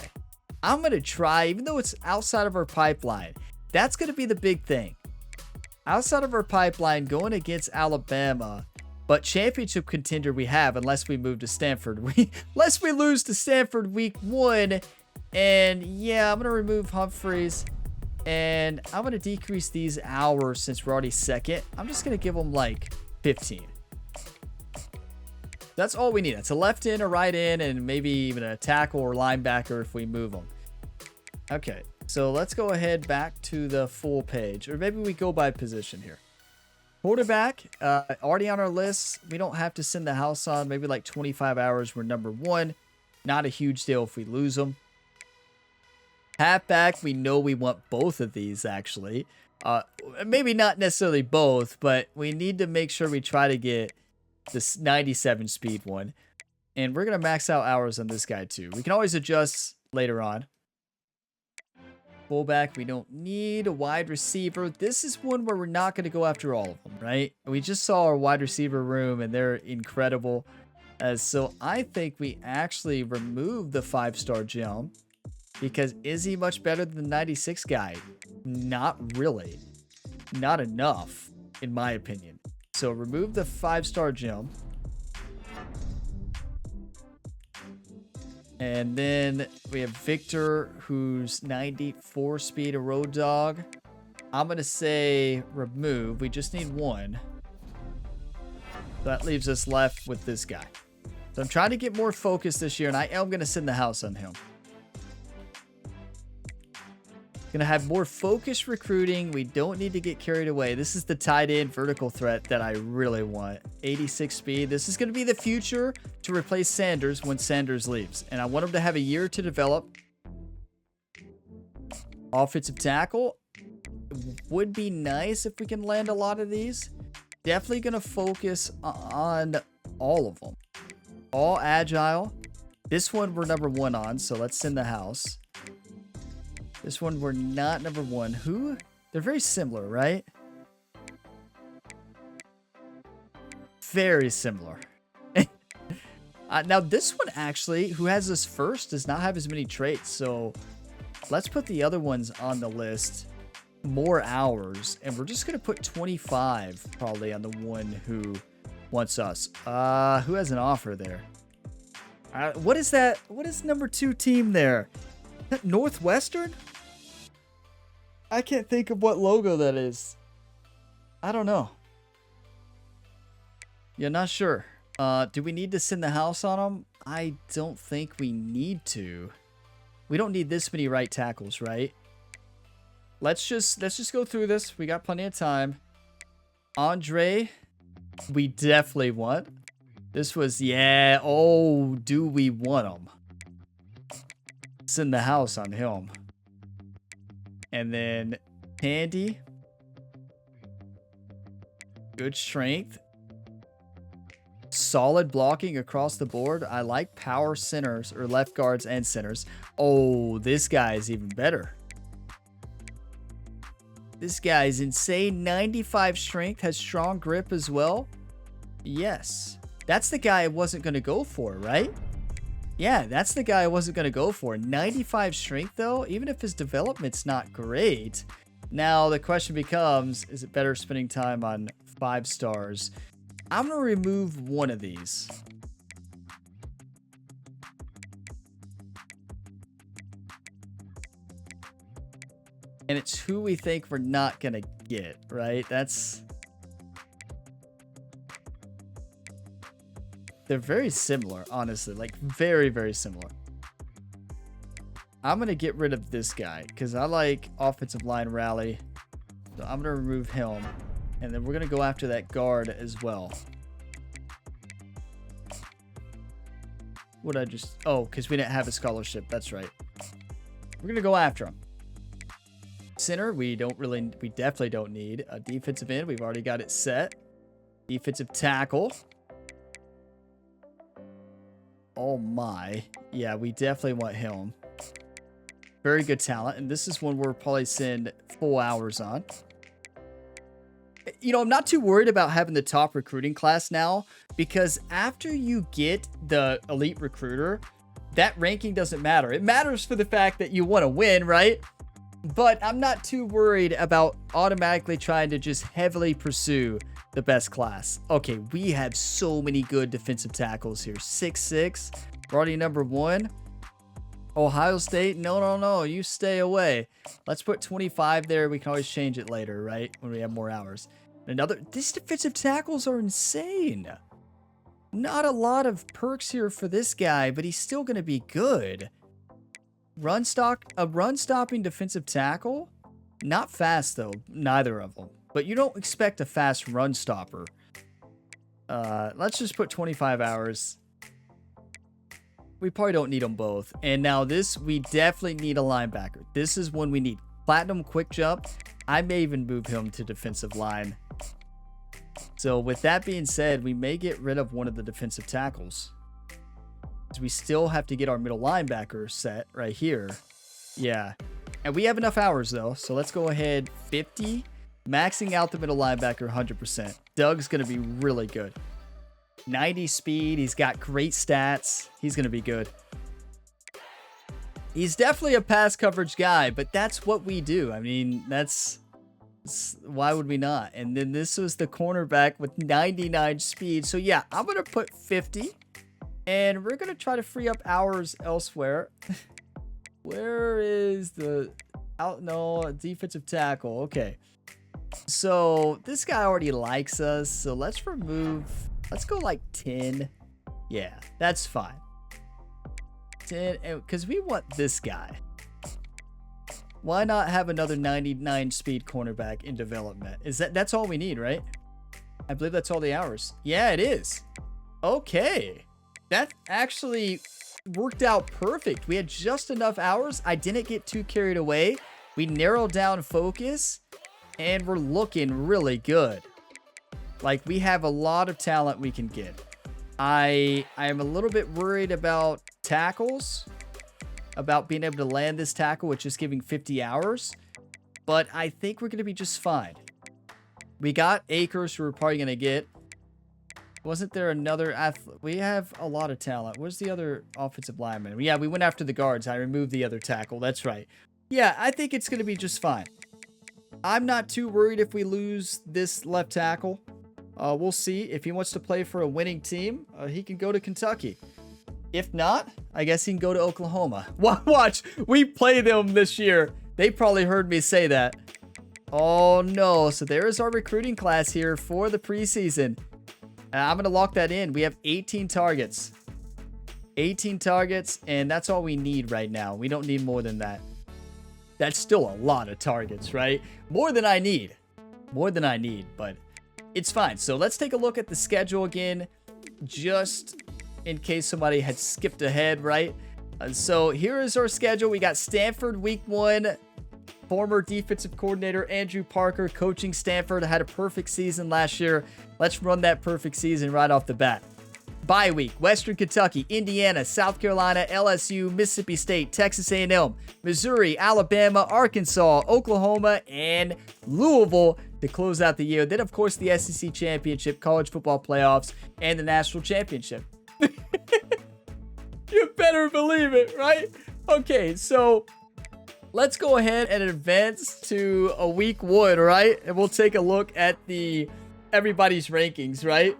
I'm gonna try, even though it's outside of our pipeline. That's gonna be the big thing. Outside of our pipeline, going against Alabama. But championship contender we have, unless we move to Stanford. Unless we lose to Stanford week 1. And yeah, I'm going to remove Humphreys. And I'm going to decrease these hours since we're already second. I'm just going to give them like 15. That's all we need. It's a left in, a right in, and maybe even a tackle or linebacker if we move them. Okay, so let's go ahead back to the full page. Or maybe we go by position here. Quarterback, already on our list. We don't have to send the house on. Maybe like 25 hours. We're number 1. Not a huge deal if we lose them. Halfback, we know we want both of these, actually. Maybe not necessarily both, but we need to make sure we try to get this 97 speed one. And we're going to max out hours on this guy, too. We can always adjust later on. Fullback, we don't need a wide receiver. This is one where we're not going to go after all of them, right? We just saw our wide receiver room, and they're incredible. So I think we actually remove the 5-star gem. Because is he much better than the 96 guy? Not really. Not enough, in my opinion. So remove the 5-star gem. And then we have Victor, who's 94 speed, a road dog. I'm going to say remove. We just need one. That leaves us left with this guy. So I'm trying to get more focused this year, and I am going to send the house on him. Gonna have more focused recruiting. We don't need to get carried away. This is the tight end vertical threat that I really want. 86 speed. This is gonna be the future to replace Sanders when Sanders leaves. And I want him to have a year to develop. Offensive tackle. Would be nice if we can land a lot of these. Definitely gonna focus on all of them. All agile. This one we're number 1 on, so let's send the house. This one we're not number 1. Who? They're very similar, right? Very similar. Now this one actually, who has us first, does not have as many traits. So let's put the other ones on the list. More hours. And we're just going to put 25 probably on the one who wants us. Who has an offer there? What is that? What is number 2 team there? Is that Northwestern? I can't think of what logo that is. I don't know. Yeah, not sure. Do we need to send the house on them? I don't think we need to. We don't need this many right tackles, right? Let's just go through this. We got plenty of time. Andre, we definitely want. This was, yeah. Oh, do we want him? Send the house on him. And then Tandy. Good strength. Solid blocking across the board. I like power centers or left guards and centers. Oh, this guy is even better. This guy is insane. 95 strength, has strong grip as well. Yes. That's the guy I wasn't going to go for, right? Yeah, that's the guy I wasn't going to go for. 95 strength, though, even if his development's not great. Now, the question becomes, is it better spending time on 5 stars? I'm going to remove one of these. And it's who we think we're not going to get, right? They're very similar, honestly. Like, very, very similar. I'm going to get rid of this guy because I like offensive line rally. So I'm going to remove him. And then we're going to go after that guard as well. What I just... Oh, because we didn't have a scholarship. That's right. We're going to go after him. Center, we definitely don't need. A defensive end, we've already got it set. Defensive tackle. Oh my. Yeah, we definitely want him. Very good talent. And this is one we'll probably send full hours on. You know, I'm not too worried about having the top recruiting class now, because after you get the elite recruiter, that ranking doesn't matter. It matters for the fact that you want to win, right? But I'm not too worried about automatically trying to just heavily pursue the best class. Okay, we have so many good defensive tackles here. 6'6", we're already number 1. Ohio State, no, you stay away. Let's put 25 there. We can always change it later, right? When we have more hours. These defensive tackles are insane. Not a lot of perks here for this guy, but he's still going to be good. A run-stopping defensive tackle? Not fast, though. Neither of them. But you don't expect a fast run stopper. Let's just put 25 hours. We probably don't need them both. And now this, we definitely need a linebacker. This is one we need. Platinum quick jump. I may even move him to defensive line. So with that being said, we may get rid of one of the defensive tackles. We still have to get our middle linebacker set right here. Yeah. And we have enough hours, though. So let's go ahead. 50. Maxing out the middle linebacker 100%. Doug's going to be really good. 90 speed. He's got great stats. He's going to be good. He's definitely a pass coverage guy, but that's what we do. I mean, why would we not? And then this was the cornerback with 99 speed. So yeah, I'm going to put 50. And we're going to try to free up hours elsewhere. Where is the... No, defensive tackle. Okay. So this guy already likes us. So let's remove... Let's go like 10. Yeah, that's fine. 10, because we want this guy. Why not have another 99 speed cornerback in development? That's all we need, right? I believe that's all the hours. Yeah, it is. Okay. That actually worked out perfect. We had just enough hours. I didn't get too carried away. We narrowed down focus, and we're looking really good. Like, we have a lot of talent we can get. I am a little bit worried about tackles, about being able to land this tackle with just giving 50 hours, but I think we're going to be just fine. We got Akers, who we're probably going to get. Wasn't there another athlete? We have a lot of talent. Where's the other offensive lineman? Yeah, we went after the guards. I removed the other tackle. That's right. Yeah, I think it's going to be just fine. I'm not too worried if we lose this left tackle. We'll see. If he wants to play for a winning team, he can go to Kentucky. If not, I guess he can go to Oklahoma. Watch, we play them this year. They probably heard me say that. Oh no, so there is our recruiting class here for the preseason. I'm going to lock that in. We have 18 targets. 18 targets, and that's all we need right now. We don't need more than that. That's still a lot of targets, right? More than I need. More than I need, but it's fine. So let's take a look at the schedule again, just in case somebody had skipped ahead, right? So here is our schedule. We got Stanford week 1. Former defensive coordinator Andrew Parker coaching Stanford, had a perfect season last year. Let's run that perfect season right off the bat. Bye week: Western Kentucky, Indiana, South Carolina, LSU, Mississippi State, Texas A&M, Missouri, Alabama, Arkansas, Oklahoma, and Louisville to close out the year. Then, of course, the SEC Championship, College Football Playoffs, and the National Championship. You better believe it, right? Okay, so let's go ahead and advance to a week 1, right? And we'll take a look at everybody's rankings, right?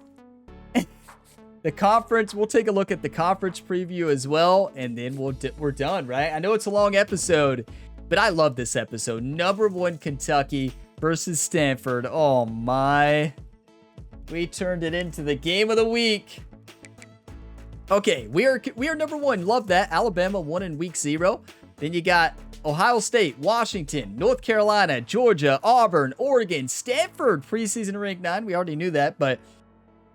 The conference, we'll take a look at the conference preview as well, and then we're done, right? I know it's a long episode, but I love this episode. Number 1 Kentucky versus Stanford. Oh my. We turned it into the game of the week. Okay, we are number 1. Love that. Alabama won in week 0. Then you got Ohio State, Washington, North Carolina, Georgia, Auburn, Oregon, Stanford, preseason ranked 9. We already knew that, but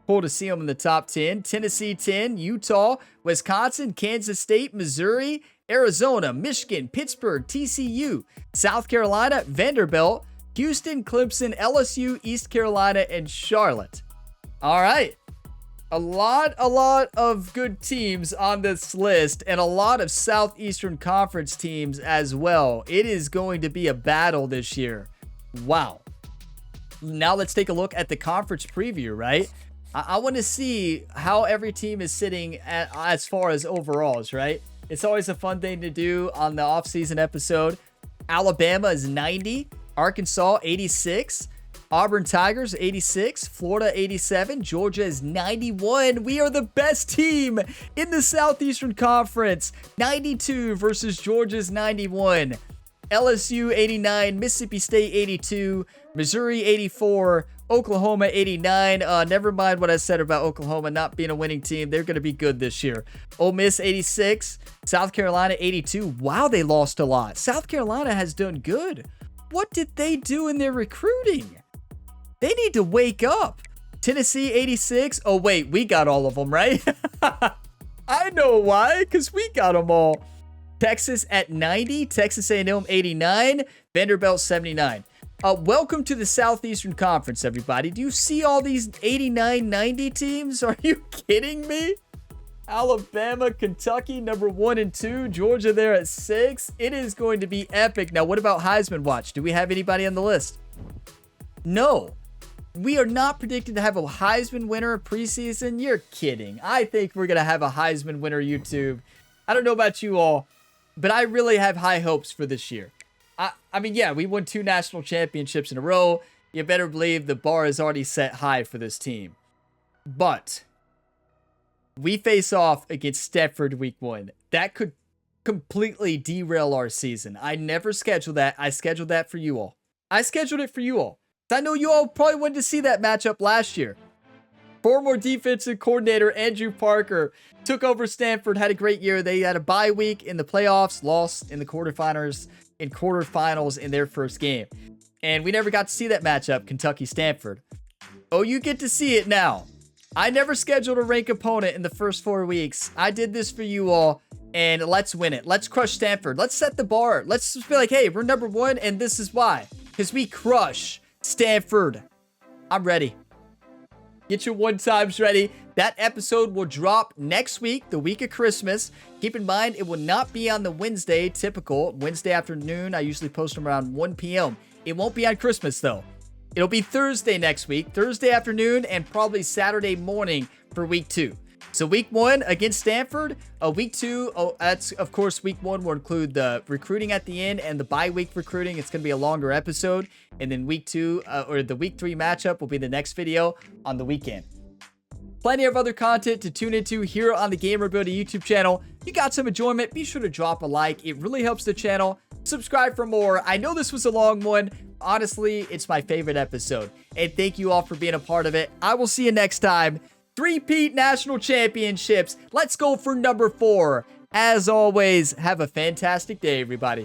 cool to see them in the top 10. Tennessee 10, Utah, Wisconsin, Kansas State, Missouri, Arizona, Michigan, Pittsburgh, TCU, South Carolina, Vanderbilt, Houston, Clemson, LSU, East Carolina, and Charlotte. All right. A lot of good teams on this list, and a lot of Southeastern Conference teams as well. It is going to be a battle this year. Wow. Now let's take a look at the conference preview, right? I want to see how every team is sitting as far as overalls, right? It's always a fun thing to do on the offseason episode. Alabama is 90, Arkansas 86, Auburn Tigers 86, Florida 87, Georgia is 91. We are the best team in the Southeastern Conference. 92 versus Georgia's 91. LSU 89, Mississippi State 82, Missouri 84, Oklahoma 89. Never mind what I said about Oklahoma not being a winning team. They're going to be good this year. Ole Miss 86, South Carolina 82. Wow, they lost a lot. South Carolina has done good. What did they do in their recruiting? They need to wake up. Tennessee 86. Oh, wait, we got all of them, right? I know why, because we got them all. Texas at 90, Texas A&M 89, Vanderbilt 79. Welcome to the Southeastern Conference, everybody. Do you see all these 89, 90 teams? Are you kidding me? Alabama, Kentucky, number 1 and 2. Georgia there at 6. It is going to be epic. Now, what about Heisman Watch? Do we have anybody on the list? No. We are not predicted to have a Heisman winner preseason. You're kidding. I think we're going to have a Heisman winner YouTube. I don't know about you all, but I really have high hopes for this year. I mean, yeah, we won 2 national championships in a row. You better believe the bar is already set high for this team. But we face off against Stanford week 1. That could completely derail our season. I never scheduled that. I scheduled that for you all. I scheduled it for you all. I know you all probably wanted to see that matchup last year. Former defensive coordinator Andrew Parker took over Stanford, had a great year. They had a bye week in the playoffs, lost in the quarterfinals in their first game. And we never got to see that matchup, Kentucky-Stanford. Oh, you get to see it now. I never scheduled a ranked opponent in the first 4 weeks. I did this for you all, and let's win it. Let's crush Stanford. Let's set the bar. Let's just be like, hey, we're number one, and this is why. Because we crush Stanford. I'm ready. Get your one times ready. That episode will drop next week, the week of Christmas. Keep in mind, it will not be on the Wednesday, typical. Wednesday afternoon, I usually post them around 1 p.m. It won't be on Christmas, though. It'll be Thursday next week, Thursday afternoon, and probably Saturday morning for week 2. So week 1 against Stanford, week 2, that's, of course, week 1 will include the recruiting at the end and the bye week recruiting. It's going to be a longer episode. And then week 2, or the week 3 matchup will be the next video on the weekend. Plenty of other content to tune into here on the Gamer Ability YouTube channel. If you got some enjoyment, be sure to drop a like. It really helps the channel. Subscribe for more. I know this was a long one. Honestly, it's my favorite episode. And thank you all for being a part of it. I will see you next time. 3-peat national championships. Let's go for number 4. As always, have a fantastic day, everybody.